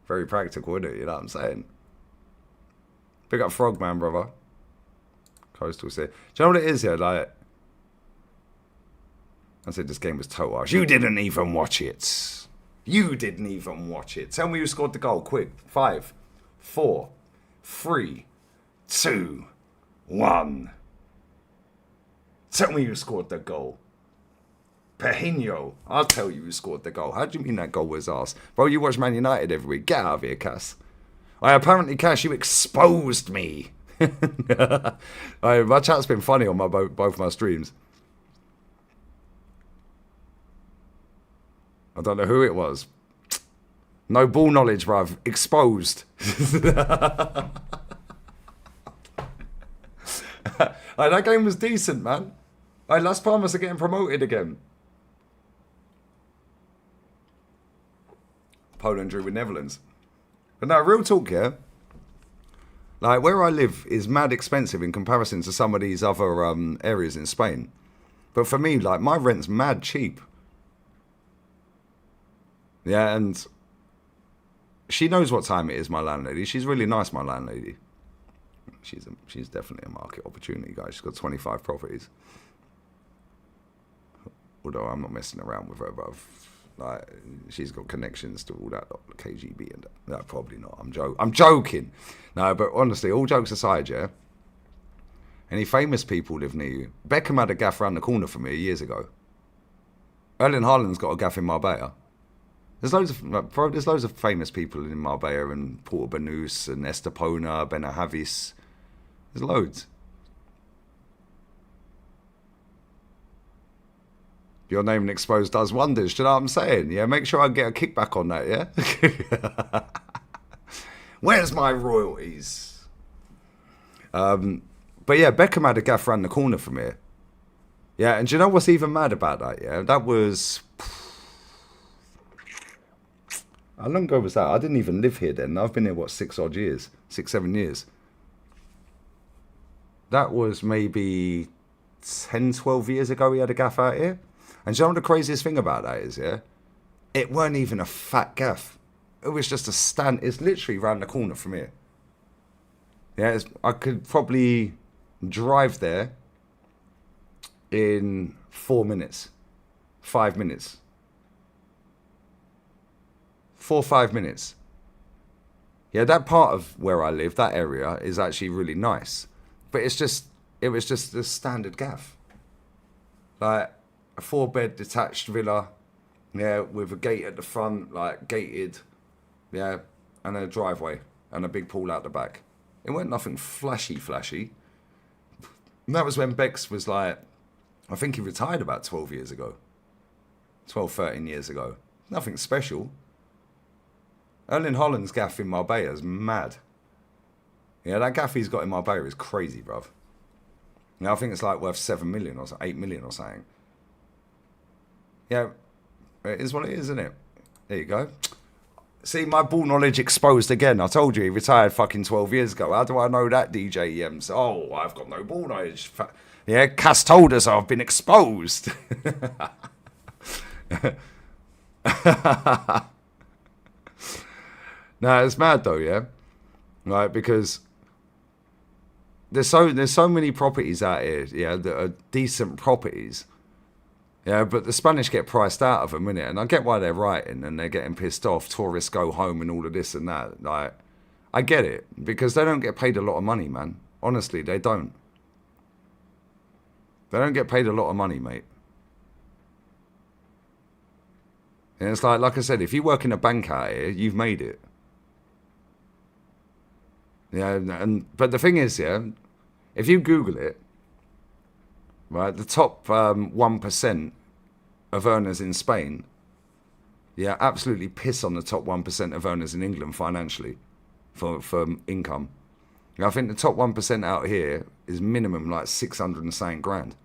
Very practical, isn't it? You know what I'm saying? Big up Frogman, brother. Coastal City. Do you know what it is here? Like, I said this game was total arse. You didn't even watch it. You didn't even watch it. Tell me who scored the goal, quick. 5, 4, 3, 2, 1. Tell me who scored the goal. Pejino. I'll tell you who scored the goal. How do you mean that goal was arse? Bro, you watch Man United every week. Get out of here, Cass. Apparently, Cass, you exposed me. My chat's been funny on my both my streams. I don't know who it was. No ball knowledge, bruv. Exposed. That game was decent, man. Las Palmas are getting promoted again. Poland drew with Netherlands. But no, real talk here. Like, where I live is mad expensive in comparison to some of these other areas in Spain. But for me, like, my rent's mad cheap. Yeah, and she knows what time it is, my landlady. She's really nice, my landlady. She's definitely a market opportunity, guys. She's got 25 properties. Although I'm not messing around with her, bruv. Like, she's got connections to all that, like KGB and that. No, probably not. I'm joking. No, but honestly, all jokes aside, yeah. Any famous people live near you? Beckham had a gaff around the corner from me years ago. Erling Haaland's got a gaff in Marbella. There's loads of famous people in Marbella and Porto Banús and Estepona, Benahavis. There's loads. Your name and exposed does wonders. Do you know what I'm saying? Yeah, make sure I get a kickback on that, yeah? Where's my royalties? But yeah, Beckham had a gaff around the corner from here. Yeah, and do you know what's even mad about that, yeah? That was... How long ago was that? I didn't even live here then. I've been here, 6 odd years? 6, 7 years. That was maybe 10, 12 years ago he had a gaff out here. And do you know what the craziest thing about that is, yeah? It weren't even a fat gaff. It was just a stand. It's literally round the corner from here. Yeah, I could probably drive there in 4 minutes. 5 minutes. 4 or 5 minutes. Yeah, that part of where I live, that area, is actually really nice. But it was just a standard gaff. Like, a 4-bed detached villa, yeah, with a gate at the front, like gated, yeah, and a driveway and a big pool out the back. It weren't nothing flashy. And that was when Bex was like, I think he retired about 12 years ago. 12, 13 years ago. Nothing special. Erling Haaland's gaff in Marbella is mad. Yeah, that gaff he's got in Marbella is crazy, bruv. Now I think it's like worth 7 million or 8 million or something. Yeah, it is what it is, isn't it? There you go. See, my ball knowledge exposed again. I told you he retired fucking 12 years ago. How do I know that, DJ Ems? Oh, I've got no ball knowledge. Yeah, Cass told us I've been exposed. No, it's mad though, yeah? Right, because there's so many properties out here, yeah, that are decent properties. Yeah, but the Spanish get priced out of them, innit? And I get why they're writing and they're getting pissed off. Tourists go home and all of this and that. Like, I get it because they don't get paid a lot of money, man. Honestly, they don't. They don't get paid a lot of money, mate. And it's like I said, if you work in a bank out here, you've made it. Yeah, but the thing is, yeah, if you Google it, right, the top 1% of earners in Spain, yeah, absolutely piss on the top 1% of earners in England financially for income. I think the top 1% out here is minimum like 600 and something grand.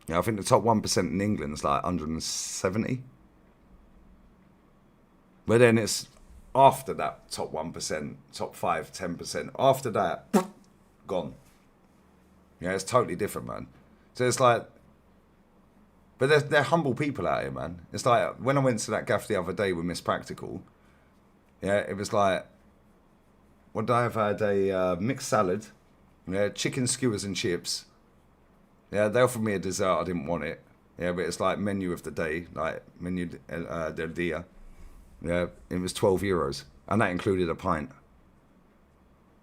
I think the top 1% in England is like 170. But then it's after that top 1%, top 5, 10%. After that, gone. Yeah, it's totally different, man. So it's like, but they're humble people out here, man. It's like when I went to that gaff the other day with Miss Practical, yeah, it was like, what did I have? I had a mixed salad, yeah, chicken skewers and chips. Yeah, they offered me a dessert. I didn't want it. Yeah, but it's like menu of the day, like menu del dia. Yeah, it was €12, and that included a pint.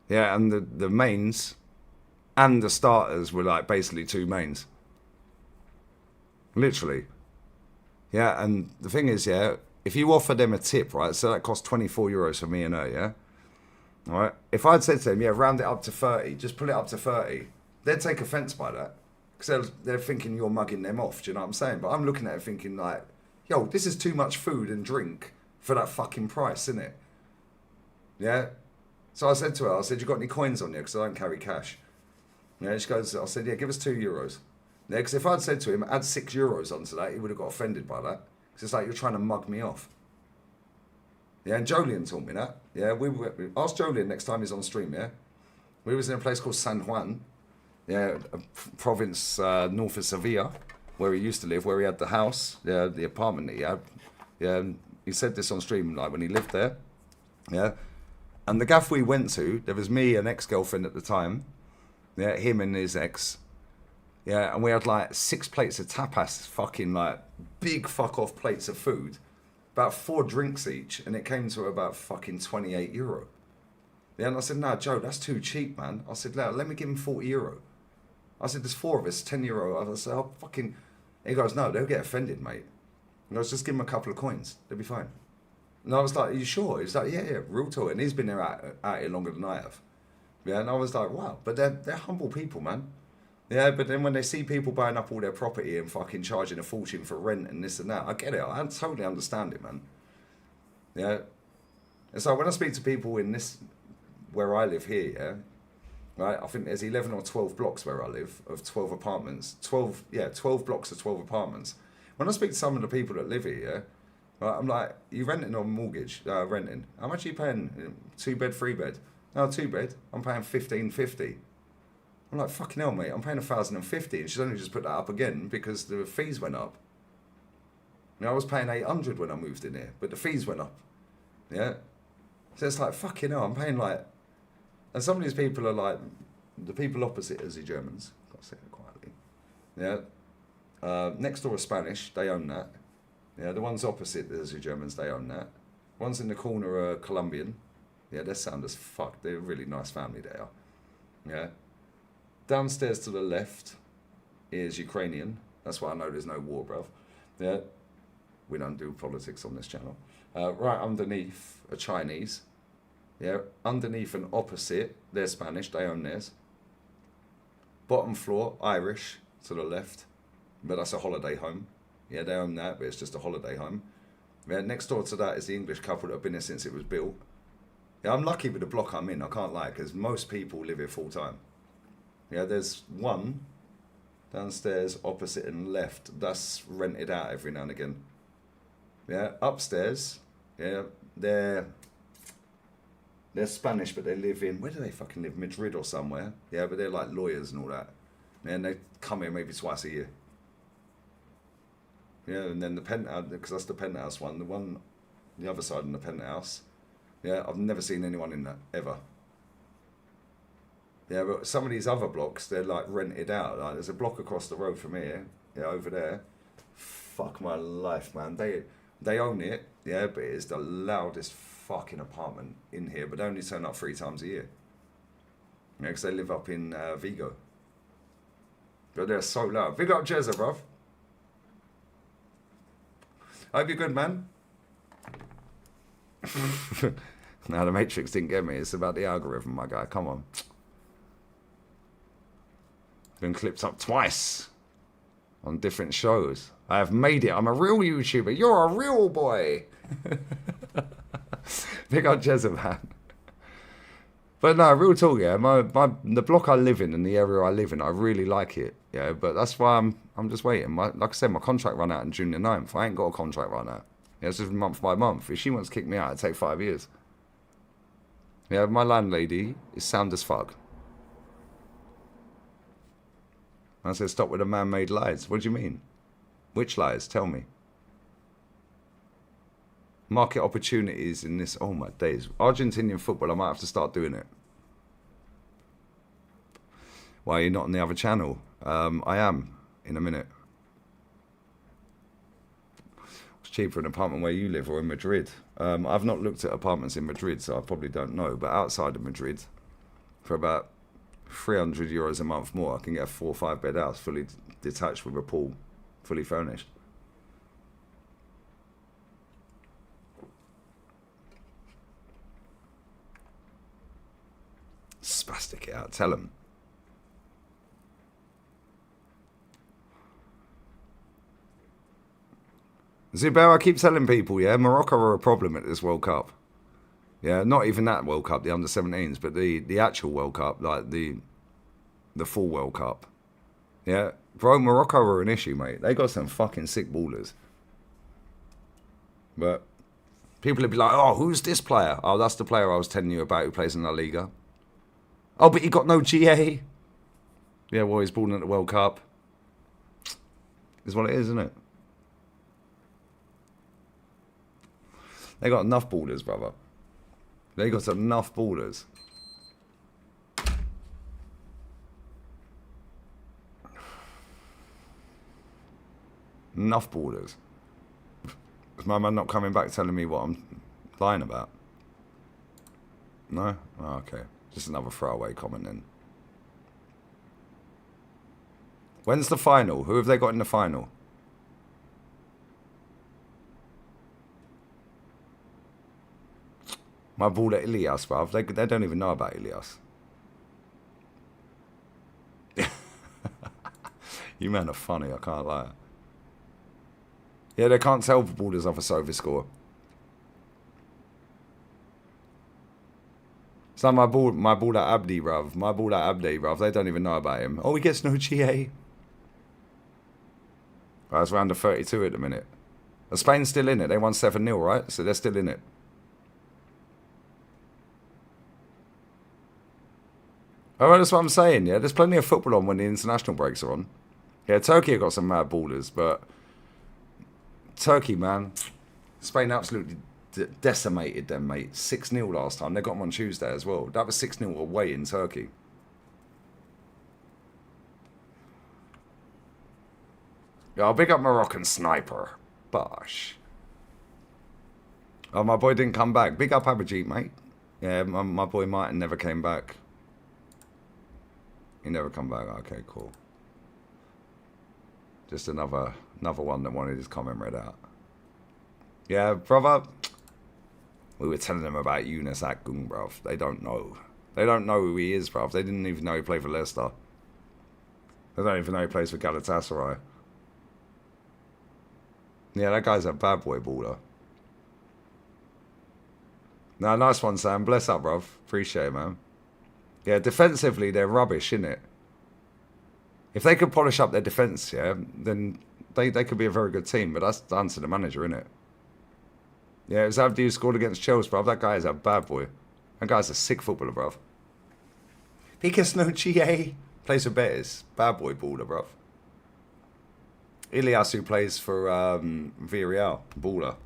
Yeah, and the mains and the starters were like basically two mains. Literally. Yeah, and the thing is, yeah, if you offer them a tip, right, so that cost €24 for me and her, yeah? All right? If I'd said to them, yeah, round it up to 30, just pull it up to 30, they'd take offence by that. Because they're thinking you're mugging them off, do you know what I'm saying? But I'm looking at it thinking like, yo, this is too much food and drink for that fucking price, isn't it? Yeah? So I said to her, I said, you got any coins on you? Because I don't carry cash. Yeah, she goes, I said, yeah, give us €2. Yeah, because if I'd said to him, add €6 onto that, he would have got offended by that. Because it's like, you're trying to mug me off. Yeah, and Jolien taught me that. Yeah, we ask Jolien next time he's on stream, yeah? We was in a place called San Juan, yeah, a province north of Sevilla, where he used to live, where he had the house, yeah, the apartment that he had. Yeah, he said this on stream, like when he lived there. Yeah, and the gaff we went to, there was me, an ex-girlfriend at the time, yeah, him and his ex. Yeah, and we had like 6 plates of tapas, fucking like big fuck off plates of food, about 4 drinks each, and it came to about fucking €28. Yeah, and I said, no, Joe, that's too cheap, man. I said, let me give him €40. I said, there's 4 of us, €10. I said, oh, fucking. He goes, no, they'll get offended, mate. And I was just give him a couple of coins, they'll be fine. And I was like, are you sure? He's like, yeah, real talk. And he's been there out here longer than I have. Yeah, and I was like, wow, but they're humble people, man. Yeah, but then when they see people buying up all their property and fucking charging a fortune for rent and this and that, I get it. I totally understand it, man. Yeah. And so when I speak to people in this, where I live here, yeah, right, I think there's 11 or 12 blocks where I live of 12 apartments. 12 blocks of 12 apartments. When I speak to some of the people that live here, yeah, right, I'm like, you renting or mortgage? Renting. How much are you paying? 2 bed, 3 bed? No, 2 bed. I'm paying $1,550. I'm like, fucking hell, mate, I'm paying $1,050, and she's only just put that up again because the fees went up. You know, I was paying $800 when I moved in here, but the fees went up. Yeah? So it's like, fucking hell, I'm paying like... And some of these people are like, the people opposite as the Germans. Got to say it quietly. Yeah? Next door are Spanish, they own that. Yeah, the ones opposite as the Germans, they own that. Ones in the corner are Colombian. Yeah, they sound as fuck. They're a really nice family, they are. Yeah? Downstairs to the left is Ukrainian. That's why I know there's no war, bruv. Yeah, we don't do politics on this channel. Right underneath are Chinese. Yeah, underneath and opposite, they're Spanish. They own theirs. Bottom floor, Irish to the left, but that's a holiday home. Yeah, they own that, but it's just a holiday home. Yeah, next door to that is the English couple that have been here since it was built. Yeah, I'm lucky with the block I'm in. I can't lie, because most people live here full time. Yeah, there's one downstairs, opposite and left, that's rented out every now and again. Yeah, upstairs, yeah, they're Spanish, but they live in, where do they fucking live? Madrid or somewhere. Yeah, but they're like lawyers and all that. Yeah, and they come here maybe twice a year. Yeah, and then the penthouse, because that's the penthouse one, the other side of the penthouse. Yeah, I've never seen anyone in that, ever. Yeah, but some of these other blocks, they're like rented out. Like there's a block across the road from here, yeah, over there, fuck my life, man. They own it, yeah, but it's the loudest fucking apartment in here, but they only turn up 3 times a year. Yeah, because they live up in Vigo. But they're so loud. Big up Jezza, bruv. I hope you're good, man. Now, the Matrix didn't get me. It's about the algorithm, my guy. Come on. Been clipped up twice on different shows. I have made it. I'm a real YouTuber. You're a real boy. Big up Jezza, man. But no, real talk, yeah. The block I live in and the area I live in, I really like it. Yeah, but that's why I'm just waiting. Like I said, my contract run out on June the 9th. I ain't got a contract run out. Yeah, it's just month by month. If she wants to kick me out, it'd take 5 years. Yeah, my landlady is sound as fuck. I said, stop with the man-made lies. What do you mean? Which lies? Tell me. Market opportunities in this. Oh my days. Argentinian football, I might have to start doing it. Why are you not on the other channel? I am in a minute. It's cheaper an apartment where you live or in Madrid. I've not looked at apartments in Madrid, so I probably don't know. But outside of Madrid, for about €300 a month more, I can get a 4 or 5 bed house, fully detached with a pool, fully furnished. Spastic it out, tell them. Zubair, I keep telling people, yeah, Morocco are a problem at this World Cup. Yeah, not even that World Cup, the under-17s, but the actual World Cup, like the full World Cup. Yeah, bro, Morocco are an issue, mate. They got some fucking sick ballers. But people would be like, oh, who's this player? Oh, that's the player I was telling you about who plays in La Liga. Oh, but he got no GA. Yeah, well, he's balling at the World Cup. Is what it is, isn't it? They got enough ballers, brother. They got enough ballers. Enough ballers. Is my man not coming back telling me what I'm lying about? No? Oh, okay. Just another throwaway comment then. When's the final? Who have they got in the final? My ball at Ilias, bruv. They don't even know about Ilias. You men are funny, I can't lie. Yeah, they can't tell the ballers off a Sofa score. It's like my ball at Abdi, bruv. My ball at Abdi, bruv. They don't even know about him. Oh, he gets no GA. Right, it's round of 32 at the minute. Are Spain still in it? They won 7-0, right? So they're still in it. Oh, that's what I'm saying, yeah? There's plenty of football on when the international breaks are on. Yeah, Turkey have got some mad ballers, but Turkey, man, Spain absolutely decimated them, mate. 6-0 last time. They got them on Tuesday as well. That was 6-0 away in Turkey. Yeah, I'll big up Moroccan sniper. Bosh. Oh, my boy didn't come back. Big up Abhijit, mate. Yeah, my boy Martin never came back. He never come back. Okay, cool. Just another one that wanted his comment read out. Yeah, brother. We were telling them about Yunus Akgung, bruv. They don't know. They don't know who he is, bruv. They didn't even know he played for Leicester. They don't even know he plays for Galatasaray. Yeah, that guy's a bad boy baller. No, nice one, Sam. Bless up, bruv. Appreciate it, man. Yeah, defensively, they're rubbish, innit? If they could polish up their defence, yeah, then they could be a very good team, but that's down to the manager, innit? Yeah, it was Abdi who scored against Chelsea, bruv. That guy is a bad boy. That guy's a sick footballer, bruv. Because no GA. Plays for Betis. Bad boy baller, bruv. Ilias, who plays for Villarreal. Baller.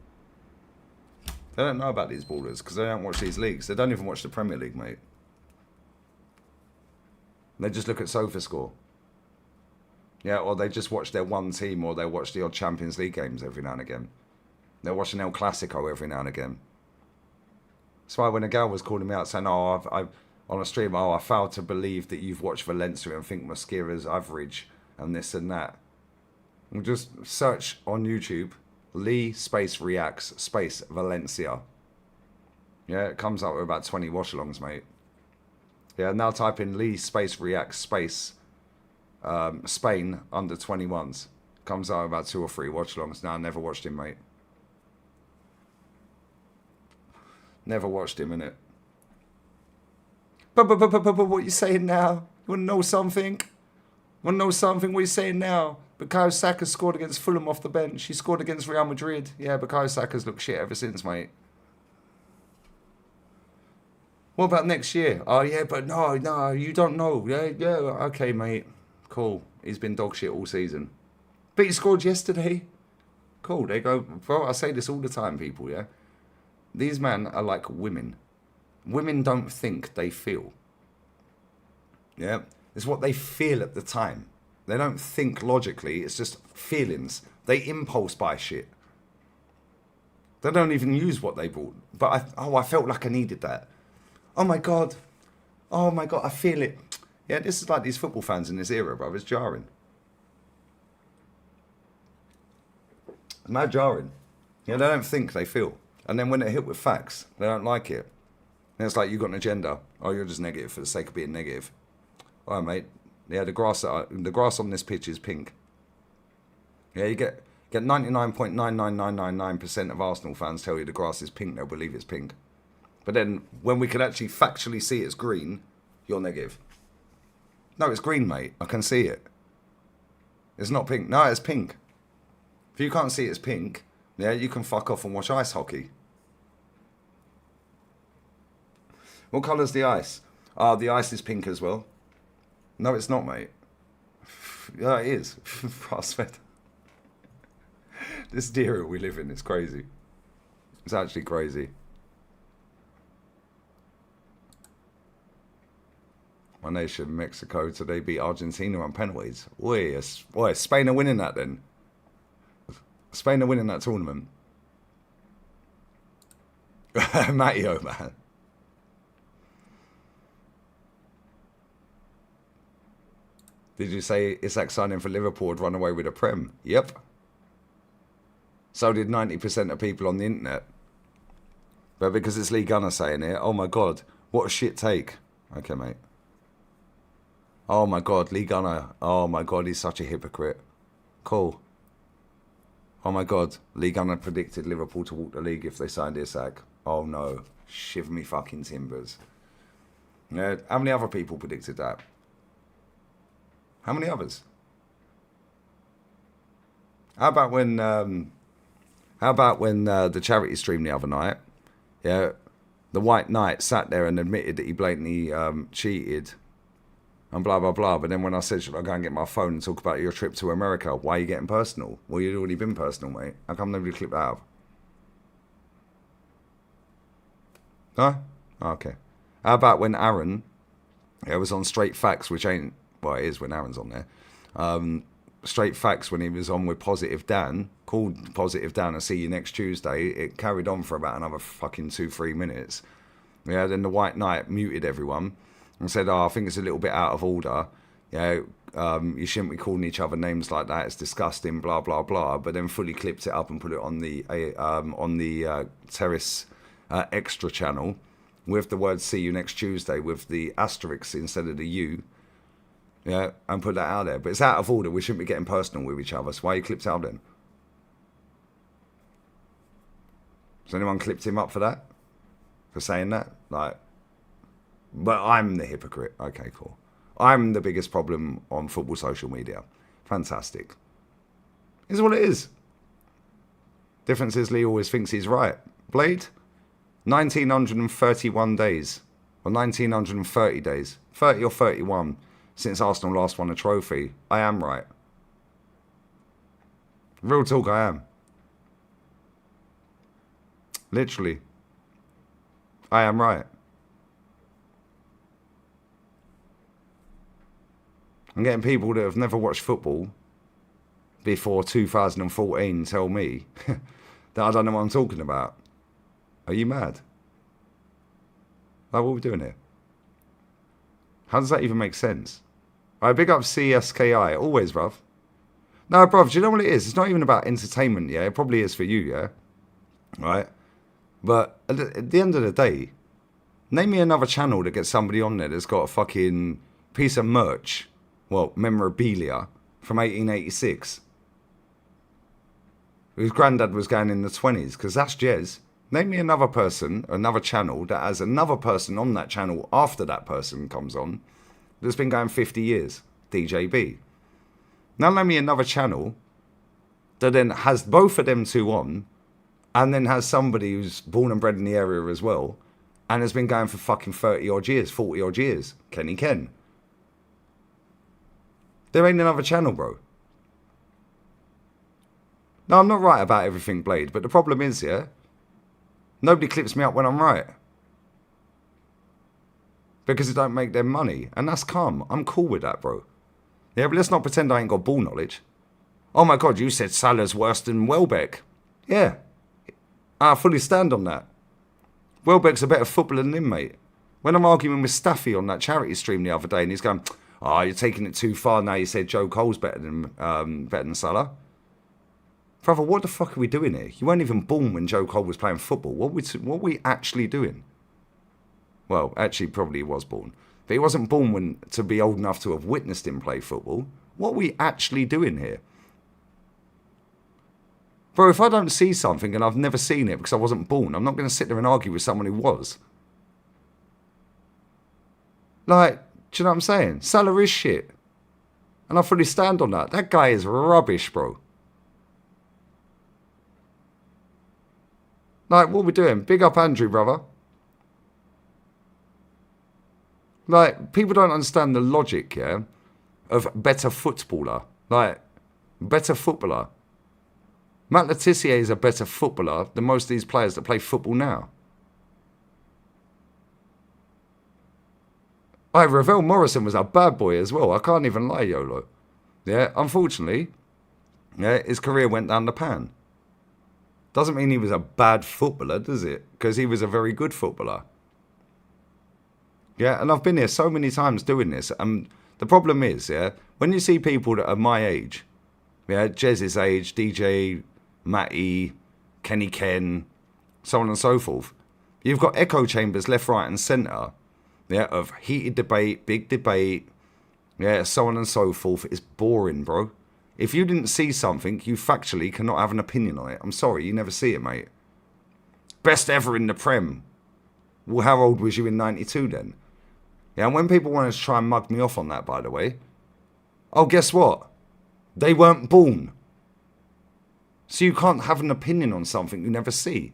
They don't know about these ballers because they don't watch these leagues. They don't even watch the Premier League, mate. They just look at Sofa score. Yeah, or they just watch their one team, or they watch the odd Champions League games every now and again. They're watching El Clasico every now and again. That's why when a girl was calling me out saying, "Oh, I've on a stream, oh, I failed to believe that you've watched Valencia and think Mosquera's average and this and that." And just search on YouTube, Lee space reacts space Valencia. Yeah, it comes up with about 20 watchalongs, mate. Yeah, now type in Lee space reacts space Spain under 21s. Comes out about 2 or 3 watchalongs. Now, I never watched him, mate. Never watched him, innit? But what you saying now? You want to know something? Want to know something? What you saying now? Bukayo Saka scored against Fulham off the bench. He scored against Real Madrid. Yeah, Bukayo Saka's looked shit ever since, mate. What about next year? Oh, yeah, but no, you don't know. Yeah, okay, mate. Cool. He's been dog shit all season. But he scored yesterday. Cool, there you go. Bro, I say this all the time, people, yeah? These men are like women. Women don't think, they feel. Yeah? It's what they feel at the time. They don't think logically, it's just feelings. They impulse buy shit. They don't even use what they bought. But I felt like I needed that. Oh my God, I feel it. Yeah, this is like these football fans in this era, bro. It's jarring. It's mad jarring. Yeah, they don't think, they feel. And then when they're hit with facts, they don't like it. And it's like, you've got an agenda. Oh, you're just negative for the sake of being negative. All right, mate. Yeah, the grass on this pitch is pink. Yeah, you get 99.99999% of Arsenal fans tell you the grass is pink, they'll believe it's pink. But then when we can actually factually see it's green, you're negative. No, it's green, mate. I can see it. It's not pink. No, it's pink. If you can't see it's pink, yeah, you can fuck off and watch ice hockey. What colour's the ice? Oh, the ice is pink as well. No, it's not, mate. Yeah, it is. This era we live in is crazy. It's actually crazy. My nation, Mexico, today beat Argentina on penalties. Boy, Spain are winning that then. Spain are winning that tournament. Matteo, man. Did you say Isak signing for Liverpool would run away with a Prem? Yep. So did 90% of people on the internet. But because it's Liga saying it, oh my God, what a shit take. Okay, mate. Oh my God, Liga. Oh my God, he's such a hypocrite. Cool. Oh my God, Liga predicted Liverpool to walk the league if they signed Isak. Oh no, shiver me fucking timbers. Yeah, how many other people predicted that? How many others? How about when the charity stream the other night? Yeah, the White Knight sat there and admitted that he blatantly cheated and blah blah blah. But then when I said, should I go and get my phone and talk about your trip to America? Why are you getting personal? Well, you'd already been personal, mate. How come nobody clipped that out? No? Oh, okay. How about when Aaron, it was on Straight Facts, which ain't, well, it is when Aaron's on there. Straight Facts, when he was on with Positive Dan, called Positive Dan, I'll see you next Tuesday. It carried on for about another fucking 2-3 minutes. Yeah, then the White Knight muted everyone and said, oh, I think it's a little bit out of order. Yeah, you shouldn't be calling each other names like that. It's disgusting, blah, blah, blah. But then fully clipped it up and put it on the Terrace Extra channel with the word see you next Tuesday with the asterisk instead of the U. Yeah, and put that out there. But it's out of order. We shouldn't be getting personal with each other. So why are you clipped out then? Has anyone clipped him up for that? For saying that? Like, but I'm the hypocrite. Okay, cool. I'm the biggest problem on football social media. Fantastic. It's what it is. Difference is Lee always thinks he's right. Blade? 1931 days. Or 1930 days. 30 or 31. Since Arsenal last won a trophy. I am right. Real talk, I am. Literally. I am right. I'm getting people that have never watched football before 2014 tell me that I don't know what I'm talking about. Are you mad? Like, what are we doing here? How does that even make sense? I big up CSKI, always, bruv. No, bruv, do you know what it is? It's not even about entertainment, yeah? It probably is for you, yeah? Right? But at the end of the day, name me another channel that gets somebody on there that's got a fucking piece of merch, well, memorabilia, from 1886. Whose granddad was going in the 20s, because that's Jez. Name me another person, another channel, that has another person on that channel after that person comes on, that's been going 50 years. DJB. Now name me another channel that then has both of them two on, and then has somebody who's born and bred in the area as well, and has been going for fucking 30 odd years, 40 odd years. Kenny Ken. There ain't another channel, bro. No, I'm not right about everything, Blade, but the problem is, yeah, nobody clips me up when I'm right. Because it don't make them money. And that's calm. I'm cool with that, bro. Yeah, but let's not pretend I ain't got ball knowledge. Oh my God, you said Salah's worse than Welbeck. Yeah. I fully stand on that. Welbeck's a better footballer than him, mate. When I'm arguing with Staffy on that charity stream the other day, and he's going, oh, you're taking it too far now. You said Joe Cole's better than Salah. Brother, what the fuck are we doing here? You weren't even born when Joe Cole was playing football. What were we actually doing? Well, actually, probably he was born. But he wasn't born to be old enough to have witnessed him play football. What are we actually doing here? Bro, if I don't see something and I've never seen it because I wasn't born, I'm not going to sit there and argue with someone who was. Like, do you know what I'm saying? Salah is shit. And I fully stand on that. That guy is rubbish, bro. Like, what are we doing? Big up Andrew, brother. Like, people don't understand the logic, yeah, of better footballer. Like, better footballer. Matt Le Tissier is a better footballer than most of these players that play football now. Ravel Morrison was a bad boy as well. I can't even lie, YOLO. Yeah, unfortunately, yeah, his career went down the pan. Doesn't mean he was a bad footballer, does it? Because he was a very good footballer. Yeah, and I've been here so many times doing this. And the problem is, yeah, when you see people that are my age, yeah, Jez's age, DJ, Matty, Kenny Ken, so on and so forth, you've got echo chambers left, right and centre, yeah, of heated debate, big debate, yeah, so on and so forth. It's boring, bro. If you didn't see something, you factually cannot have an opinion on it. I'm sorry, you never see it, mate. Best ever in the Prem. Well, how old was you in 92 then? Yeah, and when people want to try and mug me off on that, by the way, oh, guess what? They weren't born. So you can't have an opinion on something you never see.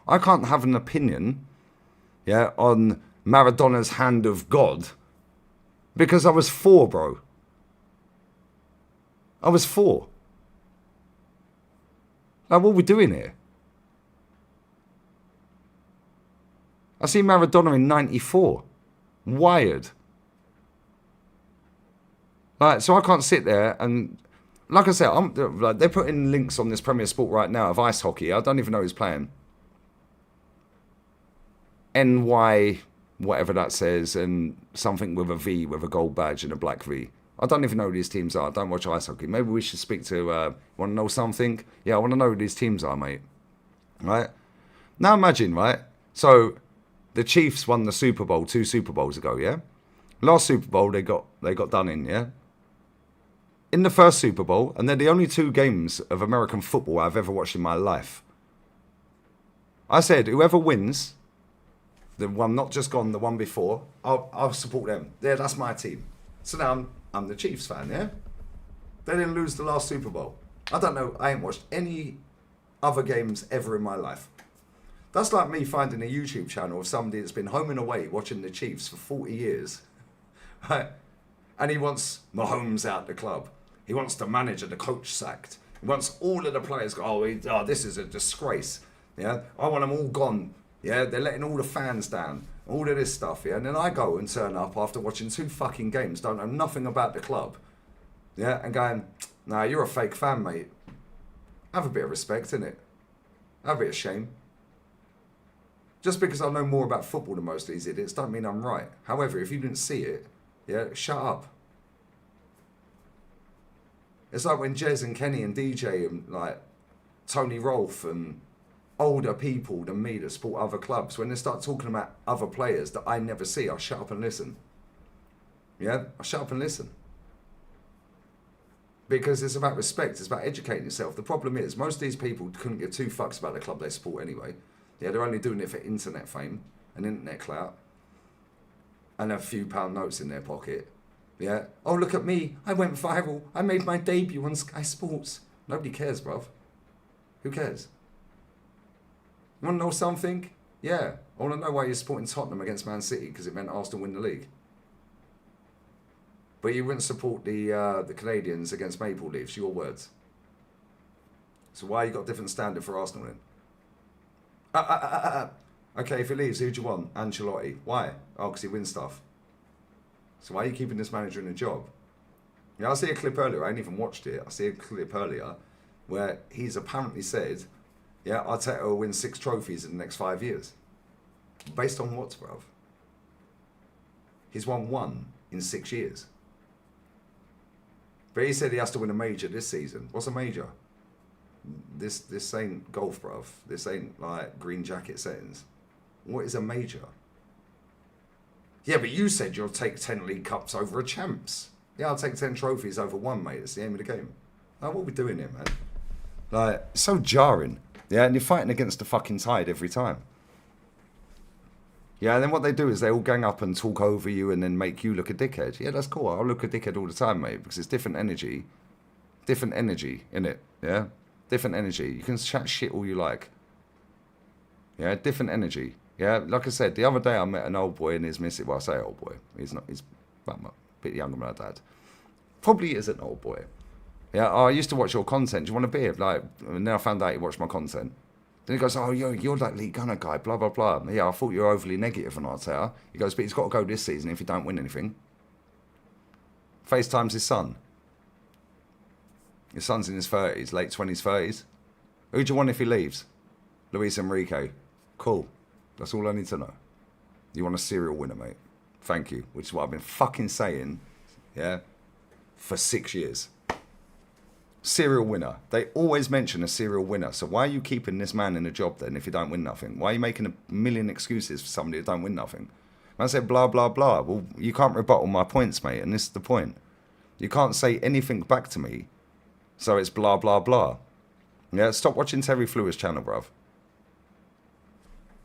I can't have an opinion, yeah, on Maradona's hand of God because I was 4, bro. I was 4. Like, what are we doing here? I see Maradona in 94. Wired. Like, so I can't sit there and, like I said, like, they're putting links on this Premier Sport right now of ice hockey. I don't even know who's playing. NY, whatever that says, and something with a V, with a gold badge and a black V. I don't even know who these teams are. I don't watch ice hockey. Maybe we should speak to, want to know something? Yeah, I want to know who these teams are, mate. Right? Now imagine, right? So, the Chiefs won the Super Bowl 2 Super Bowls ago, yeah? Last Super Bowl, they got done in, yeah? In the first Super Bowl, and they're the only 2 games of American football I've ever watched in my life. I said, whoever wins, the one not just gone, the one before, I'll support them. Yeah, that's my team. So now I'm the Chiefs fan, yeah? They didn't lose the last Super Bowl. I don't know, I ain't watched any other games ever in my life. That's like me finding a YouTube channel of somebody that's been home and away watching the Chiefs for 40 years. Right? And he wants Mahomes out the club. He wants the manager, the coach sacked. He wants all of the players go, oh, this is a disgrace. Yeah, I want them all gone. Yeah, they're letting all the fans down. All of this stuff, yeah. And then I go and turn up after watching 2 fucking games, don't know nothing about the club. Yeah, and going, nah, you're a fake fan, mate. Have a bit of respect, innit? Have a bit of shame. Just because I know more about football than most of these idiots don't mean I'm right. However, if you didn't see it, yeah, shut up. It's like when Jez and Kenny and DJ and like Tony Rolfe and older people than me that support other clubs, when they start talking about other players that I never see, I shut up and listen. Yeah, I shut up and listen. Because it's about respect, it's about educating yourself. The problem is, most of these people couldn't give two fucks about the club they support anyway. Yeah, they're only doing it for internet fame and internet clout and a few pound notes in their pocket. Yeah. Oh, look at me. I went viral. I made my debut on Sky Sports. Nobody cares, bruv. Who cares? You want to know something? Yeah. I want to know why you're supporting Tottenham against Man City because it meant Arsenal win the league. But you wouldn't support the Canadians against Maple Leafs, your words. So why you got a different standard for Arsenal then? Okay, if he leaves, who do you want? Ancelotti. Why? Oh, because he wins stuff. So why are you keeping this manager in a job? Yeah, I see a clip earlier. I ain't even watched it. I see a clip earlier where he's apparently said, yeah, Arteta will win 6 trophies in the next 5 years. Based on what, bruv? He's won 1 in 6 years. But he said he has to win a major this season. What's a major? This ain't golf, bruv. This ain't like green jacket settings. What is a major? Yeah, but you said you'll take 10 League Cups over a champs. Yeah, I'll take 10 trophies over 1, mate. It's the aim of the game. Like, what are we doing here, man? Like, it's so jarring. Yeah, and you're fighting against the fucking tide every time. Yeah, and then what they do is they all gang up and talk over you and then make you look a dickhead. Yeah, that's cool. I'll look a dickhead all the time, mate, because it's different energy. Different energy, innit? Yeah? Different energy. You can chat shit all you like. Yeah, different energy. Yeah, like I said, the other day I met an old boy and his missus. Well, I say old boy. He's well, a bit younger than my dad. Probably is an old boy. Yeah, oh, I used to watch your content. Do you want a beer? Like, and then I found out he watched my content. Then he goes, oh, you're that League Gunner guy, blah, blah, blah. Yeah, I thought you were overly negative on Arteta. He goes, but he's got to go this season if he don't win anything. FaceTime's his son. His son's in his 30s, late 20s, 30s. Who do you want if he leaves? Luis Enrique. Cool. That's all I need to know. You want a serial winner, mate. Thank you. Which is what I've been fucking saying, yeah, for 6 years. Serial winner. They always mention a serial winner. So why are you keeping this man in a job then if you don't win nothing? Why are you making a million excuses for somebody that don't win nothing? I said blah, blah, blah. Well, you can't rebuttal my points, mate, and this is the point. You can't say anything back to me, so it's blah, blah, blah. Yeah, stop watching Terry Fluer's channel, bruv.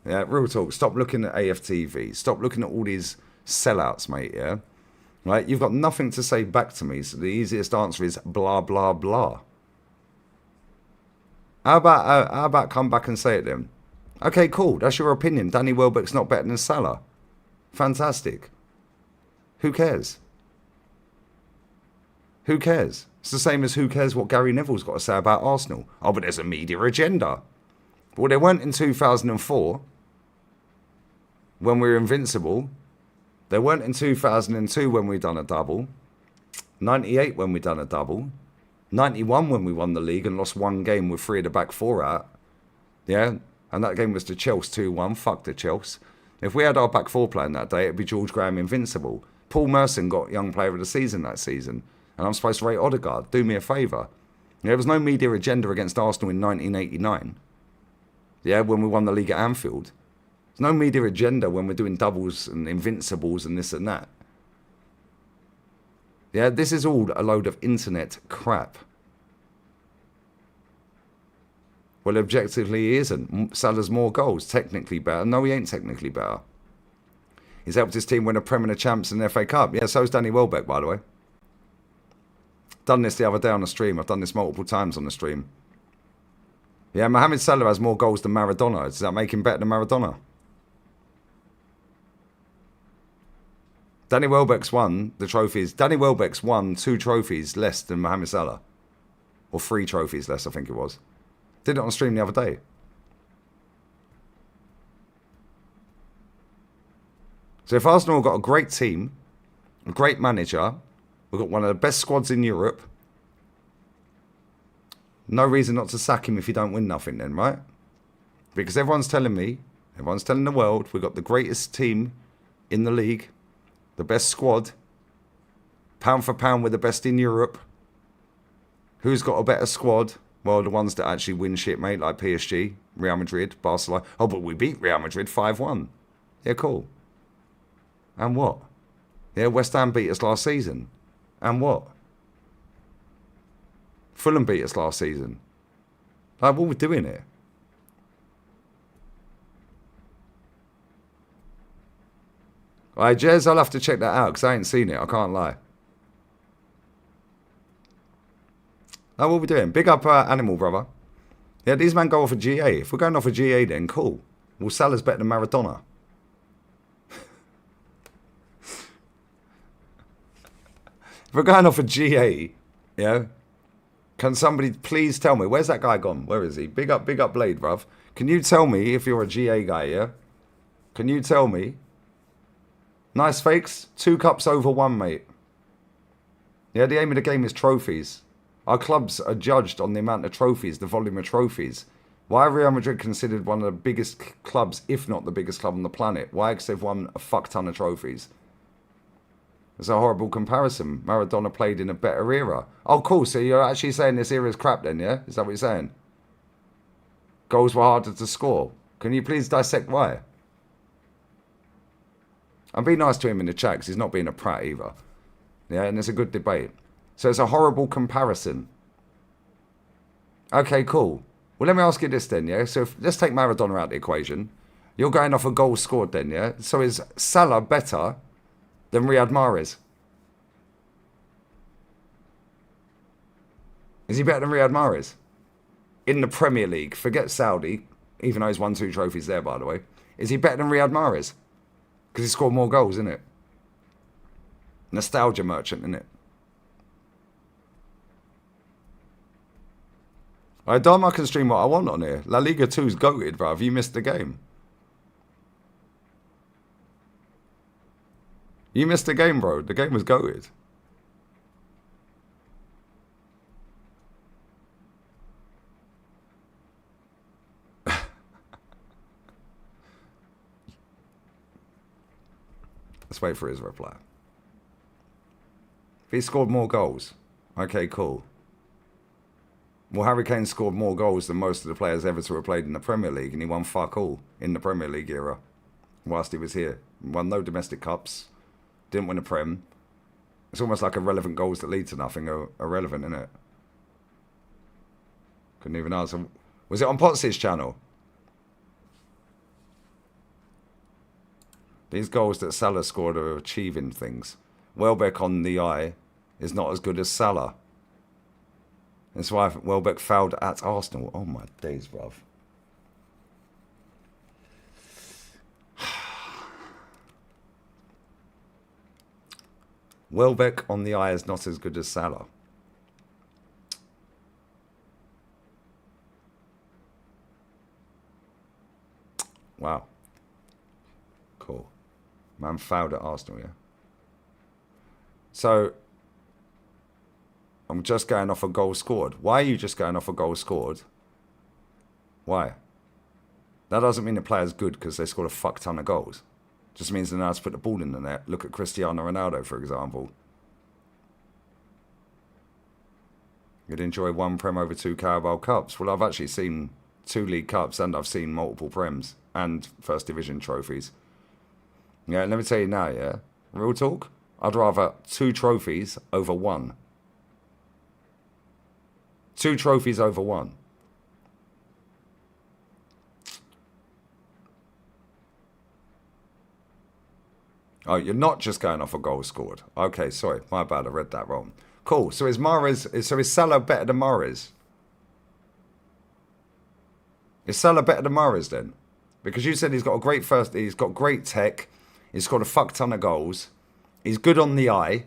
Yeah, real talk. Stop looking at AFTV. Stop looking at all these sellouts, mate, yeah? Right? You've got nothing to say back to me, so the easiest answer is blah, blah, blah. How about come back and say it then? Okay, cool. That's your opinion. Danny Welbeck's not better than Salah. Fantastic. Who cares? Who cares? It's the same as who cares what Gary Neville's got to say about Arsenal. Oh, but there's a media agenda. Well, there weren't in 2004 when we were invincible. There weren't in 2002 when we done a double. 98 when we done a double. 91 when we won the league and lost 1 game with 3 of the back 4 out. Yeah, and that game was to Chelsea 2-1. Fuck the Chelsea. If we had our back 4 playing that day, it'd be George Graham invincible. Paul Merson got Young Player of the Season that season. And I'm supposed to rate Odegaard. Do me a favour. There was no media agenda against Arsenal in 1989. Yeah, when we won the league at Anfield. There's no media agenda when we're doing doubles and invincibles and this and that. Yeah, this is all a load of internet crap. Well, objectively, he isn't. Salah's more goals, technically better. No, he ain't technically better. He's helped his team win a Premier Champs and FA Cup. Yeah, so's Danny Welbeck, by the way. Done this the other day on the stream. I've done this multiple times on the stream. Yeah, Mohamed Salah has more goals than Maradona. Does that make him better than Maradona? Danny Welbeck's won the trophies. Danny Welbeck's won 2 trophies less than Mohamed Salah. Or 3 trophies less, I think it was. Did it on stream the other day. So if Arsenal got a great team, a great manager, We've got one of the best squads in Europe. No reason not to sack him if you don't win nothing then, right? Because everyone's telling me, everyone's telling the world, we've got the greatest team in the league, the best squad, pound for pound, we're the best in Europe. Who's got a better squad? Well, the ones that actually win shit, mate, like PSG, Real Madrid, Barcelona. Oh, but we beat Real Madrid 5-1. Yeah, cool. And what? Yeah, West Ham beat us last season. And what? Fulham beat us last season. Like, what are we doing here? Alright, Jez, I'll have to check that out because I ain't seen it. I can't lie. Oh, what are we doing? Big up Animal, brother. Yeah, these men go off a GA. If we're going off a GA, then cool. Well, Salah's better than Maradona. If we're going off a GA, yeah, can somebody please tell me, where's that guy gone? Where is he? Big up Blade, bruv. Can you tell me if you're a GA guy, yeah? Can you tell me? Nice fakes. 2 cups over 1, mate. Yeah, the aim of the game is trophies. Our clubs are judged on the amount of trophies, the volume of trophies. Why are Real Madrid considered one of the biggest clubs, if not the biggest club on the planet? Why? Because they've won a fuck ton of trophies. It's a horrible comparison. Maradona played in a better era. Oh, cool. So you're actually saying this era is crap then, yeah? Is that what you're saying? Goals were harder to score. Can you please dissect why? And be nice to him in the chat because he's not being a prat either. Yeah, and it's a good debate. So it's a horrible comparison. Okay, cool. Well, let me ask you this then, yeah? So let's take Maradona out of the equation. You're going off a goal scored then, yeah? So is Salah better than Riyad Mahrez? Is he better than Riyad Mahrez? In the Premier League, forget Saudi, even though he's won 2 trophies there, by the way. Is he better than Riyad Mahrez? Because he scored more goals, isn't it? Nostalgia merchant, isn't it? I can stream what I want on here. La Liga 2's goated, bruv. You missed the game. You missed the game, bro. The game was goated. Let's wait for his reply. If he scored more goals, okay, cool. Well, Harry Kane scored more goals than most of the players ever to have played in the Premier League, and he won fuck all in the Premier League era whilst he was here. Won no domestic cups, didn't win a Prem. It's almost like irrelevant goals that lead to nothing are irrelevant, isn't it? Couldn't even answer. Was it on Potts' channel? These goals that Salah scored are achieving things. Welbeck on the eye is not as good as Salah. That's why Welbeck fouled at Arsenal. Oh my days, bruv. Welbeck on the eye is not as good as Salah. Wow. Cool. Man fouled at Arsenal, yeah? So, I'm just going off a goal scored. Why are you just going off a goal scored? Why? That doesn't mean the player's good because they scored a fuck ton of goals. Just means they know how to put the ball in the net. Look at Cristiano Ronaldo, for example. You'd enjoy 1 Prem over 2 Carabao Cups. Well, I've actually seen 2 League Cups and I've seen multiple Prems and First Division trophies. Yeah, let me tell you now, yeah? Real talk? I'd rather 2 trophies over 1. 2 trophies over 1. Oh, you're not just going off a goal scored. Okay, sorry, my bad, I read that wrong. Cool, so is Salah better than Mahrez? Is Salah better than Mahrez then? Because you said he's got great tech, he's got a fuck ton of goals, he's good on the eye,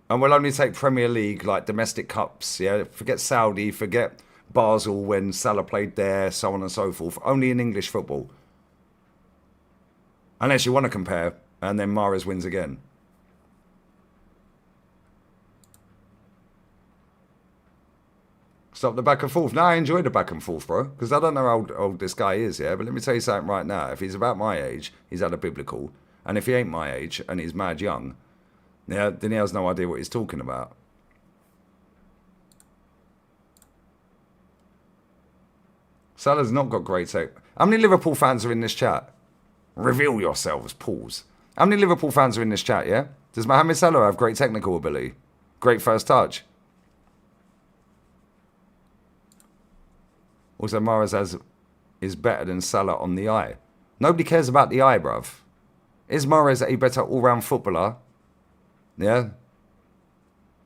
and we'll only take Premier League, like domestic cups, yeah? Forget Saudi, forget Basel when Salah played there, so on and so forth. Only in English football. Unless you want to compare And then Mahrez wins again. Stop the back and forth. No, I enjoy the back and forth, bro. Because I don't know how old this guy is, yeah? But let me tell you something right now. If he's about my age, he's out of biblical. And if he ain't my age and he's mad young, yeah, then he has no idea what he's talking about. Salah's not got great tech. How many Liverpool fans are in this chat? Reveal yourselves. Pause. How many Liverpool fans are in this chat, yeah? Does Mohamed Salah have great technical ability? Great first touch? Also, Mahrez is better than Salah on the eye. Nobody cares about the eye, bruv. Is Mahrez a better all-round footballer? Yeah?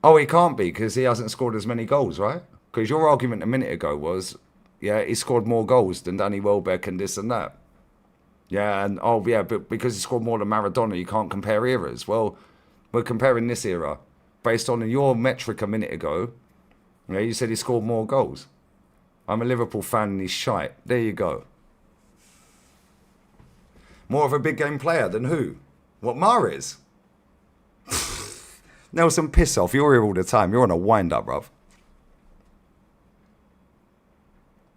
Oh, he can't be because he hasn't scored as many goals, right? Because your argument a minute ago was, yeah, he scored more goals than Danny Welbeck and this and that. Yeah, and oh, yeah, but because he scored more than Maradona, you can't compare eras. Well, we're comparing this era based on your metric a minute ago. Yeah, you said he scored more goals. I'm a Liverpool fan and he's shite. There you go. More of a big game player than who? What, Mahrez? Nelson, piss off. You're here all the time. You're on a wind-up, bruv.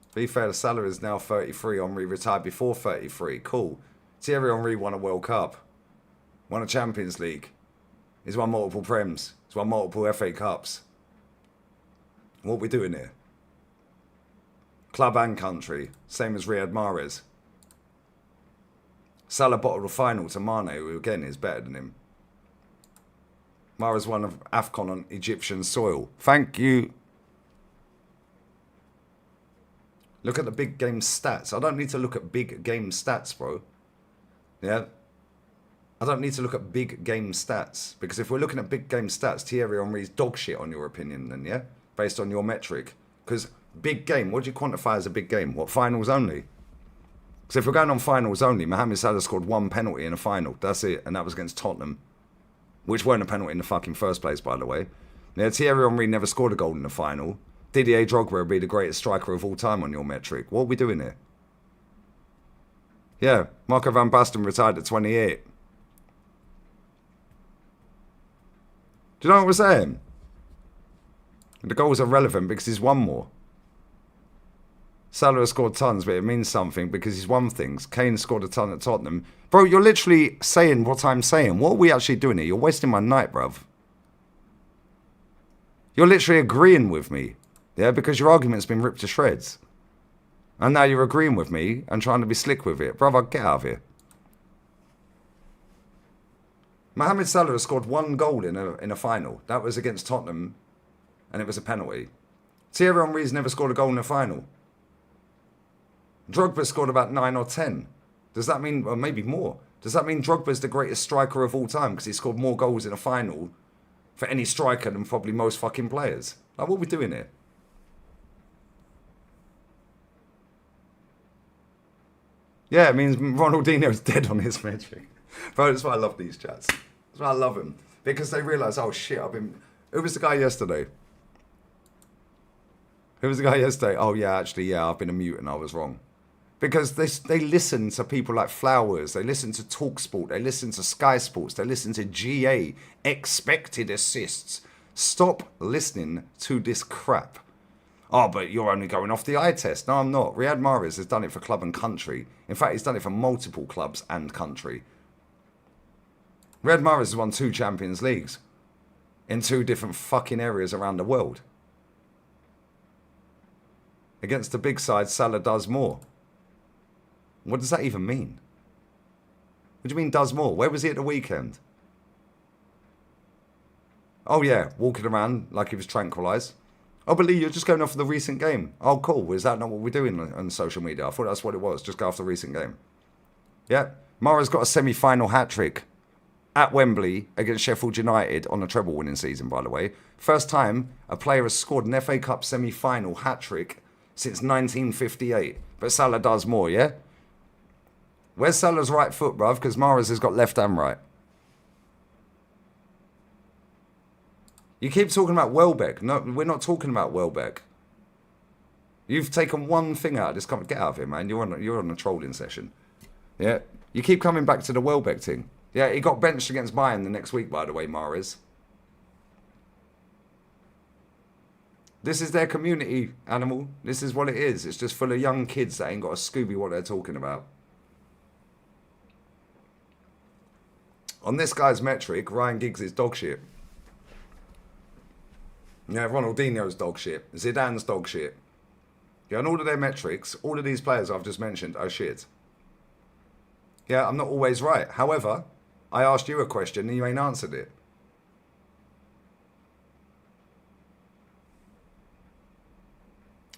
To be fair, Salah is now 33. Henry retired before 33. Cool. Thierry Henry won a World Cup. Won a Champions League. He's won multiple Prems. He's won multiple FA Cups. What are we doing here? Club and country. Same as Riyad Mahrez. Salah bottled a final to Mane, who again is better than him. Mahrez won of AFCON on Egyptian soil. Thank you. Look at the big game stats. I don't need to look at big game stats, bro. Yeah? I don't need to look at big game stats. Because if we're looking at big game stats, Thierry Henry's dog shit on your opinion then, yeah? Based on your metric. Because big game, what do you quantify as a big game? What, finals only? Because if we're going on finals only, Mohamed Salah scored one penalty in a final. That's it. And that was against Tottenham. Which weren't a penalty in the fucking first place, by the way. Yeah, Thierry Henry never scored a goal in the final. Didier Drogba would be the greatest striker of all time on your metric. What are we doing here? Yeah, Marco van Basten retired at 28. Do you know what we're saying? The goals are relevant because he's won more. Salah has scored tons, but it means something because he's won things. Kane scored a ton at Tottenham. Bro, you're literally saying what I'm saying. What are we actually doing here? You're wasting my night, bruv. You're literally agreeing with me. Yeah, because your argument's been ripped to shreds. And now you're agreeing with me and trying to be slick with it. Brother, get out of here. Mohamed Salah has scored one goal in a final. That was against Tottenham. And it was a penalty. Thierry Henry's never scored a goal in a final. Drogba scored about 9 or 10. Does that mean, or maybe more, does that mean Drogba's the greatest striker of all time because he scored more goals in a final for any striker than probably most fucking players? Like, what are we doing here? Yeah, it means Ronaldinho's dead on his metric. Bro, that's why I love these chats. That's why I love them. Because they realise, oh shit, who was the guy yesterday? Who was the guy yesterday? Oh yeah, actually, yeah, I've been a mute and I was wrong. Because they listen to people like Flowers, they listen to TalkSport, they listen to Sky Sports, they listen to GA, expected assists. Stop listening to this crap. Oh, but you're only going off the eye test. No, I'm not. Riyad Mahrez has done it for club and country. In fact, he's done it for multiple clubs and country. Riyad Mahrez has won 2 Champions Leagues in 2 different fucking areas around the world. Against the big side, Salah does more. What does that even mean? What do you mean does more? Where was he at the weekend? Oh yeah, walking around like he was tranquilised. Oh, but Lee, you're just going off the recent game. Oh, cool. Is that not what we're doing on social media? I thought that's what it was. Just go off the recent game. Yeah. Mahrez got a semi-final hat-trick at Wembley against Sheffield United on a treble-winning season, by the way. First time a player has scored an FA Cup semi-final hat-trick since 1958. But Salah does more, yeah? Where's Salah's right foot, bruv? Because Mahrez has got left and right. You keep talking about Welbeck. No, we're not talking about Welbeck. You've taken one thing out of this. Get out of here, man. You're on a trolling session. Yeah? You keep coming back to the Welbeck thing. Yeah, he got benched against Bayern the next week, by the way, Mahrez. This is their community, animal. This is what it is. It's just full of young kids that ain't got a Scooby what they're talking about. On this guy's metric, Ryan Giggs is dog shit. Yeah, Ronaldinho's dog shit. Zidane's dog shit. Yeah, on all of their metrics, all of these players I've just mentioned are shit. Yeah, I'm not always right. However, I asked you a question and you ain't answered it.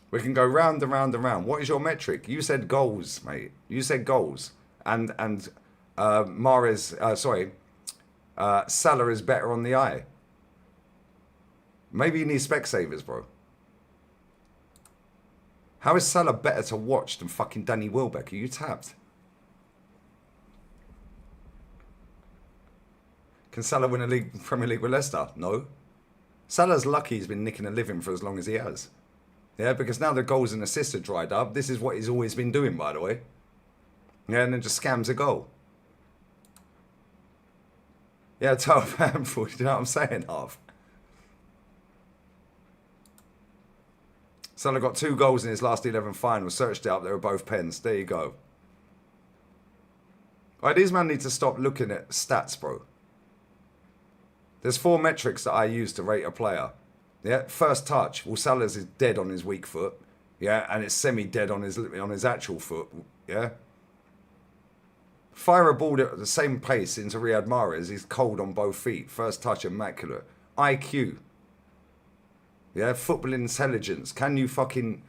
We can go round and round and round. What is your metric? You said goals, mate. You said goals. And Salah is better on the eye. Maybe you need Specsavers, bro. How is Salah better to watch than fucking Danny Welbeck? Are you tapped? Can Salah win a Premier League with Leicester? No. Salah's lucky he's been nicking a living for as long as he has. Yeah, because now the goals and assists are dried up. This is what he's always been doing, by the way. Yeah, and then just scams a goal. Yeah, total handful. You know what I'm saying, Half? Salah got 2 goals in his last 11 finals. Searched it up. They were both pens. There you go. All right, these men need to stop looking at stats, bro. There's 4 metrics that I use to rate a player. Yeah, first touch. Well, Salah's is dead on his weak foot. Yeah, and it's semi-dead on his actual foot. Yeah. Fire a ball at the same pace into Riyad Mahrez. He's cold on both feet. First touch, immaculate. IQ. Yeah, football intelligence. Can you fucking...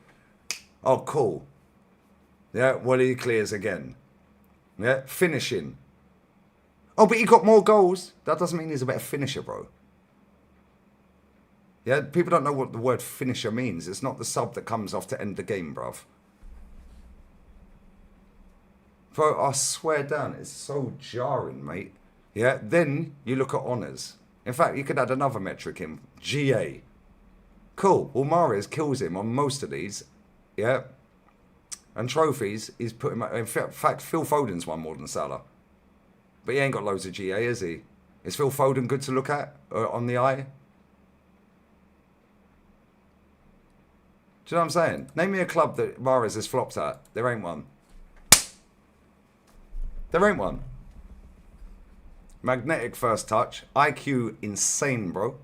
Oh, cool. Yeah, well, he clears again. Yeah, finishing. Oh, but he got more goals. That doesn't mean he's a better finisher, bro. Yeah, people don't know what the word finisher means. It's not the sub that comes off to end the game, bruv. Bro, I swear down, it's so jarring, mate. Yeah, then you look at honours. In fact, you could add another metric in. GA. Cool. Well, Mahrez kills him on most of these. Yeah. And trophies, he's put him... In fact, Phil Foden's won more than Salah. But he ain't got loads of GA, is he? Is Phil Foden good to look at on the eye? Do you know what I'm saying? Name me a club that Mahrez has flopped at. There ain't one. There ain't one. Magnetic first touch. IQ insane, bro.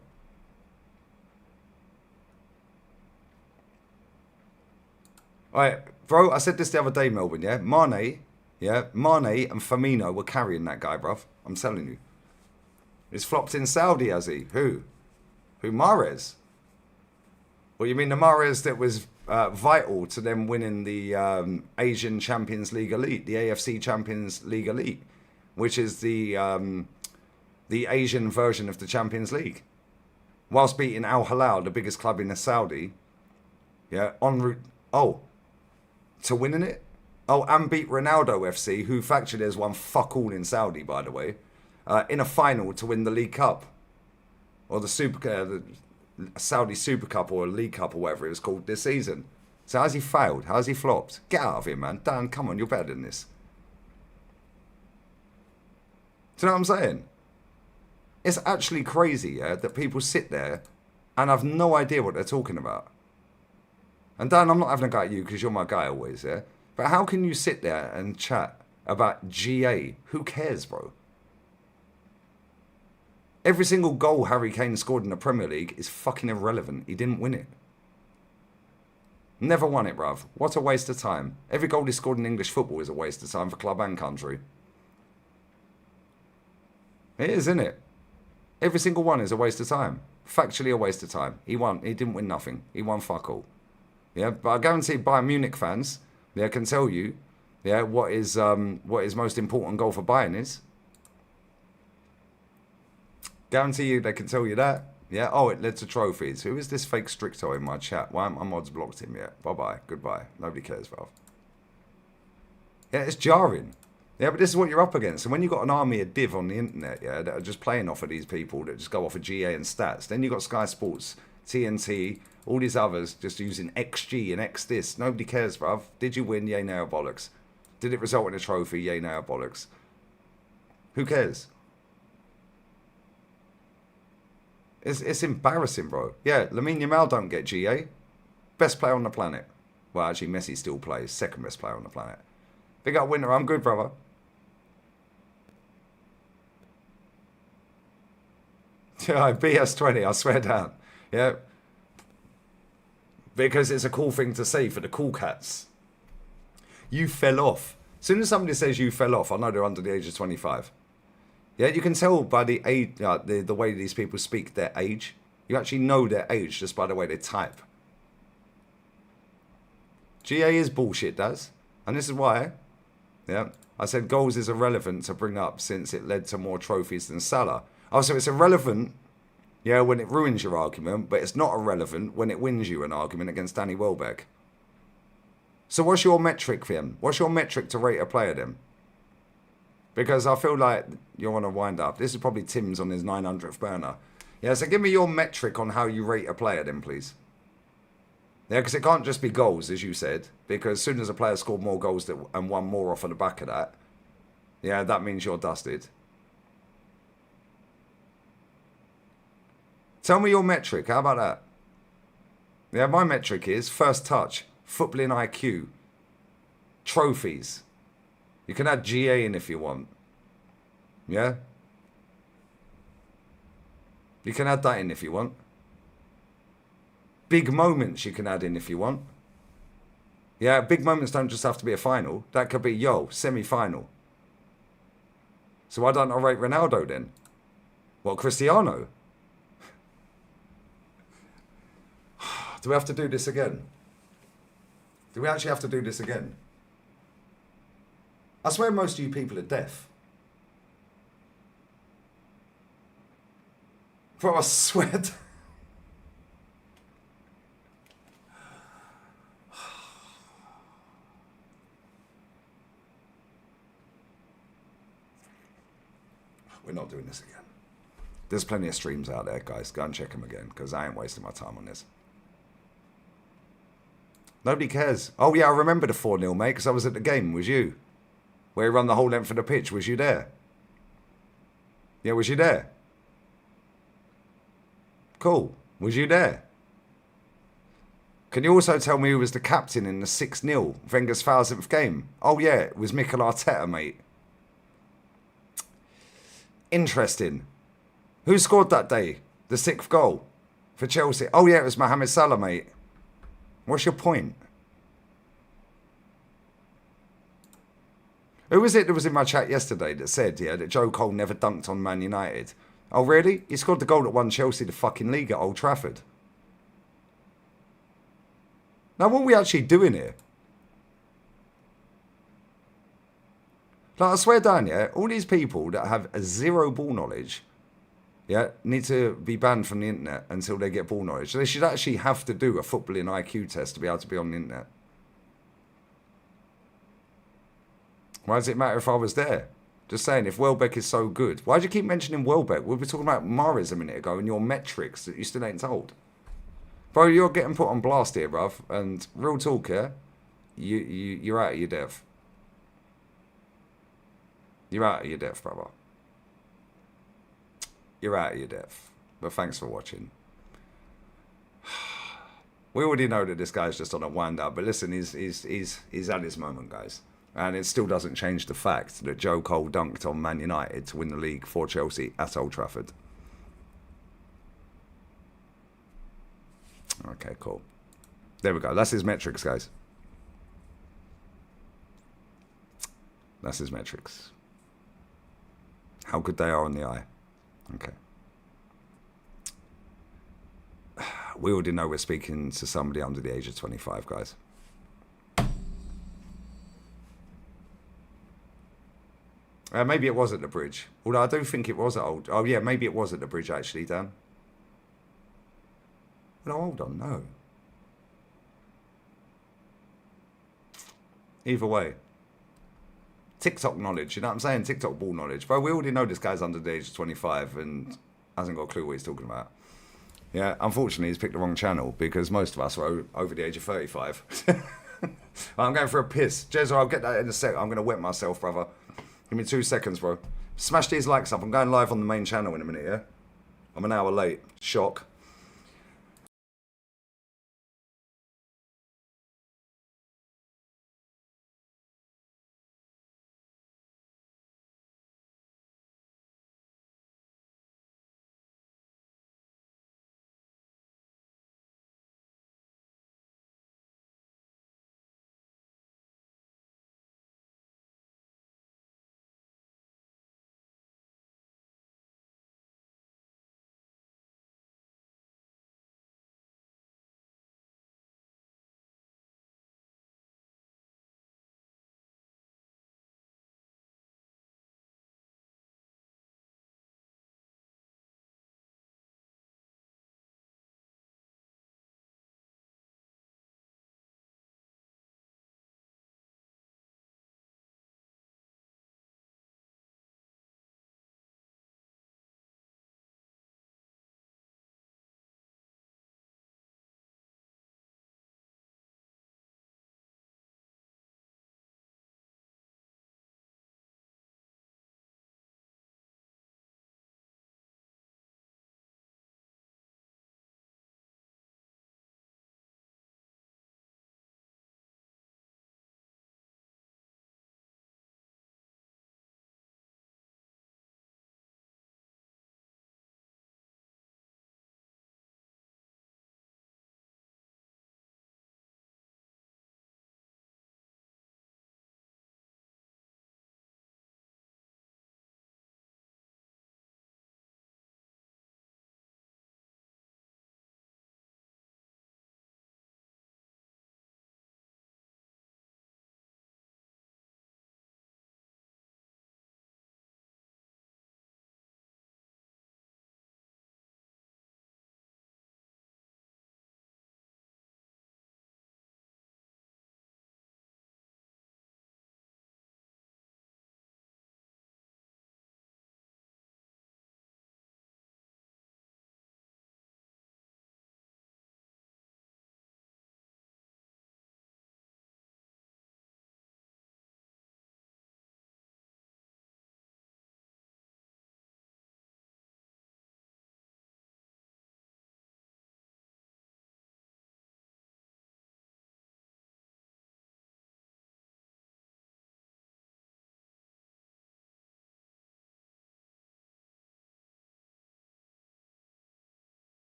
Alright, bro, I said this the other day, Melbourne, yeah? Mane and Firmino were carrying that guy, bruv. I'm telling you. He's flopped in Saudi, has he? Who? Mahrez? Well, you mean the Mahrez that was vital to them winning the Asian Champions League Elite, the AFC Champions League Elite, which is the Asian version of the Champions League. Whilst beating Al Hilal, the biggest club in the Saudi, yeah, en route, to winning it? Oh, and beat Ronaldo FC, who factually has won fuck all in Saudi, by the way, in a final to win the League Cup. Or the Saudi Super Cup or League Cup or whatever it was called this season. So how's he failed? How's he flopped? Get out of here, man. Dan, come on, you're better than this. Do you know what I'm saying? It's actually crazy, yeah, that people sit there and have no idea what they're talking about. And Dan, I'm not having a go at you because you're my guy always, yeah? But how can you sit there and chat about GA? Who cares, bro? Every single goal Harry Kane scored in the Premier League is fucking irrelevant. He didn't win it. Never won it, bruv. What a waste of time. Every goal he scored in English football is a waste of time for club and country. It is, isn't it? Every single one is a waste of time. Factually a waste of time. He won. He didn't win nothing. He won fuck all. Yeah, but I guarantee Bayern Munich fans, they can tell you, yeah, what his most important goal for Bayern is. Guarantee you they can tell you that. Yeah, oh, it led to trophies. Who is this fake Stricto in my chat? Why haven't my mods blocked him yet? Bye-bye. Goodbye. Nobody cares, Valve. Yeah, it's jarring. Yeah, but this is what you're up against. And when you've got an army of div on the internet, yeah, that are just playing off of these people that just go off of GA and stats. Then you've got Sky Sports, TNT, all these others just using XG and X this. Nobody cares, bruv. Did you win? Yay, no, bollocks. Did it result in a trophy? Yay, no, bollocks. Who cares? It's embarrassing, bro. Yeah, Lamine Yamal don't get GA. Best player on the planet. Well, actually, Messi still plays. Second best player on the planet. Big up Winter. I'm good, brother. Yeah, BS20. I swear down. Yeah. Because it's a cool thing to say for the cool cats. You fell off. As soon as somebody says you fell off, I know they're under the age of 25. Yeah, you can tell by the age, the way these people speak their age. You actually know their age just by the way they type. GA is bullshit, Daz. And this is why, yeah, I said goals is irrelevant to bring up since it led to more trophies than Salah. Oh, so it's irrelevant, yeah, when it ruins your argument, but it's not irrelevant when it wins you an argument against Danny Welbeck. So what's your metric, Finn? What's your metric to rate a player then? Because I feel like you want to wind up. This is probably Tim's on his 900th burner. Yeah, so give me your metric on how you rate a player then, please. Yeah, because it can't just be goals, as you said. Because as soon as a player scored more goals and won more off of the back of that, yeah, that means you're dusted. Tell me your metric. How about that? Yeah, my metric is first touch, footballing IQ, trophies. You can add GA in if you want. Yeah? You can add that in if you want. Big moments you can add in if you want. Yeah, big moments don't just have to be a final. That could be, yo, semi-final. So why don't I rate Ronaldo then? What, Cristiano? Do we have to do this again? Do we actually have to do this again? I swear most of you people are deaf. Bro, I swear. We're not doing this again. There's plenty of streams out there, guys. Go and check them again, because I ain't wasting my time on this. Nobody cares. Oh, yeah, I remember the 4-0, mate, because I was at the game. Was you? Where he run the whole length of the pitch. Was you there? Yeah, was you there? Cool. Was you there? Can you also tell me who was the captain in the 6-0, Wenger's 1000th game? Oh, yeah, it was Mikel Arteta, mate. Interesting. Who scored that day? The 6th goal for Chelsea? Oh, yeah, it was Mohamed Salah, mate. What's your point? Who was it that was in my chat yesterday that said, yeah, that Joe Cole never dunked on Man United? Oh, really? He scored the goal that won Chelsea the fucking league at Old Trafford. Now, what are we actually doing here? Like, I swear down, yeah, all these people that have a zero ball knowledge, yeah, need to be banned from the internet until they get ball knowledge. So they should actually have to do a footballing IQ test to be able to be on the internet. Why does it matter if I was there? Just saying, if Welbeck is so good. Why do you keep mentioning Welbeck? We were talking about Mahrez a minute ago and your metrics that you still ain't told. Bro, you're getting put on blast here, bruv. And real talk, yeah? You're out of your depth. You're out of your depth, brother. You're out of your depth. But thanks for watching. We already know that this guy's just on a wind up. But listen, he's at his moment, guys. And it still doesn't change the fact that Joe Cole dunked on Man United to win the league for Chelsea at Old Trafford. Okay, cool. There we go. That's his metrics, guys. That's his metrics. How good they are on the eye. Okay. We already know we're speaking to somebody under the age of 25, guys. Maybe it was at the bridge. Although I do think it was at Old... Oh, yeah, maybe it was at the bridge, actually, Dan. No, hold on, no. Either way. TikTok knowledge, you know what I'm saying? TikTok ball knowledge. Bro, we already know this guy's under the age of 25 and hasn't got a clue what he's talking about. Yeah, unfortunately, he's picked the wrong channel because most of us are over the age of 35. I'm going for a piss. Jezza, I'll get that in a sec. I'm going to wet myself, brother. Give me 2 seconds, bro. Smash these likes up. I'm going live on the main channel in a minute, yeah? I'm an hour late. Shock.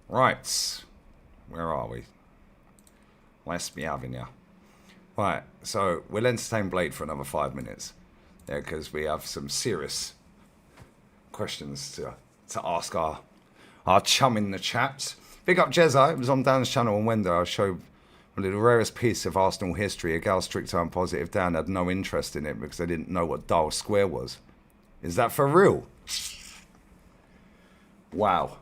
Right. Where are we? Let's be having ya. Right, so we'll entertain Blade for another 5 minutes. Yeah, because we have some serious questions to ask our chum in the chat. Big up Jezza. It was on Dan's channel on Wednesday. I showed the rarest piece of Arsenal history. A gal strict and positive. Dan had no interest in it because they didn't know what Dial Square was. Is that for real? Wow.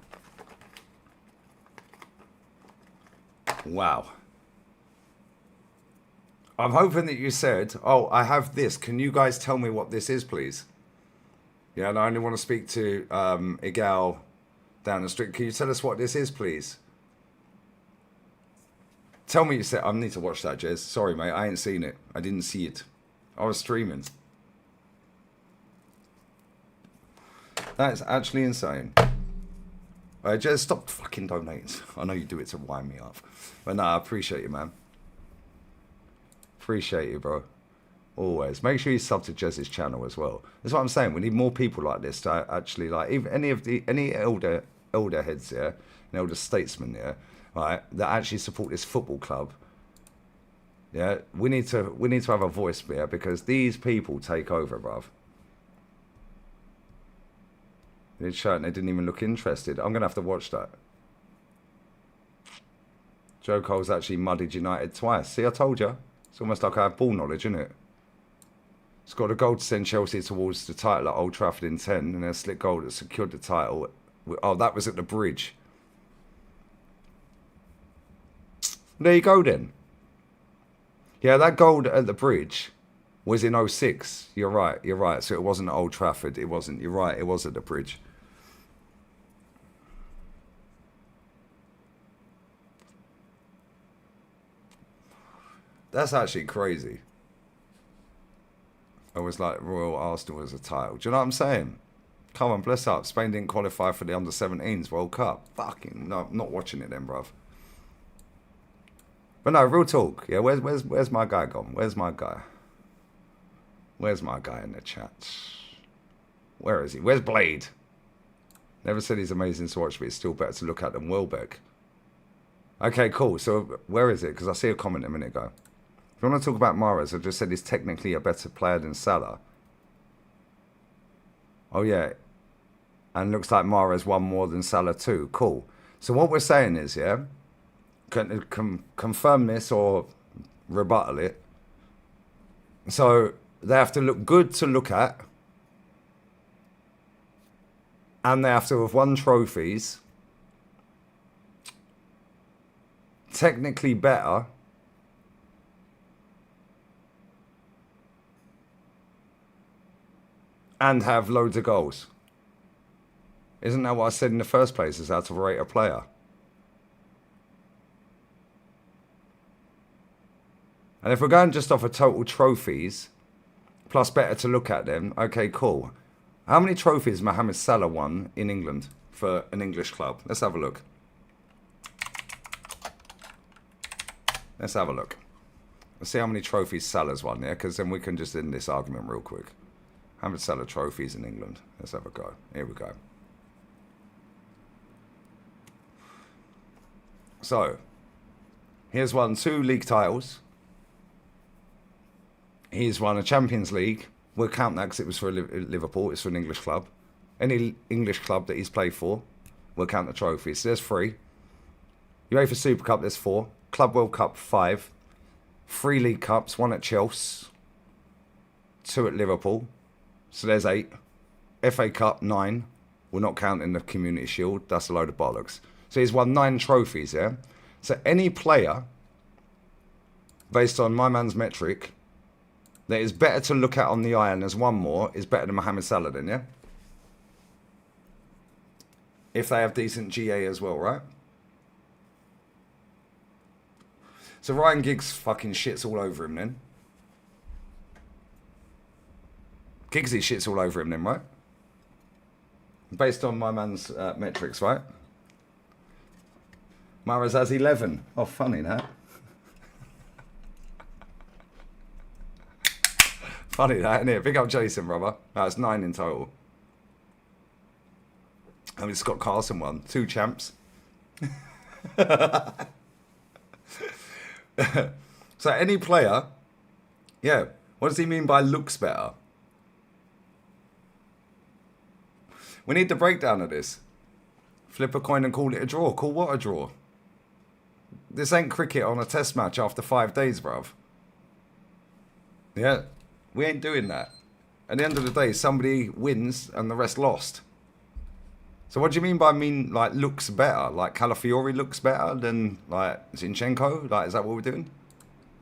Wow. I'm hoping that you said, oh, I have this. Can you guys tell me what this is, please? Yeah, and I only want to speak to a gal down the street. Can you tell us what this is, please? Tell me you said, I need to watch that, Jez. Sorry, mate, I ain't seen it. I didn't see it. I was streaming. That is actually insane. Jez, stop fucking donating. I know you do it to wind me up. But no, I appreciate you, man. Appreciate you, bro. Always. Make sure you sub to Jez's channel as well. That's what I'm saying. We need more people like this to actually, like, even any elder heads here, and elder statesmen here, right, that actually support this football club. Yeah, we need to have a voice here because these people take over, bruv. They're shouting, they didn't even look interested. I'm gonna have to watch that. Joe Cole's actually muddied United twice. See, I told you. It's almost like I have ball knowledge, isn't it? Scored a goal to send Chelsea towards the title at Old Trafford in 10, and a slick goal that secured the title. Oh, that was at the bridge. There you go then. Yeah, that goal at the bridge was in 06. You're right. So it wasn't at Old Trafford. It wasn't. You're right. It was at the bridge. That's actually crazy. I was like Royal Arsenal as a title. Do you know what I'm saying? Come on, bless up. Spain didn't qualify for the under-17s World Cup. Fucking no, I'm not watching it then, bruv. But no, real talk. Yeah, where's my guy gone? Where's my guy? Where's my guy in the chat? Where is he? Where's Blade? Never said he's amazing to watch, but he's still better to look at than Welbeck. Okay, cool. So where is it? Because I see a comment a minute ago. If you want to talk about Mahrez, I just said he's technically a better player than Salah. Oh, yeah. And looks like Mahrez won more than Salah too. Cool. So what we're saying is, yeah, confirm this or rebuttal it. So they have to look good to look at. And they have to have won trophies. Technically better. And have loads of goals. Isn't that what I said in the first place, is how to rate a player? And if we're going just off of total trophies, plus better to look at them, okay, cool. How many trophies Mohamed Salah won in England for an English club? Let's have a look. Let's have a look. Let's see how many trophies Salah's won, yeah? Because then we can just end this argument real quick. Mohamed Salah trophies in England. Let's have a go. Here we go. So, he's won 2 league titles. He's won a Champions League. We'll count that because it was for Liverpool. It's for an English club. Any English club that he's played for, we'll count the trophies. So there's 3. UEFA Super Cup, there's 4. Club World Cup, 5. 3 League Cups, 1 at Chelsea, 2 at Liverpool. So there's 8. FA Cup, 9. We're not counting the Community Shield. That's a load of bollocks. So he's won 9 trophies, yeah? So any player, based on my man's metric, that is better to look at on the eye and there's one more, is better than Mohamed Salah then, yeah? If they have decent GA as well, right? So Ryan Giggs fucking shits all over him then. Giggsy shits all over him then, right? Based on my man's metrics, right? Mahrez has 11. Oh, funny that. Funny that, isn't it? Big up Jason, brother. That's 9 in total. I mean, Scott Carson won. 2 champs. So any player, yeah, what does he mean by looks better? We need the breakdown of this. Flip a coin and call it a draw. Call what a draw? This ain't cricket on a test match after 5 days, bruv. Yeah, we ain't doing that. At the end of the day, somebody wins and the rest lost. So what do you mean by like looks better? Like Calafiori looks better than like Zinchenko? Like, is that what we're doing?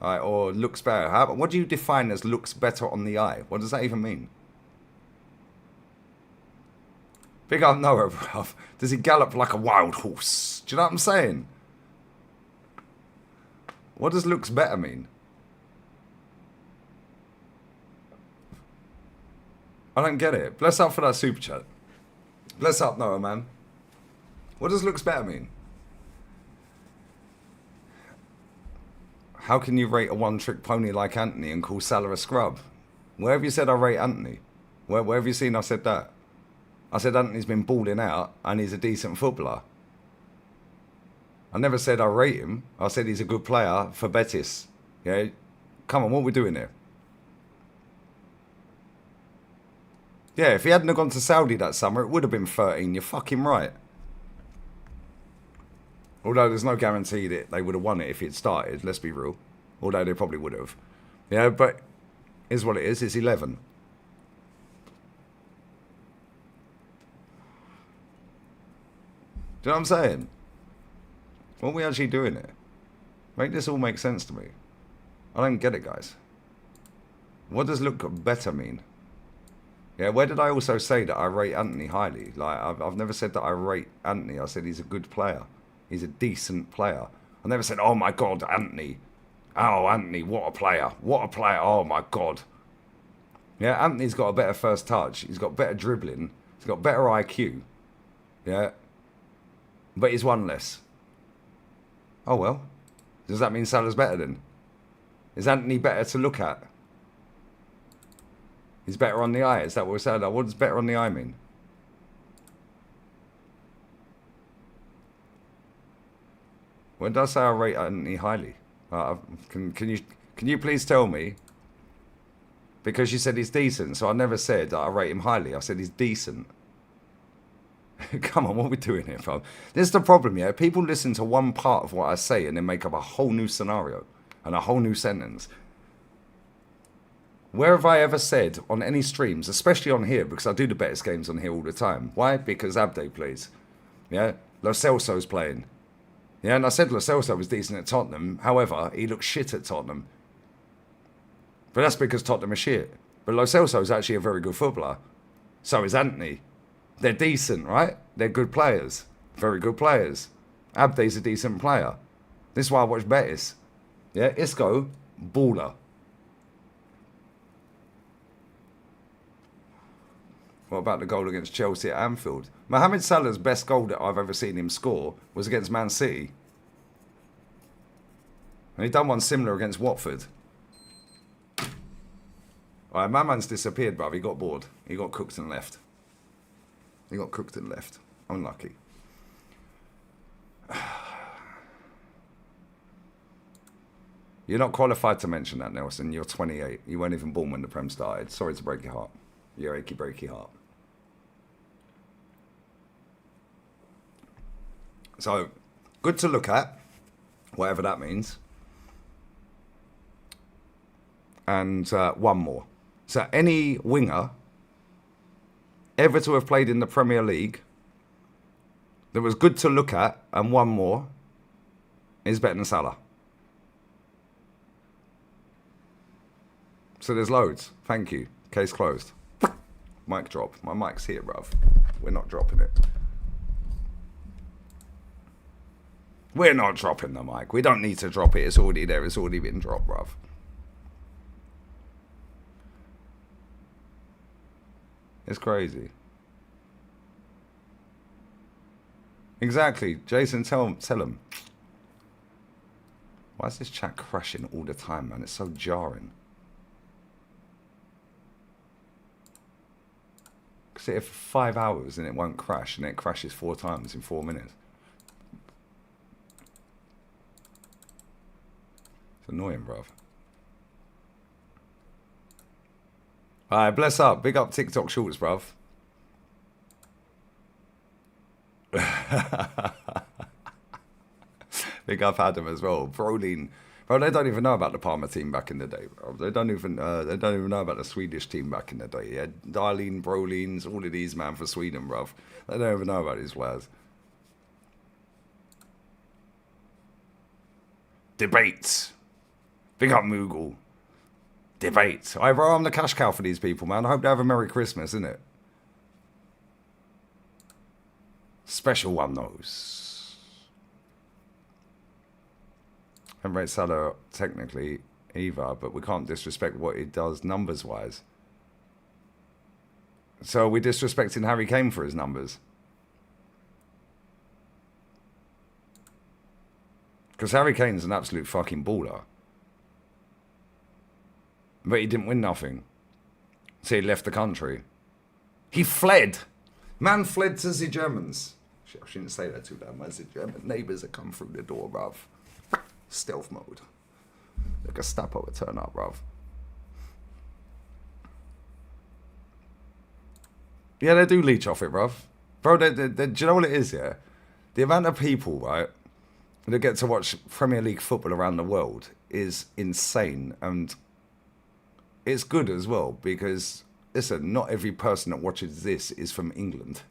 Like, or looks better? What do you define as looks better on the eye? What does that even mean? Big up Noah, bruv. Does he gallop like a wild horse? Do you know what I'm saying? What does looks better mean? I don't get it. Bless up for that super chat. Bless up, Noah, man. What does looks better mean? How can you rate a one-trick pony like Anthony and call Salah a scrub? Where have you said I rate Anthony? Where have you seen I said that? I said Anthony's been balling out and he's a decent footballer. I never said I rate him. I said he's a good player for Betis. Yeah, come on, what are we doing here? Yeah, if he hadn't have gone to Saudi that summer, it would have been 13. You're fucking right. Although there's no guarantee that they would have won it if it started, let's be real. Although they probably would have. Yeah, but is what it is. It's 11. Do you know what I'm saying? What are we actually doing here? Make this all make sense to me. I don't get it, guys. What does look better mean? Yeah, where did I also say that I rate Anthony highly? Like, I've never said that I rate Anthony. I said he's a good player. He's a decent player. I never said, oh my God, Anthony. Oh, Anthony, what a player. What a player. Oh my God. Yeah, Anthony's got a better first touch. He's got better dribbling. He's got better IQ. Yeah. But he's one less. Oh well. Does that mean Salah's better then? Is Anthony better to look at? He's better on the eye. Is that what we're saying? What does better on the eye mean? When did I say I rate Anthony highly? Can you please tell me? Because you said he's decent, so I never said that I rate him highly. I said he's decent. Come on, what are we doing here, fam? This is the problem, yeah? People listen to one part of what I say and then make up a whole new scenario and a whole new sentence. Where have I ever said on any streams, especially on here, because I do the best games on here all the time. Why? Because Abde plays. Yeah? Lo Celso's playing. Yeah, and I said Lo Celso was decent at Tottenham. However, he looks shit at Tottenham. But that's because Tottenham are shit. But Lo Celso is actually a very good footballer. So is Anthony. They're decent, right? They're good players. Very good players. Abde's a decent player. This is why I watch Betis. Yeah, Isco, baller. What about the goal against Chelsea at Anfield? Mohamed Salah's best goal that I've ever seen him score was against Man City. And he done one similar against Watford. Alright, my man's disappeared, bruv. He got bored. He got cooked and left. He got cooked and left. Unlucky. You're not qualified to mention that, Nelson. You're 28. You weren't even born when the Prem started. Sorry to break your heart. Your achy breaky heart. So, good to look at. Whatever that means. And one more. So, any winger ever to have played in the Premier League that was good to look at, and one more, is better than Salah. So there's loads. Thank you. Case closed. Mic drop. My mic's here, bruv. We're not dropping it. We're not dropping the mic. We don't need to drop it. It's already there. It's already been dropped, bruv. It's crazy. Exactly. Jason, tell him. Why is this chat crashing all the time, man? It's so jarring. Sit here for 5 hours and it won't crash, and it crashes 4 times in 4 minutes. It's annoying, bruv. Alright, bless up. Big up TikTok Shorts, bruv. Big up Adam as well. Brolin. Bro, they don't even know about the Palma team back in the day, bro. They don't even know about the Swedish team back in the day. Yeah, Darlene, Brolins, all of these, man, for Sweden, bro. They don't even know about these players. Debates. Big up Moogle. Debates. Alright, bro, I'm the cash cow for these people, man. I hope they have a Merry Christmas, innit? Special one, those. I haven't rate Salah technically either, but we can't disrespect what he does numbers-wise. So are we disrespecting Harry Kane for his numbers? Because Harry Kane's an absolute fucking baller. But he didn't win nothing. So he left the country. He fled. Man fled to the Germans. Shit, I shouldn't say that too loud. My German neighbours that come through the door, bruv. Stealth mode. Like a Gestapo would turn up, bruv. Yeah, they do leech off it, bruv. Bro, do you know what it is, yeah? The amount of people, right, that get to watch Premier League football around the world is insane. And it's good as well because, listen, not every person that watches this is from England.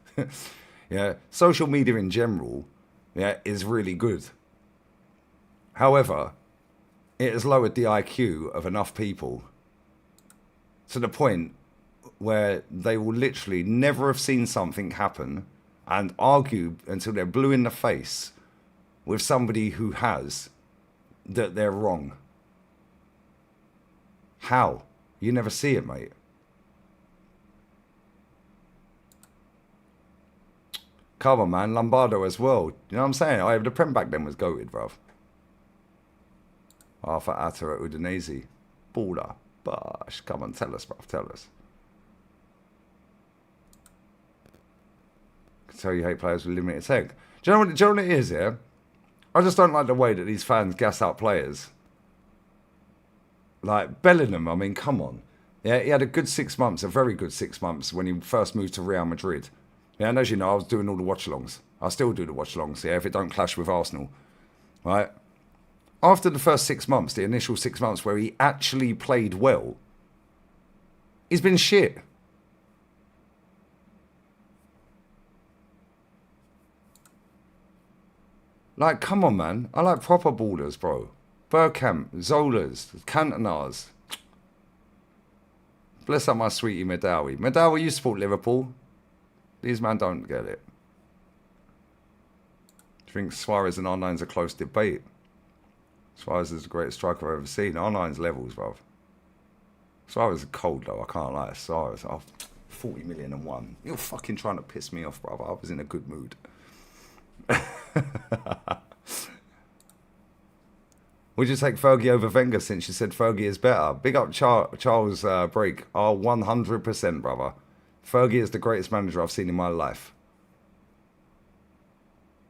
Yeah, social media in general, yeah, is really good. However, it has lowered the IQ of enough people to the point where they will literally never have seen something happen and argue until they're blue in the face with somebody who has that they're wrong. How? You never see it, mate. Come on, man. Lombardo as well. You know what I'm saying? The Prem back then was goated, bruv. Arthur Atta at Udinese. Baller. Bosh. Come on, tell us, bruv. Tell us. I can tell you hate players with limited tech. Do you know what it is, yeah? I just don't like the way that these fans gas out players. Like, Bellingham, I mean, come on. Yeah, he had a good 6 months, a very good 6 months when he first moved to Real Madrid. Yeah, and as you know, I was doing all the watch-alongs. I still do the watch-alongs, yeah, if it don't clash with Arsenal. Right? After the first 6 months, the initial 6 months where he actually played well, he's been shit. Like, come on, man. I like proper ballers, bro. Bergkamp, Zolas, Cantonars. Bless up my sweetie Medawi. Medawi, you support Liverpool. These man don't get it. I think Suarez and R9's a close debate. Suarez is the greatest striker I've ever seen. R9's levels, bruv. Suarez is cold, though. I can't lie. Suarez, 40 million and one. You're fucking trying to piss me off, bruv. I was in a good mood. Would you take Fergie over Wenger since you said Fergie is better? Big up Charles Break. 100%, brother. Fergie is the greatest manager I've seen in my life.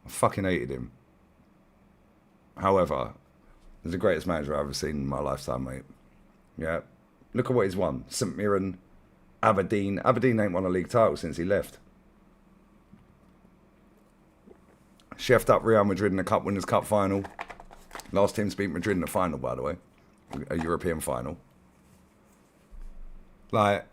I fucking hated him. However, he's the greatest manager I've ever seen in my lifetime, mate. Yeah. Look at what he's won. St Mirren, Aberdeen. Aberdeen ain't won a league title since he left. Chefed up Real Madrid in the Cup Winners' Cup final. Last team to beat Madrid in the final, by the way. A European final. Like,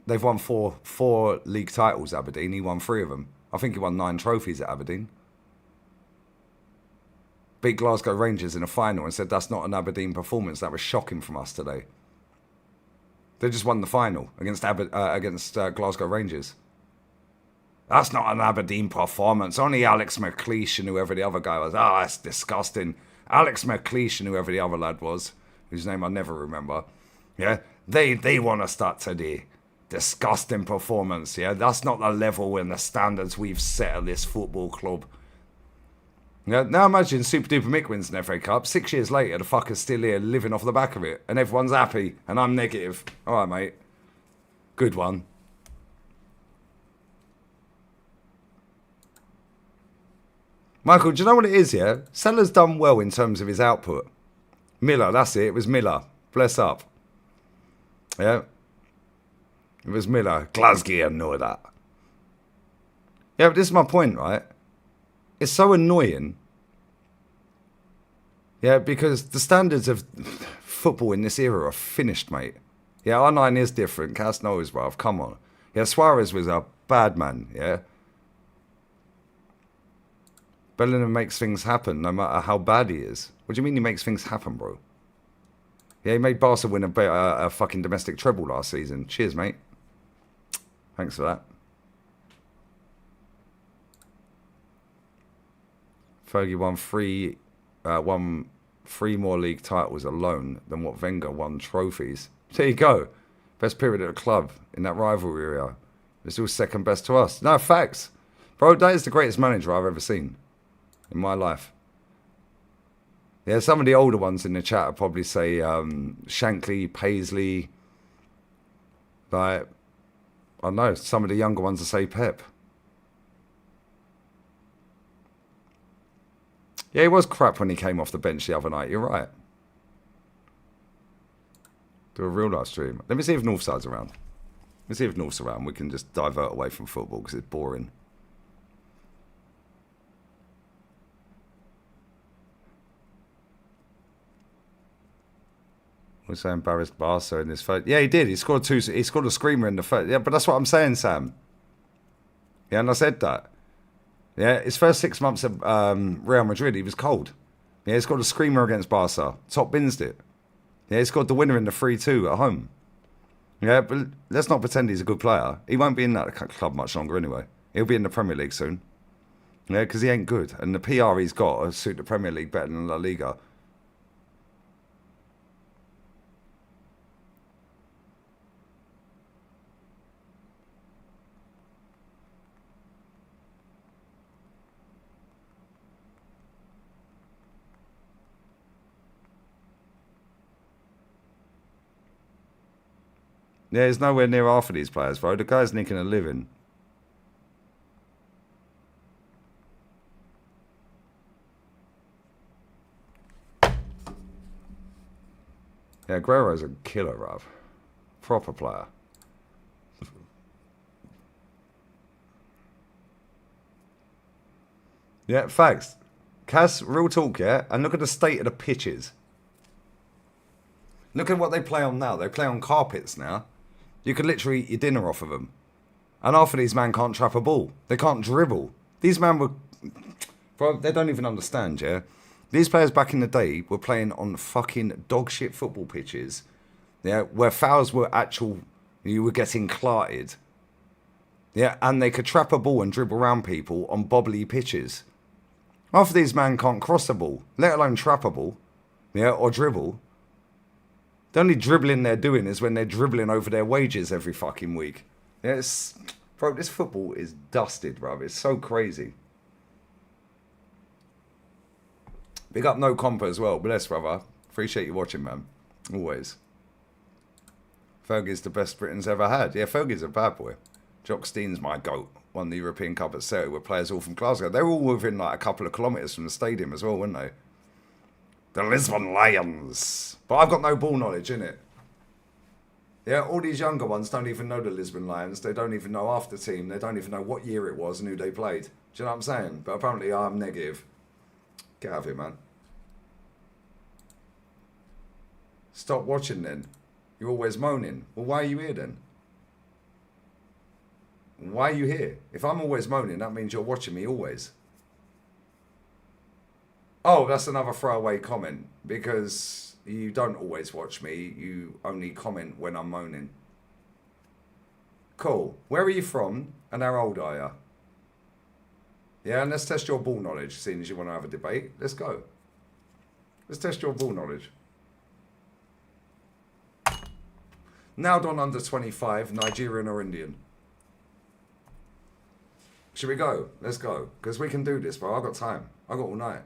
they've won four league titles, Aberdeen. He won 3 of them. I think he won 9 trophies at Aberdeen. Beat Glasgow Rangers in a final and said that's not an Aberdeen performance. That was shocking from us today. They just won the final against Glasgow Rangers. That's not an Aberdeen performance. Only Alex McLeish and whoever the other guy was. Oh, that's disgusting. Alex McLeish and whoever the other lad was, whose name I never remember. Yeah, they want to start today. Disgusting performance. Yeah, that's not the level and the standards we've set at this football club. Yeah, now imagine Super Duper Mick wins an FA Cup. 6 years later, the fucker's still here living off the back of it, and everyone's happy, and I'm negative. All right, mate. Good one. Michael, do you know what it is, yeah? Salah's done well in terms of his output. Miller, that's it. It was Miller. Bless up. Yeah? It was Miller. Glasgow, I know that. Yeah, but this is my point, right? It's so annoying. Yeah, because the standards of football in this era are finished, mate. Yeah, R9 is different. Cass knows, bruv. Come on. Yeah, Suarez was a bad man, yeah? Bellingham makes things happen no matter how bad he is. What do you mean he makes things happen, bro? Yeah, he made Barca win a fucking domestic treble last season. Cheers, mate. Thanks for that. Fergie won three more league titles alone than what Wenger won trophies. There you go. Best period at the club in that rivalry area. It's still second best to us. No, facts. Bro, that is the greatest manager I've ever seen in my life. Yeah, some of the older ones in the chat would probably say Shankly, Paisley. Like, I don't know, some of the younger ones will say Pep. Yeah, he was crap when he came off the bench the other night. You're right. Do a real life stream. Let me see if Northside's around. Let me see if North's around. We can just divert away from football because it's boring. We're so embarrassed Barca in this fight. Yeah, he did. He scored two. He scored a screamer in the first. Yeah, but that's what I'm saying, Sam. Yeah, and I said that. Yeah, his first 6 months of Real Madrid, he was cold. Yeah, he scored a screamer against Barca. Top binsed it. Yeah, he scored the winner in the 3-2 at home. Yeah, but let's not pretend he's a good player. He won't be in that club much longer anyway. He'll be in the Premier League soon. Yeah, because he ain't good. And the PR he's got will suit the Premier League better than La Liga. Yeah, he's nowhere near half of these players, bro. The guy's nicking a living. Yeah, Guerrero's a killer, bruv. Proper player. Yeah, facts. Cass, real talk, yeah? And look at the state of the pitches. Look at what they play on now. They play on carpets now. You could literally eat your dinner off of them. And half of these men can't trap a ball. They can't dribble. These men were... Bro, they don't even understand, yeah? These players back in the day were playing on fucking dog shit football pitches, yeah, where fouls were actual... You were getting clarted. Yeah, and they could trap a ball and dribble around people on bobbly pitches. Half of these men can't cross a ball, let alone trap a ball, yeah, or dribble. The only dribbling they're doing is when they're dribbling over their wages every fucking week. Yeah, it's... Bro, this football is dusted, bro. It's so crazy. Big up No Compa as well. Bless, brother. Appreciate you watching, man. Always. Fergie's the best Britain's ever had. Yeah, Fergie's a bad boy. Jock Steen's my GOAT. Won the European Cup at Celtic with players all from Glasgow. They were all within like a couple of kilometres from the stadium as well, weren't they? The Lisbon Lions. But I've got no ball knowledge, innit? Yeah, all these younger ones don't even know the Lisbon Lions. They don't even know half the team. They don't even know what year it was and who they played. Do you know what I'm saying? But apparently I'm negative. Get out of here, man. Stop watching then. You're always moaning. Well, why are you here then? Why are you here? If I'm always moaning, that means you're watching me always. Oh, that's another throwaway comment. Because you don't always watch me. You only comment when I'm moaning. Cool. Where are you from and how old are you? Yeah, and let's test your ball knowledge, seeing as you want to have a debate. Let's go. Let's test your ball knowledge. Now done under 25, Nigerian or Indian. Should we go? Let's go. Because we can do this, bro. I've got time. I've got all night.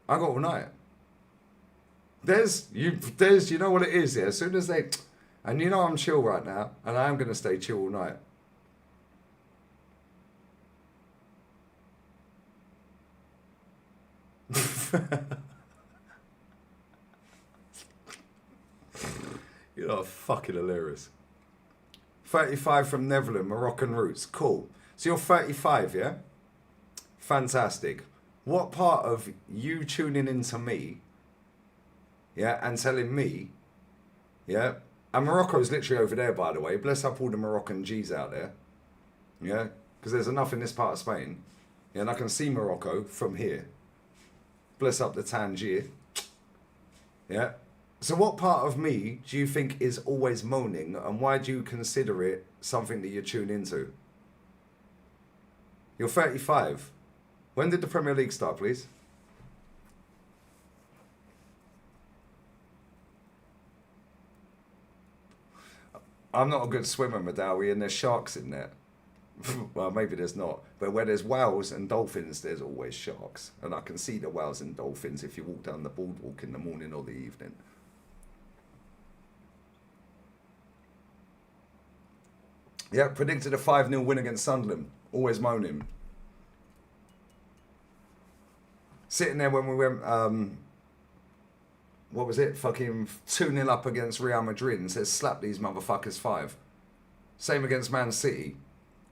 I got all night. You know what it is, yeah? As soon as they... And you know I'm chill right now, and I am going to stay chill all night. You know, fucking hilarious. 35 from Netherlands, Moroccan roots. Cool. So you're 35, yeah? Fantastic. What part of you tuning into me, yeah, and telling me, yeah, and Morocco's literally over there, by the way. Bless up all the Moroccan G's out there, yeah, because there's enough in this part of Spain, yeah, and I can see Morocco from here. Bless up the Tangier, yeah. So what part of me do you think is always moaning, and why do you consider it something that you tune into? You're 35. When did the Premier League start, please? I'm not a good swimmer, Madawi, and there's sharks in there. Well, maybe there's not. But where there's whales and dolphins, there's always sharks. And I can see the whales and dolphins if you walk down the boardwalk in the morning or the evening. Yeah, predicted a 5-0 win against Sunderland. Always moaning. Sitting there when we went, what was it? Fucking 2-0 up against Real Madrid and says, slap these motherfuckers 5. Same against Man City.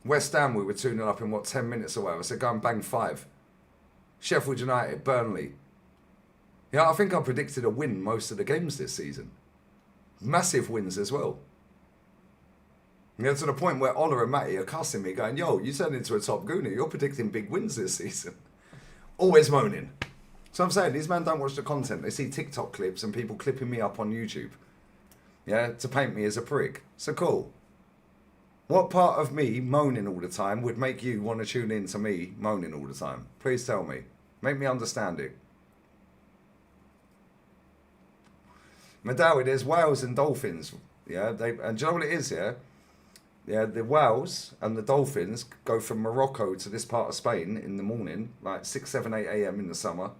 West Ham, we were 2-0 up in, 10 minutes away. I said, go and bang 5. Sheffield United, Burnley. Yeah, I think I predicted a win most of the games this season. Massive wins as well. Yeah, to the point where Ola and Matty are cussing me, going, yo, you turned into a top gooner. You're predicting big wins this season. Always moaning. So I'm saying, these men don't watch the content. They see TikTok clips and people clipping me up on YouTube. Yeah, to paint me as a prick. So cool. What part of me moaning all the time would make you want to tune in to me moaning all the time? Please tell me. Make me understand it. Madawi, there's whales and dolphins. Yeah, and do you know what it is, yeah? Yeah, the whales and the dolphins go from Morocco to this part of Spain in the morning, like 6, 7, 8 a.m. in the summer.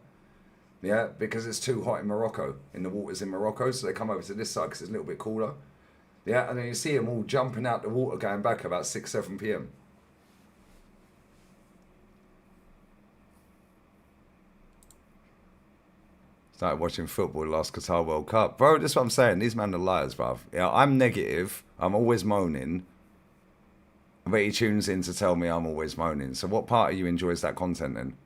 Yeah, because it's too hot in Morocco, in the waters in Morocco, so they come over to this side because it's a little bit cooler. Yeah, and then you see them all jumping out the water going back about 6, 7 p.m. Started watching football last Qatar World Cup. Bro, that's what I'm saying. These men are liars, bruv. Yeah, I'm negative. I'm always moaning. But he tunes in to tell me I'm always moaning. So what part of you enjoys that content then?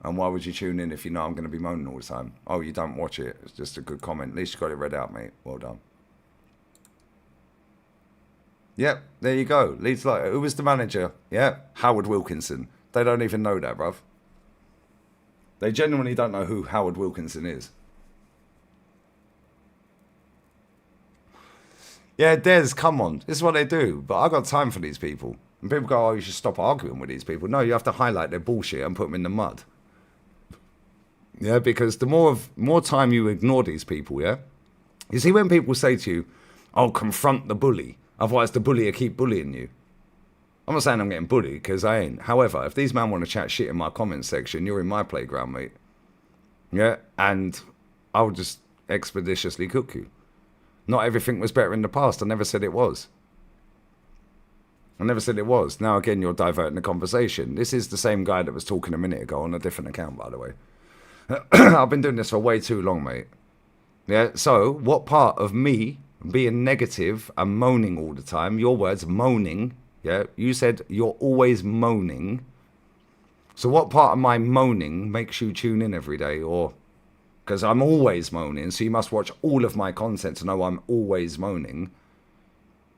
And why would you tune in if you know I'm going to be moaning all the time? Oh, you don't watch it. It's just a good comment. At least you got it read out, mate. Well done. Yep, there you go. Leeds like who was the manager? Yeah, Howard Wilkinson. They don't even know that, bruv. They genuinely don't know who Howard Wilkinson is. Yeah, Des, come on. This is what they do. But I got time for these people. And people go, oh, you should stop arguing with these people. No, you have to highlight their bullshit and put them in the mud. Yeah, because the more time you ignore these people, yeah? You see, when people say to you, oh, confront the bully. Otherwise, the bully will keep bullying you. I'm not saying I'm getting bullied, because I ain't. However, if these men want to chat shit in my comment section, you're in my playground, mate. Yeah? And I'll just expeditiously cook you. Not everything was better in the past. I never said it was. I never said it was. Now, again, you're diverting the conversation. This is the same guy that was talking a minute ago on a different account, by the way. I've been doing this for way too long, mate. Yeah, so what part of me being negative and moaning all the time, your words, moaning, yeah, you said you're always moaning. So what part of my moaning makes you tune in every day? Or, because I'm always moaning, so you must watch all of my content to know I'm always moaning.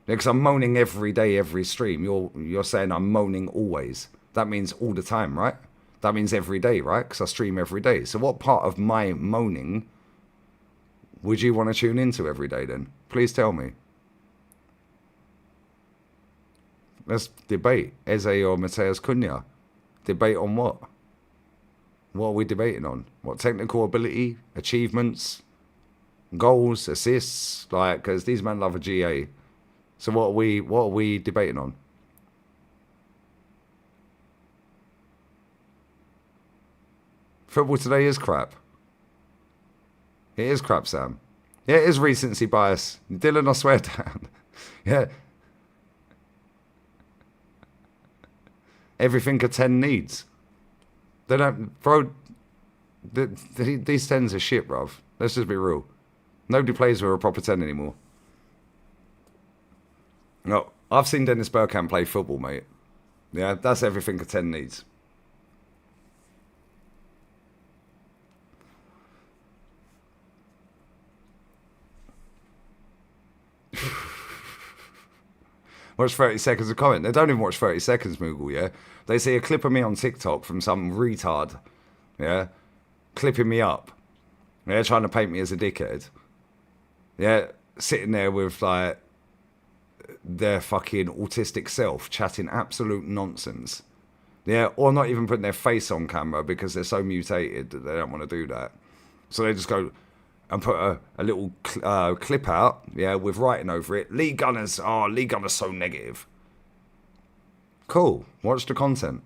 Because I'm moaning every day, every stream. You're saying I'm moaning always. That means all the time, right? That means every day, right? Because I stream every day. So what part of my moaning would you want to tune into every day then? Please tell me. Let's debate. Eze or Mateus Cunha. Debate on what? What are we debating on? What, technical ability, achievements, goals, assists? Like, because these men love a GA. So what are we debating on? Football today is crap. It is crap, Sam. Yeah, it is recency bias. Dylan, I swear down. Yeah. Everything a 10 needs. They don't, bro. These 10s are shit, bruv. Let's just be real. Nobody plays with a proper 10 anymore. No, I've seen Dennis Bergkamp play football, mate. Yeah, that's everything a 10 needs. Watch 30 seconds of comment. They don't even watch 30 seconds, Moogle, yeah? They see a clip of me on TikTok from some retard, yeah? Clipping me up. Yeah, trying to paint me as a dickhead. Yeah, sitting there with, like, their fucking autistic self chatting absolute nonsense. Yeah, or not even putting their face on camera because they're so mutated that they don't want to do that. So they just go and put a little clip out, yeah, with writing over it. Lee Gunner's so negative. Cool, watch the content.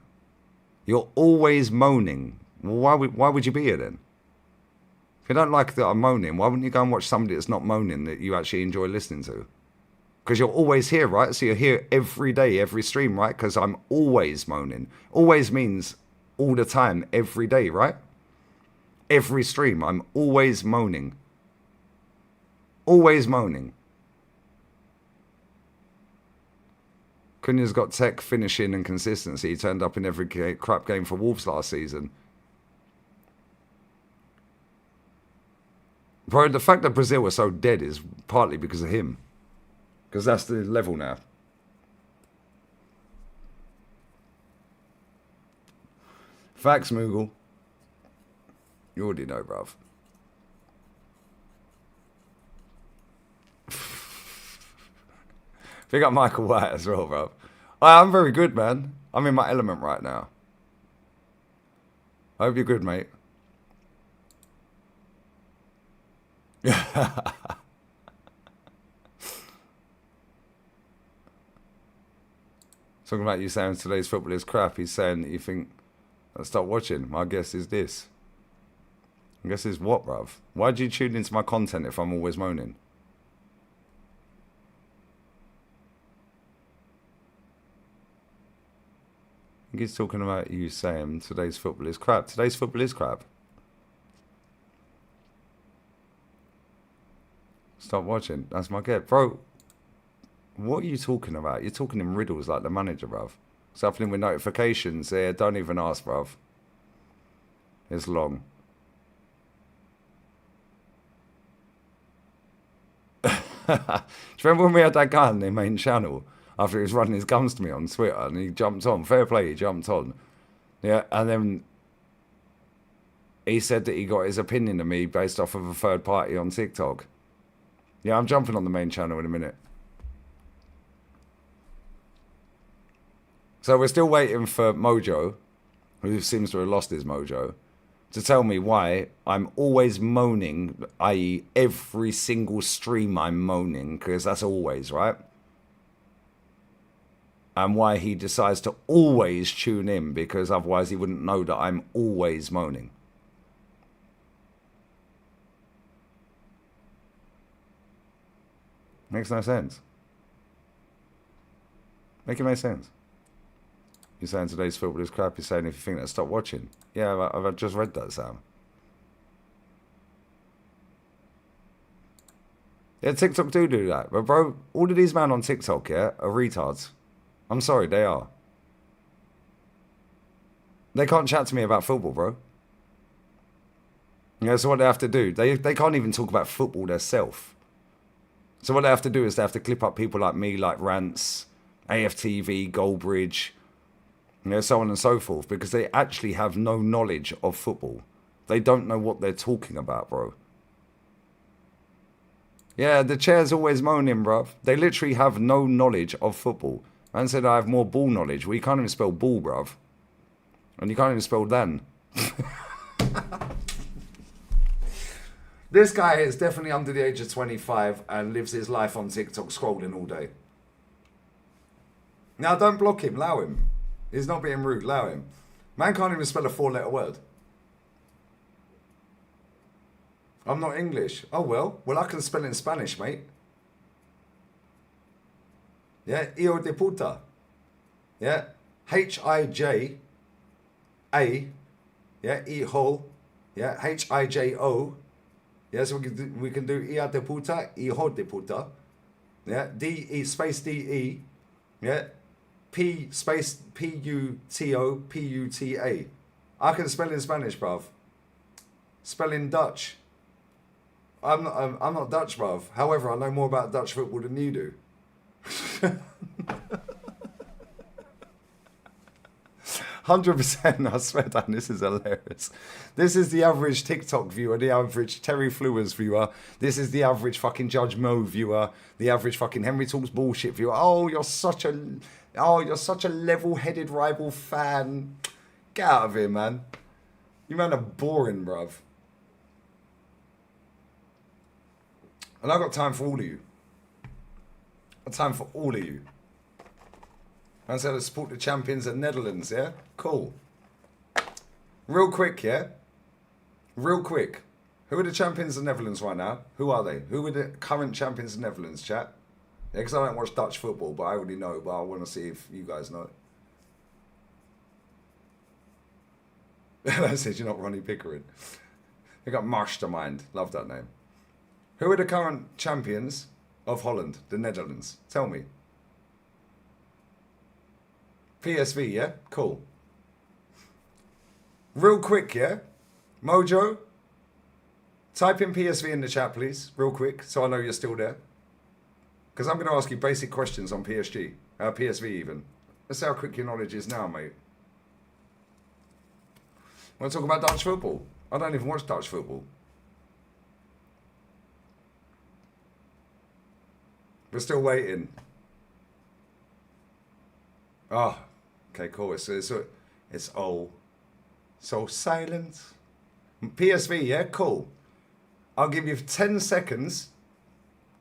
You're always moaning. Why would you be here then? If you don't like that I'm moaning, why wouldn't you go and watch somebody that's not moaning that you actually enjoy listening to? Because you're always here, right? So you're here every day, every stream, right? Because I'm always moaning. Always means all the time, every day, right? Every stream, I'm always moaning. Always moaning. Cunha's got tech, finishing and consistency. He turned up in every crap game for Wolves last season. Bro, the fact that Brazil are so dead is partly because of him. Because that's the level now. Facts, Moogle. You already know, bruv. Pick up Michael White as well, bruv. I'm very good, man. I'm in my element right now. I hope you're good, mate. Talking about you saying today's football is crap. He's saying that you think I'll stop watching. My guess is this. I guess is what, bruv? Why do you tune into my content if I'm always moaning? I think he's talking about you saying today's football is crap. Today's football is crap. Stop watching. That's my guess. Bro, what are you talking about? You're talking in riddles like the manager, bruv. Something with notifications there. Don't even ask, bruv. It's long. Do you remember when we had that guy on the main channel after he was running his guns to me on Twitter and he jumped on? Fair play, he jumped on. Yeah, and then he said that he got his opinion of me based off of a third party on TikTok. Yeah, I'm jumping on the main channel in a minute. So we're still waiting for Mojo, who seems to have lost his mojo, to tell me why I'm always moaning, i.e. every single stream I'm moaning, because that's always, right? And why he decides to always tune in, because otherwise he wouldn't know that I'm always moaning. Makes no sense. Make it make sense. You're saying today's football is crap. You're saying if you think that, stop watching. Yeah, I've just read that, Sam. Yeah, TikTok do that. But bro, all of these men on TikTok, yeah, are retards. I'm sorry, they are. They can't chat to me about football, bro. Yeah, so what they have to do, they can't even talk about football themselves. So what they have to do is they have to clip up people like me, like Rants, AFTV, Goldbridge, you know, so on and so forth, because they actually have no knowledge of football. They don't know what they're talking about, bro. Yeah, the chair's always moaning, bruv. They literally have no knowledge of football. Man said I have more ball knowledge. Well, you can't even spell ball, bruv. And you can't even spell Dan. This guy is definitely under the age of 25 and lives his life on TikTok scrolling all day. Now, don't block him. Allow him. He's not being rude. Allow him. Man can't even spell a 4-letter word. I'm not English. Oh, well. Well, I can spell in Spanish, mate. Yeah, hijo de puta. Yeah, H-I-J-A. Yeah, hijo. Yeah, H-I-J-O. Yeah, so we can do hijo de puta, hijo de puta. Yeah, D-E, space D-E. Yeah, P, space P-U-T-O, P-U-T-A. I can spell in Spanish, bruv. Spell in Dutch. I'm not Dutch, bruv. However, I know more about Dutch football than you do. 100%, I swear, Dan, this is hilarious. This is the average TikTok viewer, the average Terry Flewers viewer. This is the average fucking Judge Mo viewer, the average fucking Henry Talks Bullshit viewer. Oh, you're such a level-headed rival fan. Get out of here, man. You man are boring, bruv. And I've got time for all of you. I've got time for all of you. I said to support the champions of Netherlands, yeah? Cool. Real quick, yeah? Real quick. Who are the champions of Netherlands right now? Who are they? Who are the current champions of Netherlands, chat? Yeah, because I don't watch Dutch football, but I already know. But I want to see if you guys know. That says you're not Ronnie Pickering. They got Mastermind. Love that name. Who are the current champions of Holland, the Netherlands? Tell me. PSV, yeah? Cool. Real quick, yeah? Mojo, type in PSV in the chat, please. Real quick, so I know you're still there. Because I'm going to ask you basic questions on PSV even. Let's see how quick your knowledge is now, mate. Want to talk about Dutch football? I don't even watch Dutch football. We're still waiting. Oh, okay, cool. It's all so silent. PSV, yeah, cool. I'll give you 10 seconds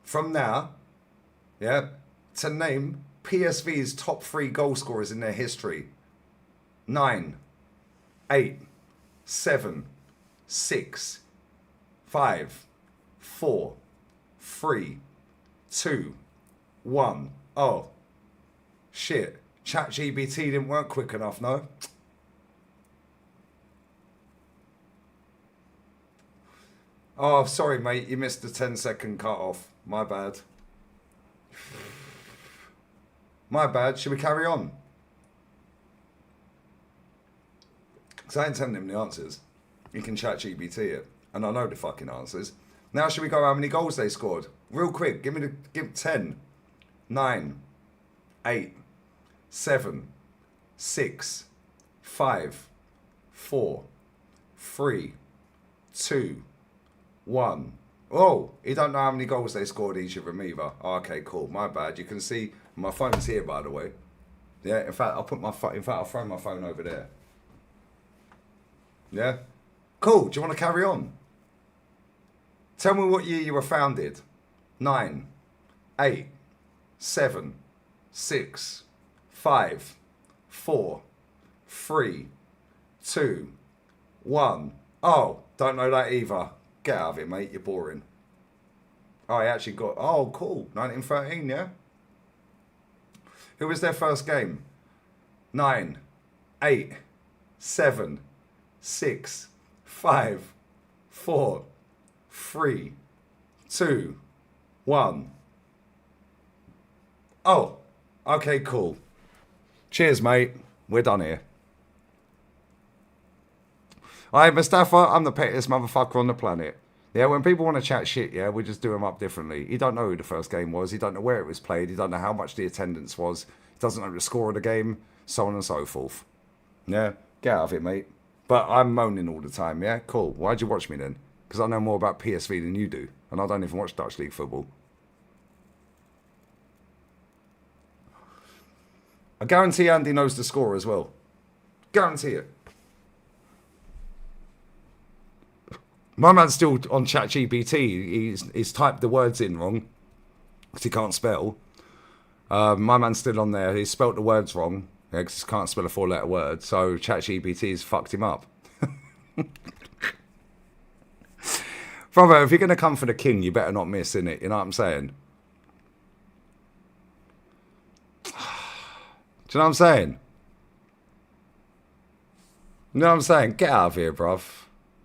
from now, yeah, to name PSV's top 3 goal scorers in their history. 9, 8, 7, 6, 5, 4, 3, 2, 1. Oh, shit. ChatGPT didn't work quick enough, no? Oh, sorry, mate. You missed the 10-second cut off. My bad. My bad. Should we carry on? Because I ain't telling him the answers. He can ChatGPT it. And I know the fucking answers. Now, should we go how many goals they scored? Real quick. Give 10, 9, 8, 7, 6, 5, 4, 3, 2, 1. Oh, he don't know how many goals they scored each of them either. Oh, okay, cool. My bad. You can see my phone's here, by the way. Yeah. In fact, I'll throw my phone over there. Yeah. Cool. Do you want to carry on? Tell me what year you were founded. 9, 8, 7, 6, 5, 4, 3, 2, 1. Oh, don't know that either. Get out of it, mate. You're boring. Oh, I actually got... Oh, cool. 1913, yeah? Who was their first game? 9, 8, 7, 6, 5, 4, 3, 2, 1. Oh, okay, cool. Cheers, mate. We're done here. Alright, Mustafa, I'm the pettiest motherfucker on the planet. Yeah, when people want to chat shit, yeah, we just do them up differently. You don't know who the first game was. You don't know where it was played. You don't know how much the attendance was. He doesn't know the score of the game, so on and so forth. Yeah, get out of it, mate. But I'm moaning all the time, yeah? Cool. Why'd you watch me then? Because I know more about PSV than you do. And I don't even watch Dutch League football. I guarantee Andy knows the score as well. Guarantee it. My man's still on ChatGPT. He's typed the words in wrong because he can't spell. My man's still on there. He's spelt the words wrong because he can't spell a 4-letter word. So ChatGPT's fucked him up. Brother, if you're going to come for the king, you better not miss, innit? You know what I'm saying? Do you know what I'm saying? You know what I'm saying? Get out of here, bruv.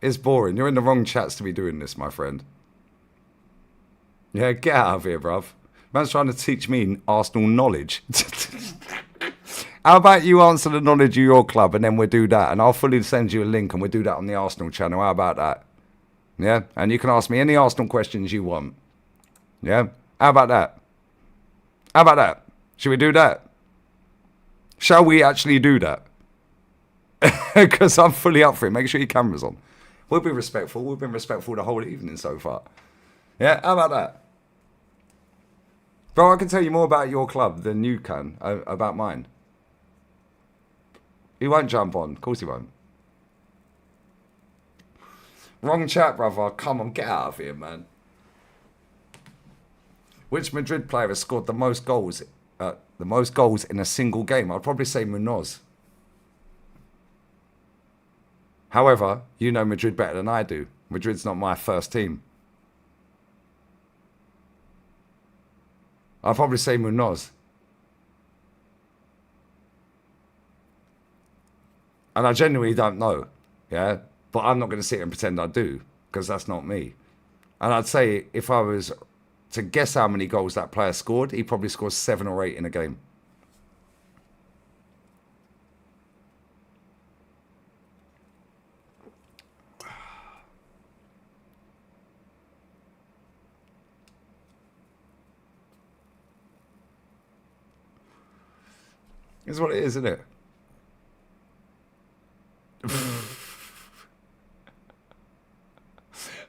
It's boring. You're in the wrong chats to be doing this, my friend. Yeah, get out of here, bruv. Man's trying to teach me Arsenal knowledge. How about you answer the knowledge of your club and then we'll do that. And I'll fully send you a link and we'll do that on the Arsenal channel. How about that? Yeah? And you can ask me any Arsenal questions you want. Yeah? How about that? How about that? Should we do that? Shall we actually do that? Because I'm fully up for it. Make sure your camera's on. We'll be respectful. We've been respectful the whole evening so far. Yeah, how about that? Bro, I can tell you more about your club than you can about mine. He won't jump on. Of course he won't. Wrong chat, brother. Come on, get out of here, man. Which Madrid player has scored the most goals in a single game? I'd probably say Munoz. However, you know Madrid better than I do. Madrid's not my first team. I'll probably say Munoz. And I genuinely don't know, yeah? But I'm not going to sit here and pretend I do, because that's not me. And I'd say if I was to guess how many goals that player scored, he probably scores 7 or 8 in a game. It's what it is, isn't it?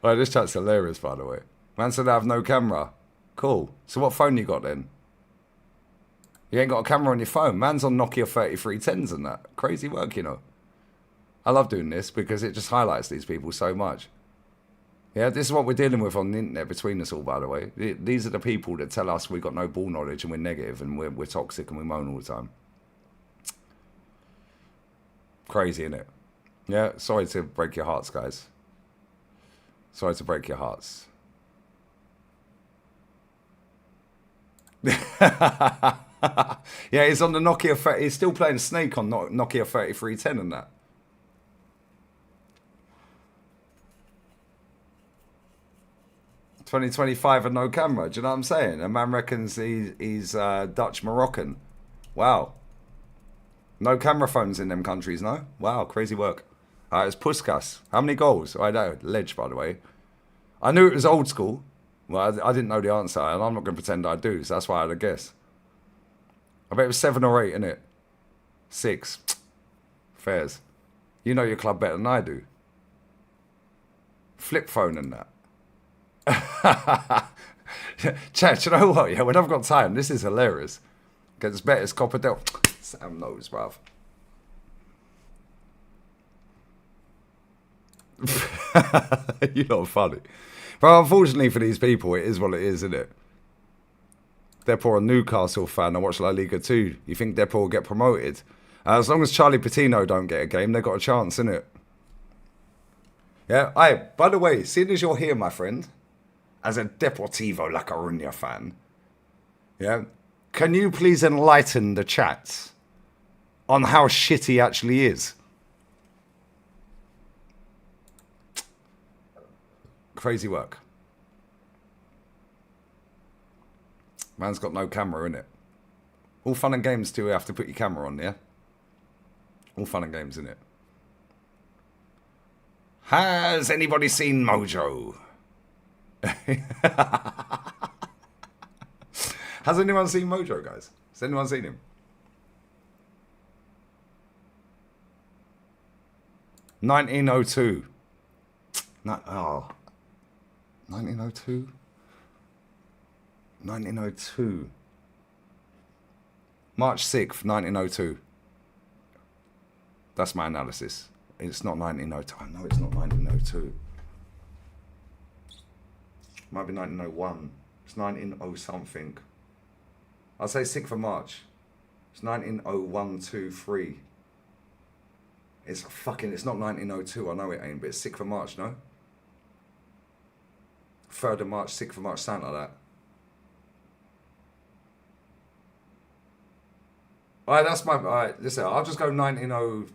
Well, this chat's hilarious, by the way. Man said I have no camera. Cool. So what phone you got then? You ain't got a camera on your phone. Man's on Nokia 3310s and that. Crazy work, you know. I love doing this because it just highlights these people so much. Yeah, this is what we're dealing with on the internet between us all, by the way. These are the people that tell us we've got no ball knowledge and we're negative and we're toxic and we moan all the time. Crazy, innit? Yeah, sorry to break your hearts, guys. Sorry to break your hearts. Yeah, he's on the Nokia. He's still playing Snake on Nokia 3310 and that. $2025 and no camera. Do you know what I'm saying? A man reckons he's Dutch Moroccan. Wow. No camera phones in them countries, no? Wow, crazy work. It's Puskas. How many goals? I know, Ledge, by the way. I knew it was old school. Well, I didn't know the answer, and I'm not going to pretend I do, so that's why I had a guess. I bet it was 7 or 8, innit? 6. Fairs. You know your club better than I do. Flip phone and that. Chat, you know what? Yeah, when I've got time, this is hilarious. Gets better as Copperdale. Sam knows, bruv. You're not funny. But unfortunately for these people, it is what it is, isn't it? Depor a Newcastle fan. I watch La Liga too. You think Depor will get promoted? As long as Charlie Patino don't get a game, they've got a chance, innit? Yeah. By the way, seeing as you're here, my friend, as a Deportivo La Coruña fan, yeah, can you please enlighten the chat on how shit he actually is? Crazy work. Man's got no camera, innit? All fun and games till you have to put your camera on, yeah? All fun and games, innit? Has anybody seen Mojo? Has anyone seen Mojo, guys? Has anyone seen him? 1902. No, oh. 1902? 1902. March 6th, 1902. That's my analysis. It's not 1902. I know it's not 1902. Might be 1901. It's 1900 something. I'll say 6th of March. It's 190123. It's not 1902. I know it ain't, but it's 6th of March, no? 3rd of March, 6th of March, something like that. Alright, that's my... Alright, listen, I'll just go 1900...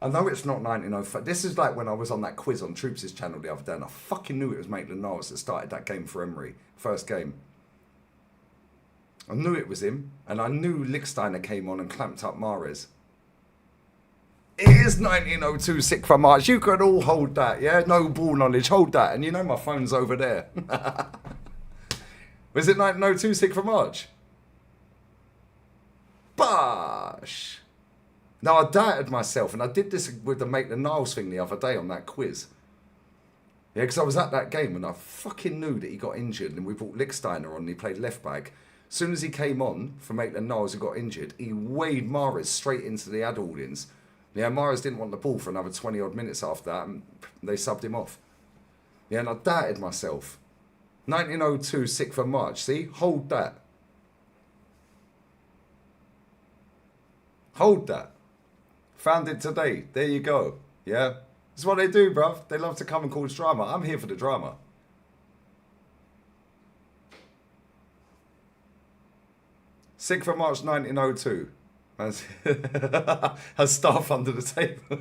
I know it's not 1905. This is like when I was on that quiz on Troops' channel the other day, and I fucking knew it was Maitland-Niles that started that game for Emery. First game. I knew it was him, and I knew Licksteiner came on and clamped up Mahrez. It is 1902, 6th of March. You can all hold that, yeah? No ball knowledge, hold that. And you know my phone's over there. Was it 1902, 6th of March? Bosh! Now, I doubted myself, and I did this with the Maitland-Niles thing the other day on that quiz. Yeah, because I was at that game, and I fucking knew that he got injured, and we brought Licksteiner on, and he played left back. As soon as he came on for Maitland-Niles, who got injured, he weighed Mahrez straight into the ad audience. Yeah, Mahrez didn't want the ball for another 20-odd minutes after that, and they subbed him off. Yeah, and I doubted myself. 1902, 6th of March. See? Hold that. Hold that. Found it today. There you go. Yeah? That's what they do, bruv. They love to come and cause drama. I'm here for the drama. 6th of March 1902. Has staff under the table.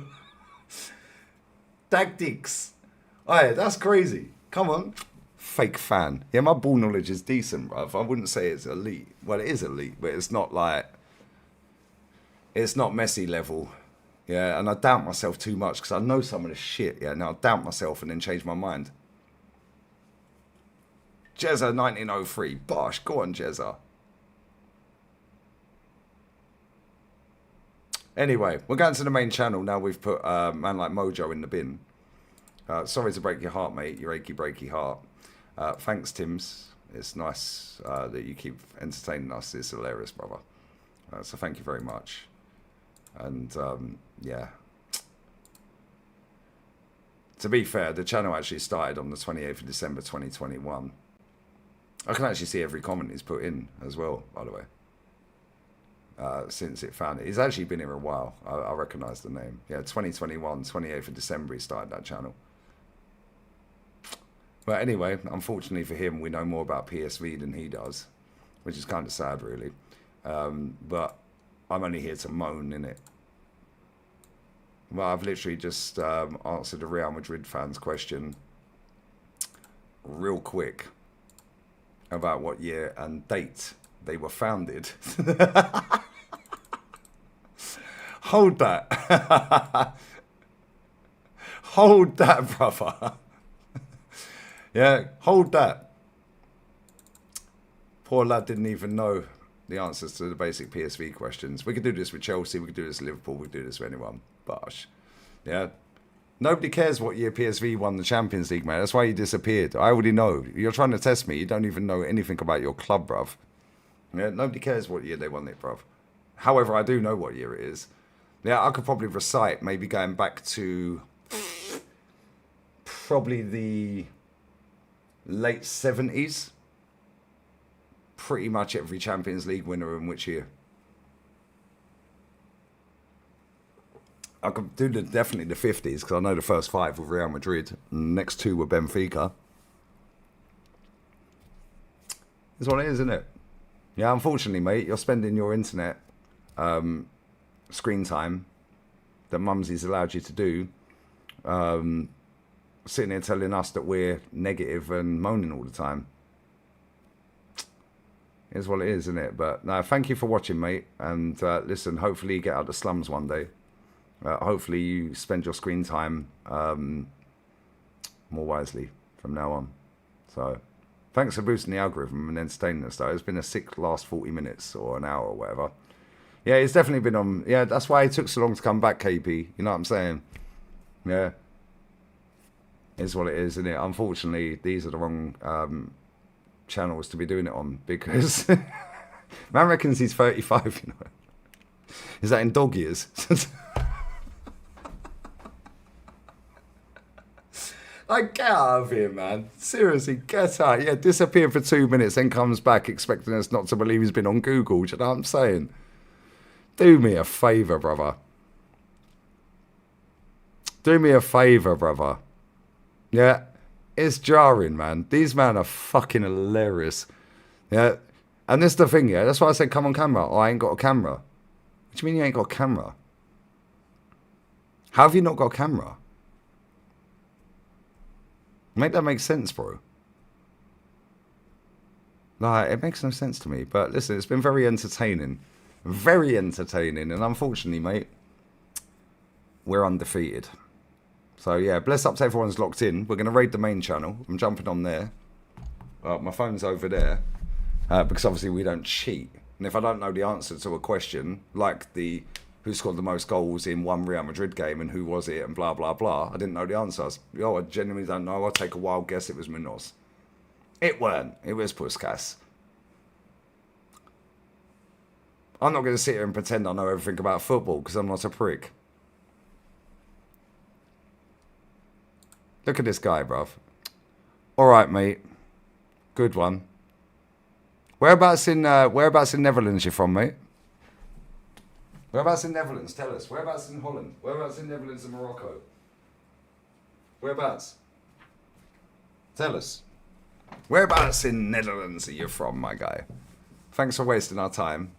Tactics. Alright, that's crazy. Come on. Fake fan. Yeah, my ball knowledge is decent, bruv. I wouldn't say it's elite. Well, it is elite, but it's not like... It's not Messi level. Yeah, and I doubt myself too much because I know some of the shit. Yeah, now I doubt myself and then change my mind. Jezza 1903. Bosh, go on, Jezza. Anyway, we're going to the main channel now. We've put man like Mojo in the bin. Sorry to break your heart, mate. Your achy breaky heart. Thanks, Tims. It's nice that you keep entertaining us. It's hilarious, brother. So thank you very much. And yeah. To be fair, the channel actually started on the 28th of December 2021. I can actually see every comment he's put in as well, by the way. Since it found it. He's actually been here a while. I recognise the name. Yeah, 2021, 28th of December he started that channel. But anyway, unfortunately for him, we know more about PSV than he does, which is kind of sad, really. But I'm only here to moan, innit? Well, I've literally just answered a Real Madrid fan's question real quick about what year and date they were founded. Hold that. Hold that, brother. Yeah, hold that. Poor lad didn't even know the answers to the basic PSV questions. We could do this with Chelsea, we could do this with Liverpool, we could do this with anyone. Bosh. Yeah. Nobody cares what year PSV won the Champions League, man. That's why you disappeared. I already know. You're trying to test me. You don't even know anything about your club, bruv. Yeah, nobody cares what year they won it, bruv. However, I do know what year it is. Yeah, I could probably recite, maybe going back to probably the late 70s. Pretty much every Champions League winner in which year. I could do definitely the 50s because I know the first 5 were Real Madrid and the next 2 were Benfica. That's what it is, isn't it? Yeah, unfortunately, mate, you're spending your internet screen time that Mumsy's allowed you to do sitting here telling us that we're negative and moaning all the time. Is what it is, isn't it? But no, thank you for watching, mate. And listen, hopefully you get out of the slums one day. Hopefully you spend your screen time more wisely from now on. So thanks for boosting the algorithm and entertaining us, though. It's been a sick last 40 minutes or an hour or whatever. Yeah, it's definitely been on. Yeah, that's why it took so long to come back, KP. You know what I'm saying? Yeah. Is what it is, isn't it? Unfortunately, these are the wrong channels to be doing it on because man reckons he's 35, you know. Is that in dog years? Like, get out of here, man. Seriously, get out. Yeah, disappear for 2 minutes, then comes back expecting us not to believe he's been on Google. Do you know what I'm saying? Do me a favour, brother. Do me a favour, brother. Yeah, it's jarring, man. These men are fucking hilarious. Yeah, and this is the thing, yeah. That's why I said, come on camera. Oh, I ain't got a camera. What do you mean you ain't got a camera? How have you not got a camera? Make that make sense, bro. Like, it makes no sense to me. But listen, it's been very entertaining. Very entertaining. And unfortunately, mate, we're undefeated. So, yeah, bless up to everyone's locked in. We're going to raid the main channel. I'm jumping on there. My phone's over there. Because obviously we don't cheat. And if I don't know the answer to a question, like the who scored the most goals in one Real Madrid game and who was it and blah, blah, blah, I didn't know the answer. I genuinely don't know. I'll take a wild guess it was Munoz. It weren't. It was Puskas. I'm not going to sit here and pretend I know everything about football because I'm not a prick. Look at this guy, bruv. All right, mate. Good one. Whereabouts in Netherlands you from, mate? Whereabouts in Netherlands? Tell us. Whereabouts in Holland? Whereabouts in Netherlands and Morocco? Whereabouts? Tell us. Whereabouts in Netherlands are you from, my guy? Thanks for wasting our time.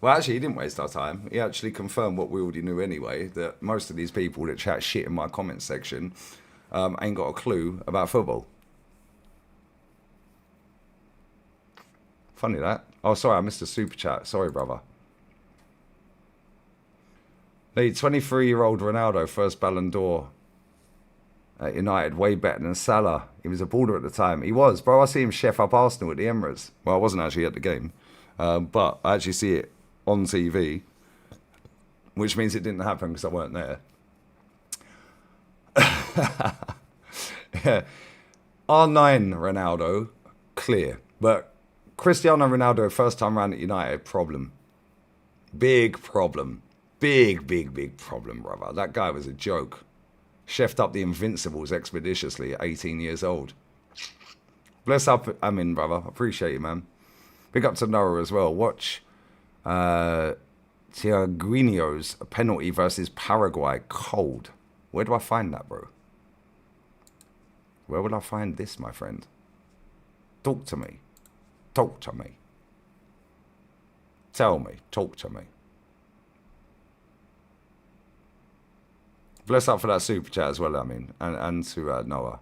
Well, actually, he didn't waste our time. He actually confirmed what we already knew anyway, that most of these people that chat shit in my comment section ain't got a clue about football. Funny that. Oh, sorry, I missed a super chat. Sorry, brother. The 23-year-old Ronaldo, first Ballon d'Or at United, way better than Salah. He was a baller at the time. He was, bro. I see him chef up Arsenal at the Emirates. Well, I wasn't actually at the game, but I actually see it on TV, which means it didn't happen because I weren't there. Yeah. R9 Ronaldo, clear. But Cristiano Ronaldo, first time around at United, problem. Big problem. Big problem, brother. That guy was a joke. Chefed up the Invincibles expeditiously at 18 years old. Bless up, I'm in, brother. Appreciate you, man. Big up to Noah as well. Watch Tiaguinho's penalty versus Paraguay. Cold. Where do I find that, bro? Where would I find this, my friend? Talk to me. Talk to me. Tell me. Talk to me. Bless up for that super chat as well, I mean. And to Noah.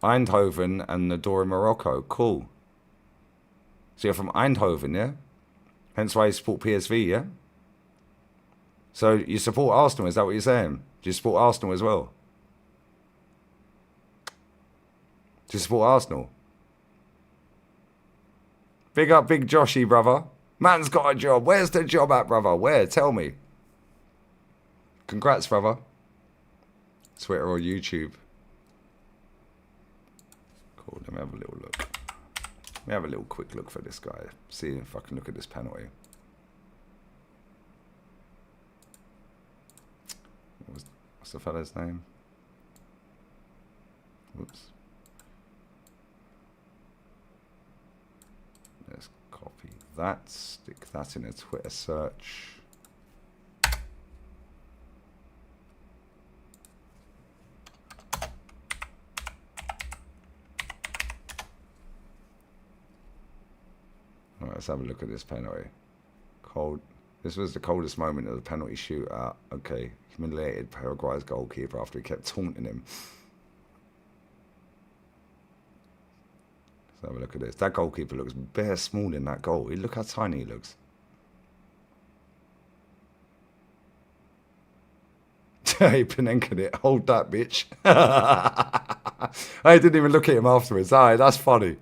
Eindhoven and Nador in Morocco. Cool. So you're from Eindhoven, yeah? Hence why you support PSV, yeah? So you support Arsenal, is that what you're saying? Do you support Arsenal as well? Do you support Arsenal? Big up Big Joshy, brother. Man's got a job. Where's the job at, brother? Where? Tell me. Congrats, brother. Twitter or YouTube. Cool, let me have a little look. Let me have a little quick look for this guy. See if I can look at this penalty. What's the fella's name? Whoops. Let's copy that. Stick that in a Twitter search. Alright, let's have a look at this penalty. Cold. This was the coldest moment of the penalty shootout. Okay, humiliated Paraguay's goalkeeper after he kept taunting him. Let's have a look at this. That goalkeeper looks bare small in that goal. Look how tiny he looks. Hey, Penenka it. Hold that, bitch. I didn't even look at him afterwards. Alright, that's funny.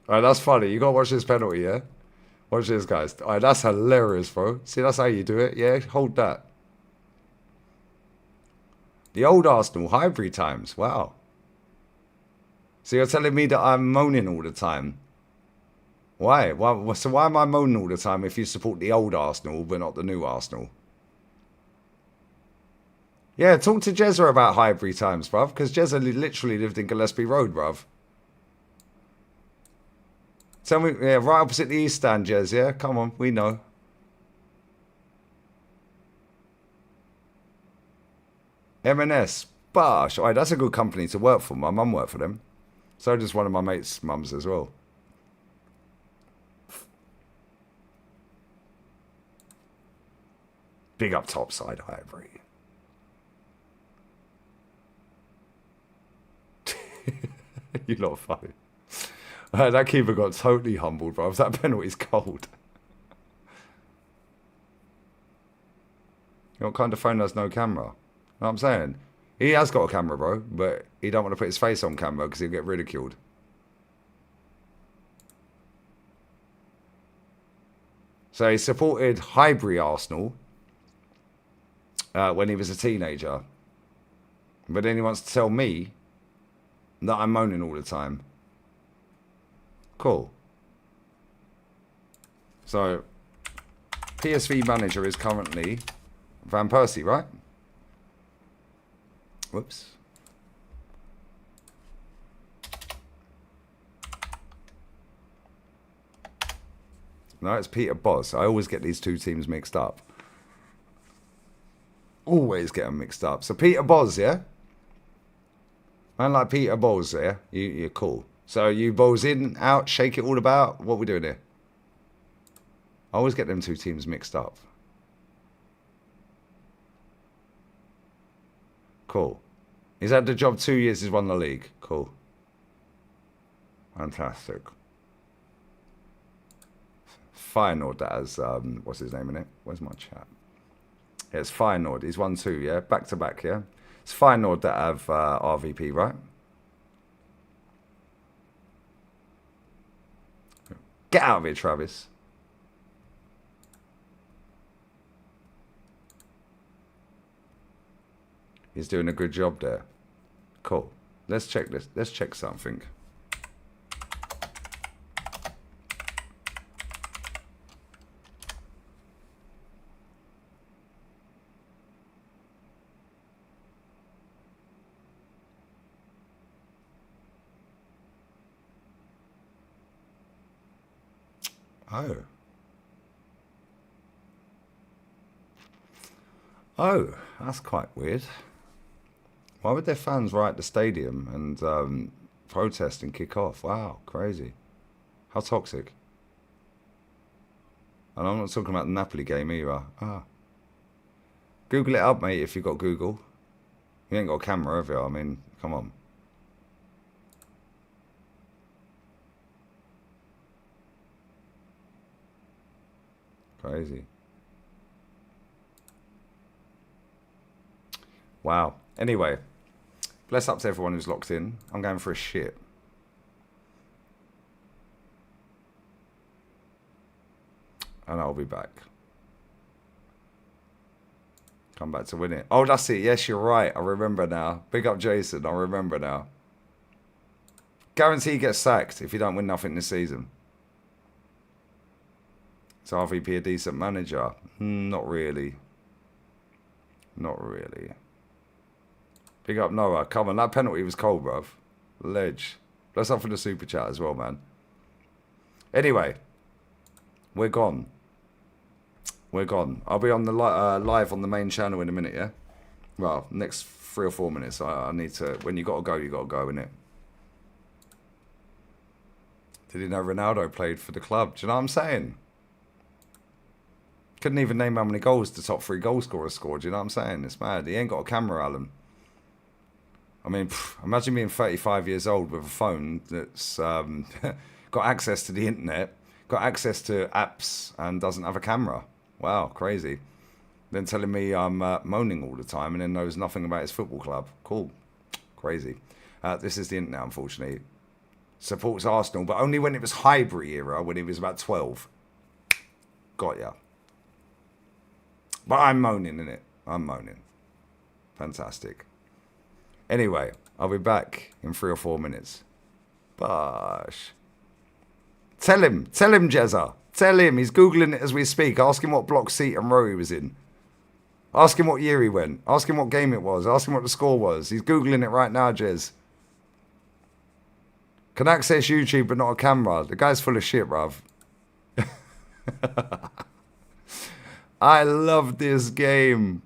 Alright, that's funny. You gotta watch this penalty, yeah? Watch this, guys. Alright, that's hilarious, bro. See, that's how you do it, yeah? Hold that. The old Arsenal, Highbury times. Wow. So you're telling me that I'm moaning all the time? Why? So why am I moaning all the time if you support the old Arsenal but not the new Arsenal? Yeah, talk to Jezza about Highbury times, bruv. Because Jezza literally lived in Gillespie Road, bruv. Tell me, yeah, right opposite the East Stand, Jez, yeah? Come on, we know. M&S, Bosh. Alright, that's a good company to work for. My mum worked for them. So does one of my mates' mums as well. Big up topside, Highbury. You lot are funny. That keeper got totally humbled, bro. That penalty's cold. What kind of phone has no camera? Know what I'm saying? He has got a camera, bro, but he don't want to put his face on camera because he'll get ridiculed. So he supported Highbury Arsenal when he was a teenager. But then he wants to tell me that I'm moaning all the time. Cool. So, PSV manager is currently Van Persie, right? Whoops. No, it's Peter Bosz. I always get these two teams mixed up. Always get them mixed up. So Peter Bosz, yeah? Man like Peter Bowles there. You're cool. So you balls in, out, shake it all about. What are we doing here? I always get them two teams mixed up. Cool. He's had the job 2 years, he's won the league. Cool. Fantastic. Feyenoord, that has, what's his name in it? Where's my chat? Yeah, it's Feyenoord. He's won 2, yeah? Back to back, yeah? It's Feyenoord that have RVP, right? Get out of here, Travis. He's doing a good job there. Cool. Let's check this. Let's check something. Oh. Oh, that's quite weird. Why would their fans riot the stadium and protest and kick off? Wow, crazy. How toxic. And I'm not talking about the Napoli game either. Ah. Google it up, mate, if you've got Google. You ain't got a camera, have you? I mean, come on. Crazy. Wow. Anyway, bless up to everyone who's locked in. I'm going for a shit. And I'll be back. Come back to win it. Oh, that's it. Yes, you're right. I remember now. Big up Jason. I remember now. Guarantee you get sacked if you don't win nothing this season. Is RVP a decent manager? Not really. Not really. Big up Noah. Come on, that penalty was cold, bruv. Ledge. Bless up for the super chat as well, man. Anyway, we're gone. We're gone. I'll be on the live on the main channel in a minute, yeah? Well, next 3 or 4 minutes. I need to... When you got to go, innit? Did you know Ronaldo played for the club? Do you know what I'm saying? Couldn't even name how many goals the top 3 goal scorers scored. Do you know what I'm saying? It's mad. He ain't got a camera, Alan. I mean, imagine being 35 years old with a phone that's got access to the internet, got access to apps, and doesn't have a camera. Wow, crazy. Then telling me I'm moaning all the time and then knows nothing about his football club. Cool. Crazy. This is the internet, unfortunately. Supports Arsenal, but only when it was Highbury era, when he was about 12. Got ya. But I'm moaning, innit? I'm moaning. Fantastic. Anyway, I'll be back in 3 or 4 minutes. Bosh. Tell him, Jezza. Tell him, he's Googling it as we speak. Ask him what block, seat and row he was in. Ask him what year he went. Ask him what game it was. Ask him what the score was. He's Googling it right now, Jez. Can access YouTube but not a camera. The guy's full of shit, bruv. I love this game.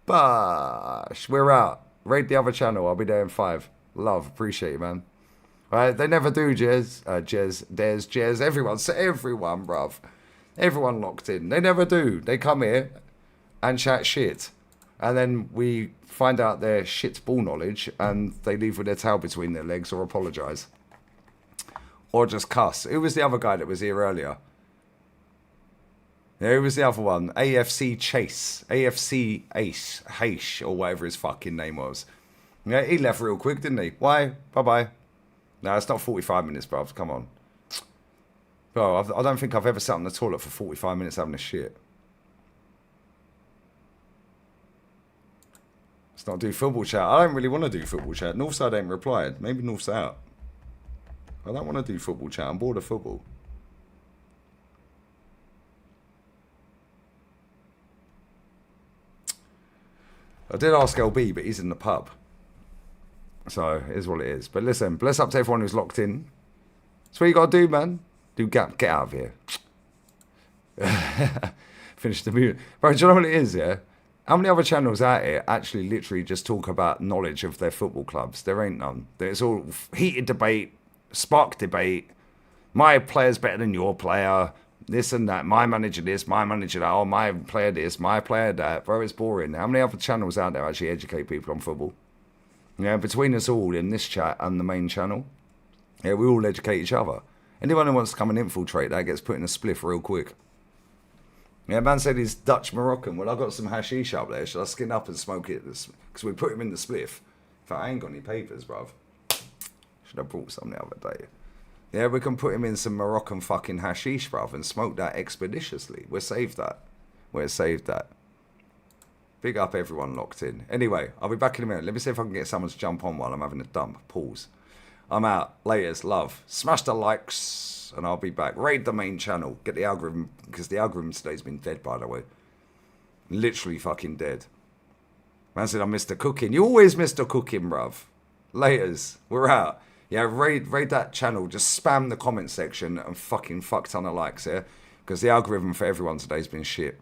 Bosh. We're out. Raid the other channel. I'll be there in 5. Love. Appreciate you, man. Right, they never do, Jez. Jez. Everyone, bruv. Everyone locked in. They never do. They come here and chat shit. And then we find out their shit ball knowledge and they leave with their tail between their legs or apologise. Or just cuss. Who was the other guy that was here earlier? Yeah, who was the other one? AFC Chase. AFC Ace. Haish, or whatever his fucking name was. Yeah, he left real quick, didn't he? Why? Bye-bye. No, it's not 45 minutes, bruv. Come on. Bro, I don't think I've ever sat on the toilet for 45 minutes having a shit. Let's not do football chat. I don't really want to do football chat. Northside ain't replied. Maybe North's out. I don't want to do football chat. I'm bored of football. I did ask LB, but he's in the pub. So, it is what it is. But listen, bless up to everyone who's locked in. That's what you got to do, man. Get out of here. Finish the movie. Bro, do you know what it is, yeah? How many other channels out here actually literally just talk about knowledge of their football clubs? There ain't none. There's all heated debate, spark debate. My player's better than your player. This and that. My manager this, my manager that. Oh, my player this, my player that. Bro, it's boring. How many other channels out there actually educate people on football? Yeah, between us all in this chat and the main channel, yeah, we all educate each other. Anyone who wants to come and infiltrate that gets put in a spliff real quick. Yeah, man said he's Dutch Moroccan. Well, I got some hashish up there. Should I skin up and smoke it? Because we put him in the spliff. In fact, I ain't got any papers, bruv. Should have brought some the other day. Yeah, we can put him in some Moroccan fucking hashish, bruv, and smoke that expeditiously. We're saved that. We're saved that. Big up everyone locked in. Anyway, I'll be back in a minute. Let me see if I can get someone to jump on while I'm having a dump. Pause. I'm out. Laters. Love. Smash the likes. And I'll be back. Raid the main channel. Get the algorithm. Because the algorithm today's been dead, by the way. Literally fucking dead. Man said I missed the cooking. You always miss the cooking, bruv. Laters. We're out. Yeah, raid that channel. Just spam the comment section and fuck ton of likes, yeah? Because the algorithm for everyone today's been shit.